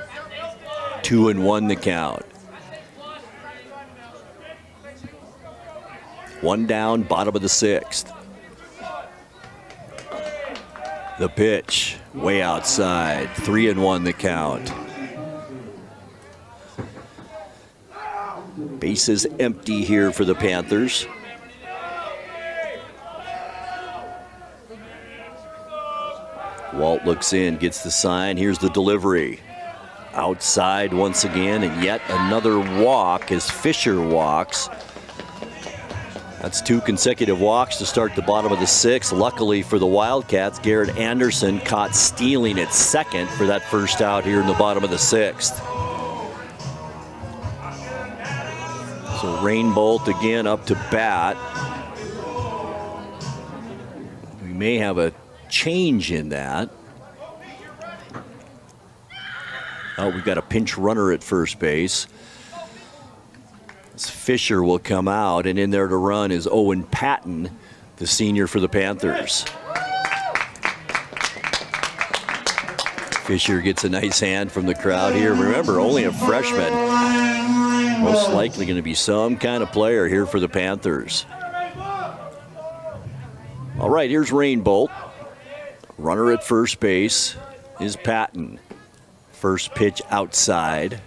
2-1 the count. 1 down, bottom of the sixth. The pitch, way outside. 3-1 the count. Bases empty here for the Panthers. Walt looks in, gets the sign. Here's the delivery. Outside once again, and yet another walk as Fisher walks. That's 2 consecutive walks to start the bottom of the sixth. Luckily for the Wildcats, Garrett Anderson caught stealing at second for that first out here in the bottom of the sixth. So Rainbolt again up to bat. We may have a change in that. Oh, we've got a pinch runner at first base. Fisher will come out, and in there to run is Owen Patton, the senior for the Panthers. Fisher gets a nice hand from the crowd here. Remember, only a freshman. Most likely going to be some kind of player here for the Panthers. All right, here's Rainbolt. Runner at first base is Patton. First pitch outside.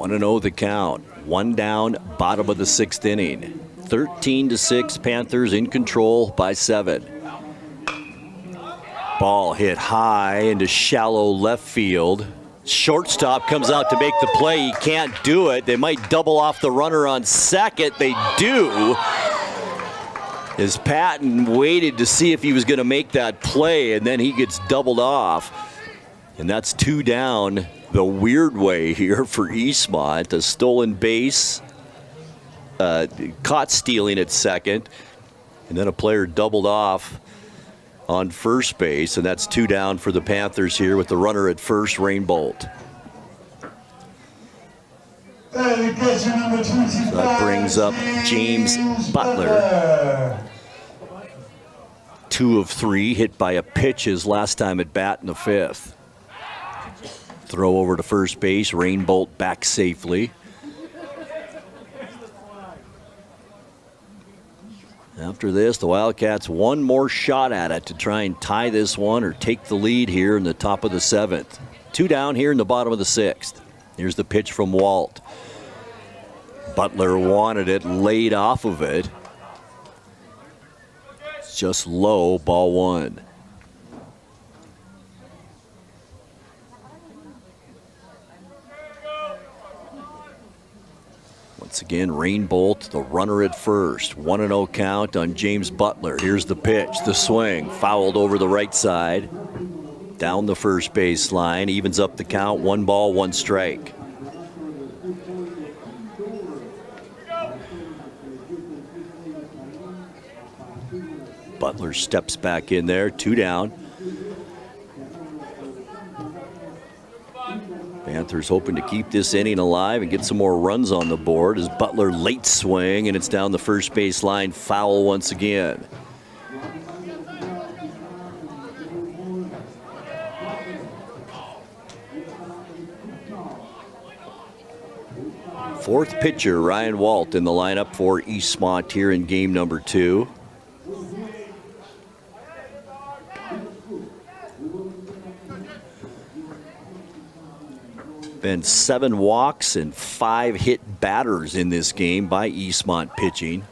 1-0 the count. One down, bottom of the 6th inning. 13-6, Panthers in control by 7. Ball hit high into shallow left field. Shortstop comes out to make the play. He can't do it. They might double off the runner on second. They do. As Patton waited to see if he was going to make that play, and then he gets doubled off. And that's 2 down the weird way here for Eastmont. A stolen base, caught stealing at second, and then a player doubled off on first base, and that's 2 down for the Panthers here with the runner at first, Rainbolt. So that brings up James Butler. 2 of 3, hit by a pitch his last time at bat in the 5th. Throw over to first base, Rainbolt back safely. After this, the Wildcats one more shot at it to try and tie this one or take the lead here in the top of the 7th. 2 down here in the bottom of the 6th. Here's the pitch from Walt. Butler wanted it, laid off of it. It's just low, ball 1. Once again, Rainbolt, the runner at first. 1-0 count on James Butler. Here's the pitch, the swing, fouled over the right side. Down the first base line, evens up the count. 1 ball, 1 strike. Butler steps back in there, 2 down. Panthers hoping to keep this inning alive and get some more runs on the board as Butler late swing, and it's down the first base line, foul once again. Fourth pitcher, Ryan Walt, in the lineup for Eastmont here in game number 2. Been 7 walks and 5 hit batters in this game by Eastmont pitching,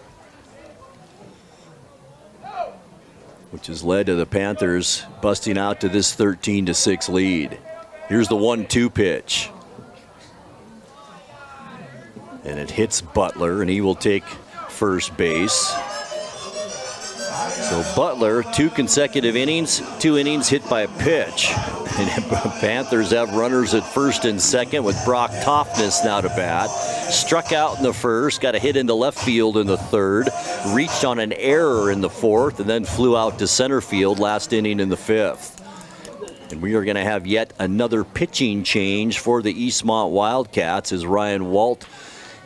which has led to the Panthers busting out to this 13-6 lead. Here's the 1-2 pitch. And it hits Butler, and he will take first base. So Butler, 2 consecutive innings, 2 innings hit by a pitch. And Panthers have runners at first and second with Brock Toughness now to bat. Struck out in the first, got a hit into left field in the 3rd, reached on an error in the 4th, and then flew out to center field last inning in the 5th. And we are going to have yet another pitching change for the Eastmont Wildcats as Ryan Walt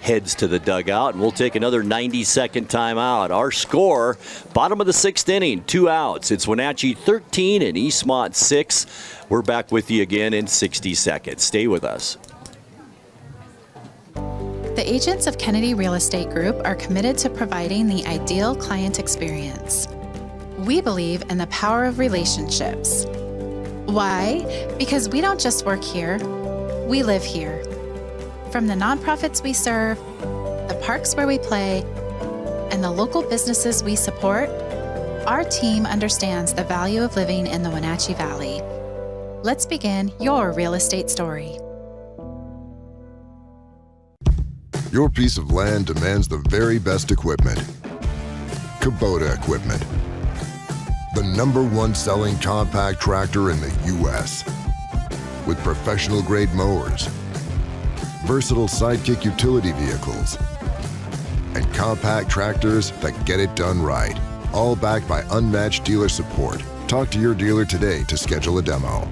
heads to the dugout, and we'll take another 90-second timeout. Our score, bottom of the 6th inning, 2 outs. It's Wenatchee 13 and Eastmont 6. We're back with you again in 60 seconds. Stay with us. The agents of Kennedy Real Estate Group are committed to providing the ideal client experience. We believe in the power of relationships. Why? Because we don't just work here, we live here. From the nonprofits we serve, the parks where we play, and the local businesses we support, our team understands the value of living in the Wenatchee Valley. Let's begin your real estate story. Your piece of land demands the very best equipment. Kubota equipment. The #1 selling compact tractor in the U.S. With professional grade mowers, versatile sidekick utility vehicles, and compact tractors that get it done right. All backed by unmatched dealer support. Talk to your dealer today to schedule a demo.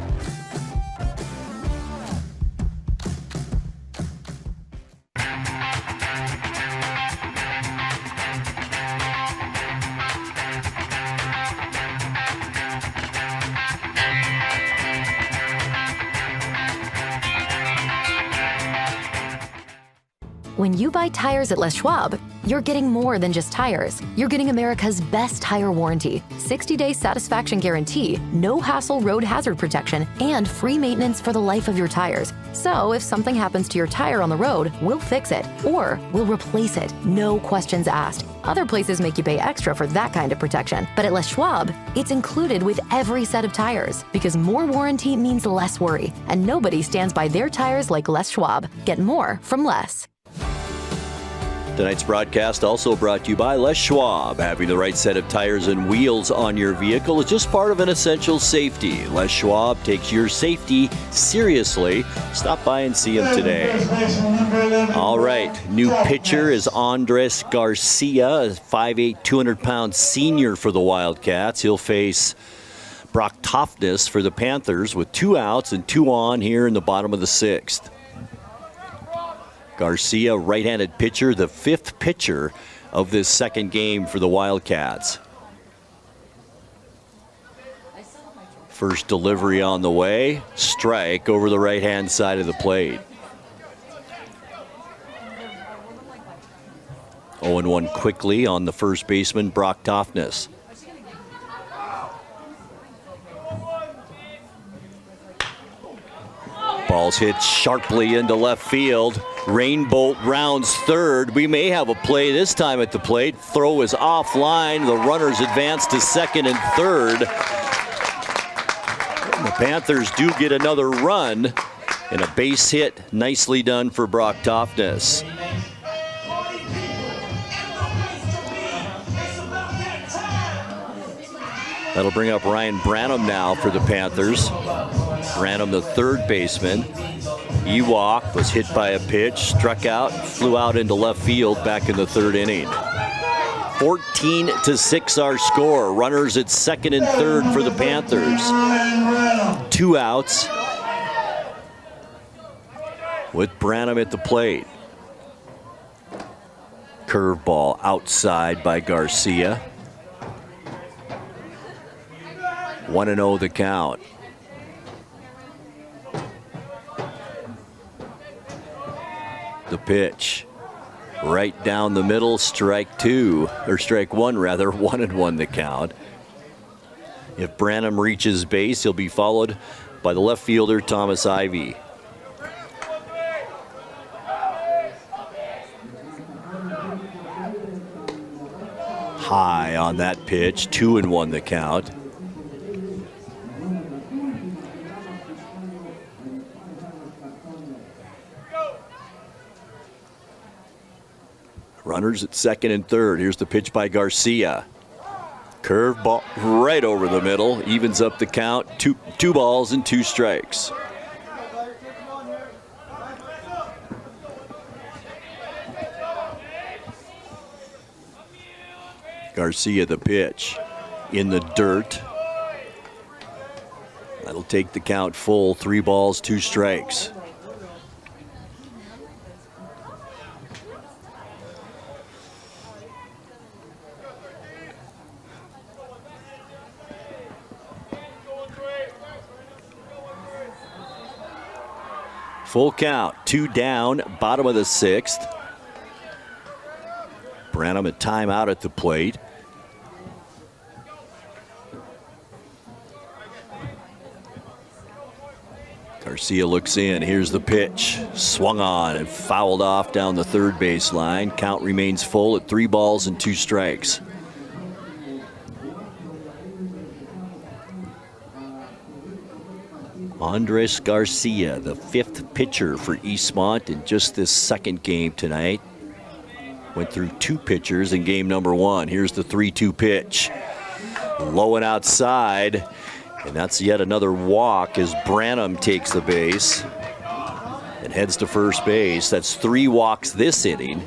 When you buy tires at Les Schwab, you're getting more than just tires. You're getting America's best tire warranty, 60-day satisfaction guarantee, no hassle road hazard protection, and free maintenance for the life of your tires. So if something happens to your tire on the road, we'll fix it, or we'll replace it, no questions asked. Other places make you pay extra for that kind of protection, but at Les Schwab, it's included with every set of tires, because more warranty means less worry, and nobody stands by their tires like Les Schwab. Get more from Les. Tonight's broadcast also brought to you by Les Schwab. Having the right set of tires and wheels on your vehicle is just part of an essential safety. Les Schwab takes your safety seriously. Stop by and see him today. All right, new pitcher is Andres Garcia, a 5'8", 200-pound senior for the Wildcats. He'll face Brock Toftness for the Panthers with 2 outs and 2 on here in the bottom of the 6th. Garcia, right-handed pitcher, the 5th pitcher of this second game for the Wildcats. First delivery on the way, strike over the right-hand side of the plate. 0-1 quickly on the first baseman, Brock Toftness. Ball's hit sharply into left field. Rainbolt rounds third. We may have a play this time at the plate. Throw is offline. The runners advance to second and third. And the Panthers do get another run and a base hit. Nicely done for Brock Toftness. That'll bring up Ryan Branham now for the Panthers. Branham, the third baseman. He walked, was hit by a pitch, struck out, flew out into left field back in the 3rd inning. 14-6 our score. Runners at second and third for the Panthers. 2 outs with Branham at the plate. Curveball outside by Garcia. 1-0 the count. The pitch right down the middle, strike 1 rather, 1-1 the count. If Branham reaches base, he'll be followed by the left fielder Thomas Ivey. High on that pitch, 2-1 the count. Runners at second and third. Here's the pitch by Garcia. Curveball right over the middle. Evens up the count. Two balls and 2 strikes. Garcia the pitch. In the dirt. That'll take the count full. 3 balls, 2 strikes. Full count, 2 down, bottom of the 6th. Branham a timeout at the plate. Garcia looks in. Here's the pitch. Swung on and fouled off down the third base line. Count remains full at 3 balls and 2 strikes. Andres Garcia, the 5th pitcher for Eastmont in just this second game tonight. Went through 2 pitchers in game number 1. Here's the 3-2 pitch. Low and outside. And that's yet another walk as Branham takes the base and heads to first base. That's 3 walks this inning.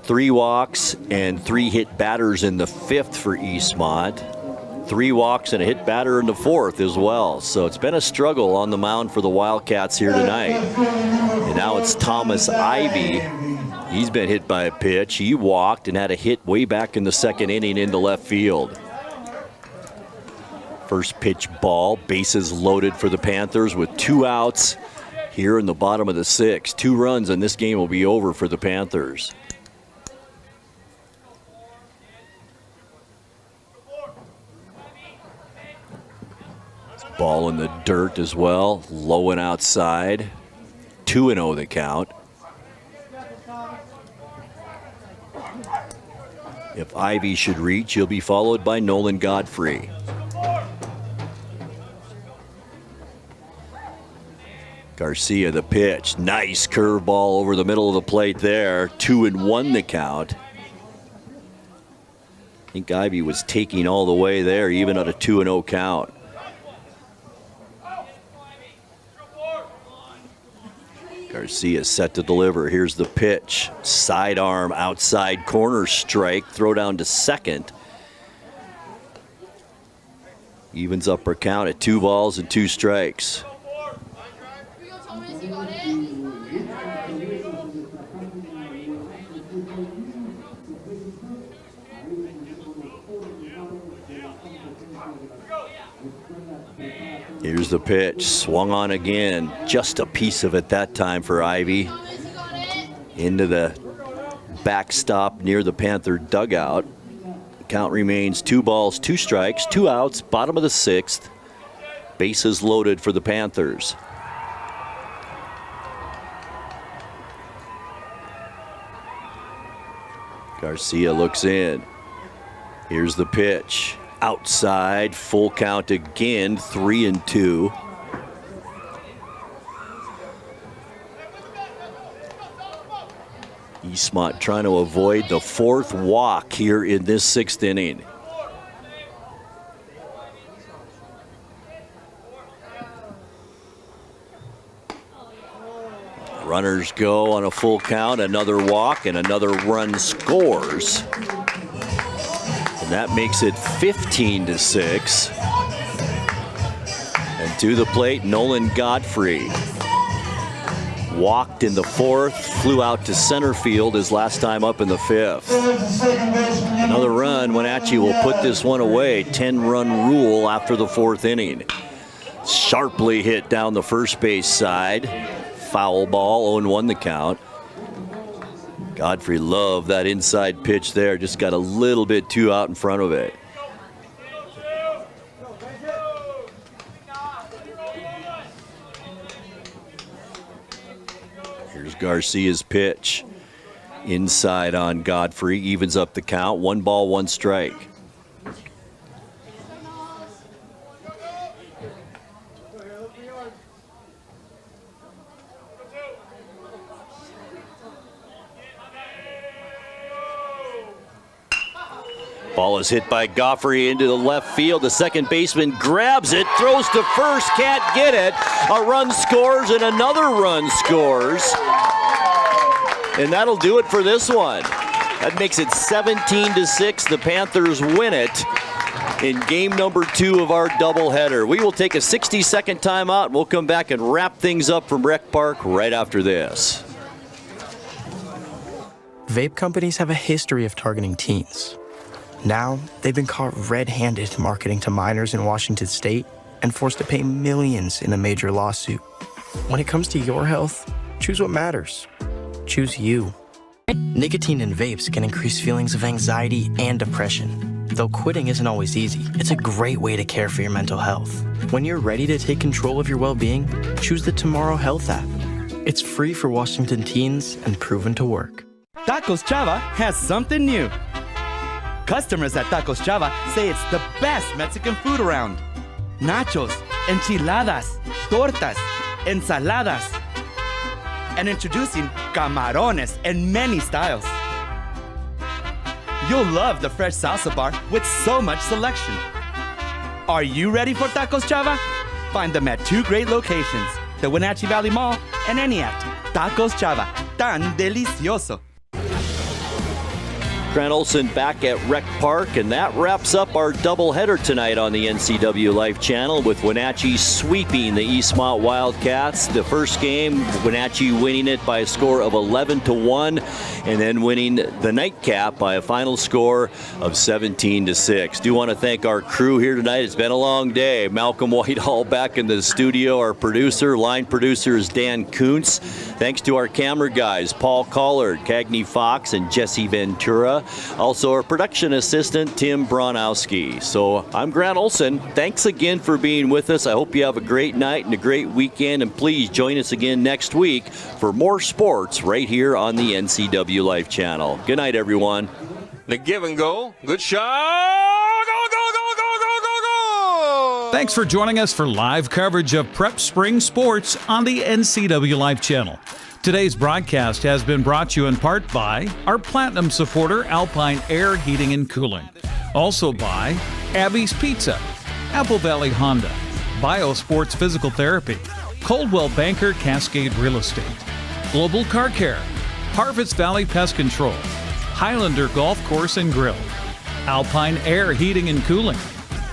3 walks and 3 hit batters in the 5th for Eastmont. 3 walks and a hit batter in the 4th as well. So it's been a struggle on the mound for the Wildcats here tonight. And now it's Thomas Ivey. He's been hit by a pitch. He walked and had a hit way back in the 2nd inning into left field. First pitch ball, bases loaded for the Panthers with 2 outs here in the bottom of the 6th. 2 runs and this game will be over for the Panthers. Ball in the dirt as well, low and outside. 2-0 the count. If Ivy should reach, he'll be followed by Nolan Godfrey. Garcia the pitch. Nice curveball over the middle of the plate there. 2-1 the count. I think Ivy was taking all the way there, even at a 2-0 count. Garcia set to deliver. Here's the pitch. Sidearm, outside corner strike. Throw down to second. Evens up her count at 2 balls and 2 strikes. Here's the pitch, swung on again. Just a piece of it that time for Ivy. Into the backstop near the Panther dugout. The count remains 2 balls, 2 strikes, 2 outs, bottom of the 6th. Bases loaded for the Panthers. Garcia looks in. Here's the pitch. Outside, full count again, 3-2. Eastmont trying to avoid the 4th walk here in this 6th inning. Runners go on a full count, another walk, and another run scores. And that makes it 15-6. And to the plate, Nolan Godfrey. Walked in the 4th, flew out to center field his last time up in the 5th. Another run, Wenatchee will put this one away. 10-run rule after the 4th inning. Sharply hit down the first base side. Foul ball, 0-1 the count. Godfrey loved that inside pitch there, just got a little bit too out in front of it. Here's Garcia's pitch. Inside on Godfrey, evens up the count, 1 ball, 1 strike. Ball is hit by Godfrey into the left field. The second baseman grabs it, throws to first, can't get it. A run scores and another run scores. And that'll do it for this one. That makes it 17-6. The Panthers win it in game number 2 of our doubleheader. We will take a 60-second timeout. We'll come back and wrap things up from Rec Park right after this. Vape companies have a history of targeting teens. Now, they've been caught red-handed marketing to minors in Washington state and forced to pay millions in a major lawsuit. When it comes to your health, choose what matters. Choose you. Nicotine in vapes can increase feelings of anxiety and depression. Though quitting isn't always easy, it's a great way to care for your mental health. When you're ready to take control of your well-being, choose the Tomorrow Health app. It's free for Washington teens and proven to work. Tacos Chava has something new. Customers at Tacos Chava say it's the best Mexican food around. Nachos, enchiladas, tortas, ensaladas, and introducing camarones in many styles. You'll love the fresh salsa bar with so much selection. Are you ready for Tacos Chava? Find them at 2 great locations, the Wenatchee Valley Mall and Eniac. Tacos Chava, tan delicioso. Grant Olson back at Rec Park, and that wraps up our doubleheader tonight on the NCWLIFE channel with Wenatchee sweeping the Eastmont Wildcats. The first game, Wenatchee winning it by a score of 11-1, and then winning the nightcap by a final score of 17-6. Do want to thank our crew here tonight. It's been a long day. Malcolm Whitehall back in the studio. Our producer, line producer, is Dan Kuntz. Thanks to our camera guys, Paul Collard, Cagney Fox, and Jesse Ventura. Also our production assistant, Tim Bronowski. So I'm Grant Olson. Thanks again for being with us. I hope you have a great night and a great weekend, and please join us again next week for more sports right here on the NCWLIFE channel. Good night, everyone. The give and go. Good shot. Go, go, go, go, go, go, go. Thanks for joining us for live coverage of Prep Spring Sports on the NCWLIFE channel. Today's broadcast has been brought to you in part by our Platinum supporter, Alpine Air Heating and Cooling. Also by Abby's Pizza, Apple Valley Honda, Biosports Physical Therapy, Coldwell Banker Cascade Real Estate, Global Car Care, Harvest Valley Pest Control, Highlander Golf Course and Grill, Alpine Air Heating and Cooling,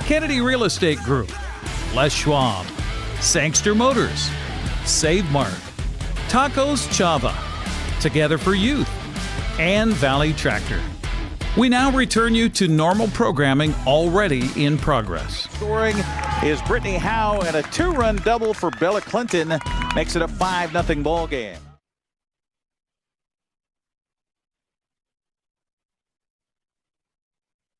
Kennedy Real Estate Group, Les Schwab, Sangster Motors, Save Mart, Tacos Chava, Together for Youth, and Valley Tractor. We now return you to normal programming already in progress. Scoring is Brittany Howe, and a two-run double for Bella Clinton makes it a 5-0 ball game.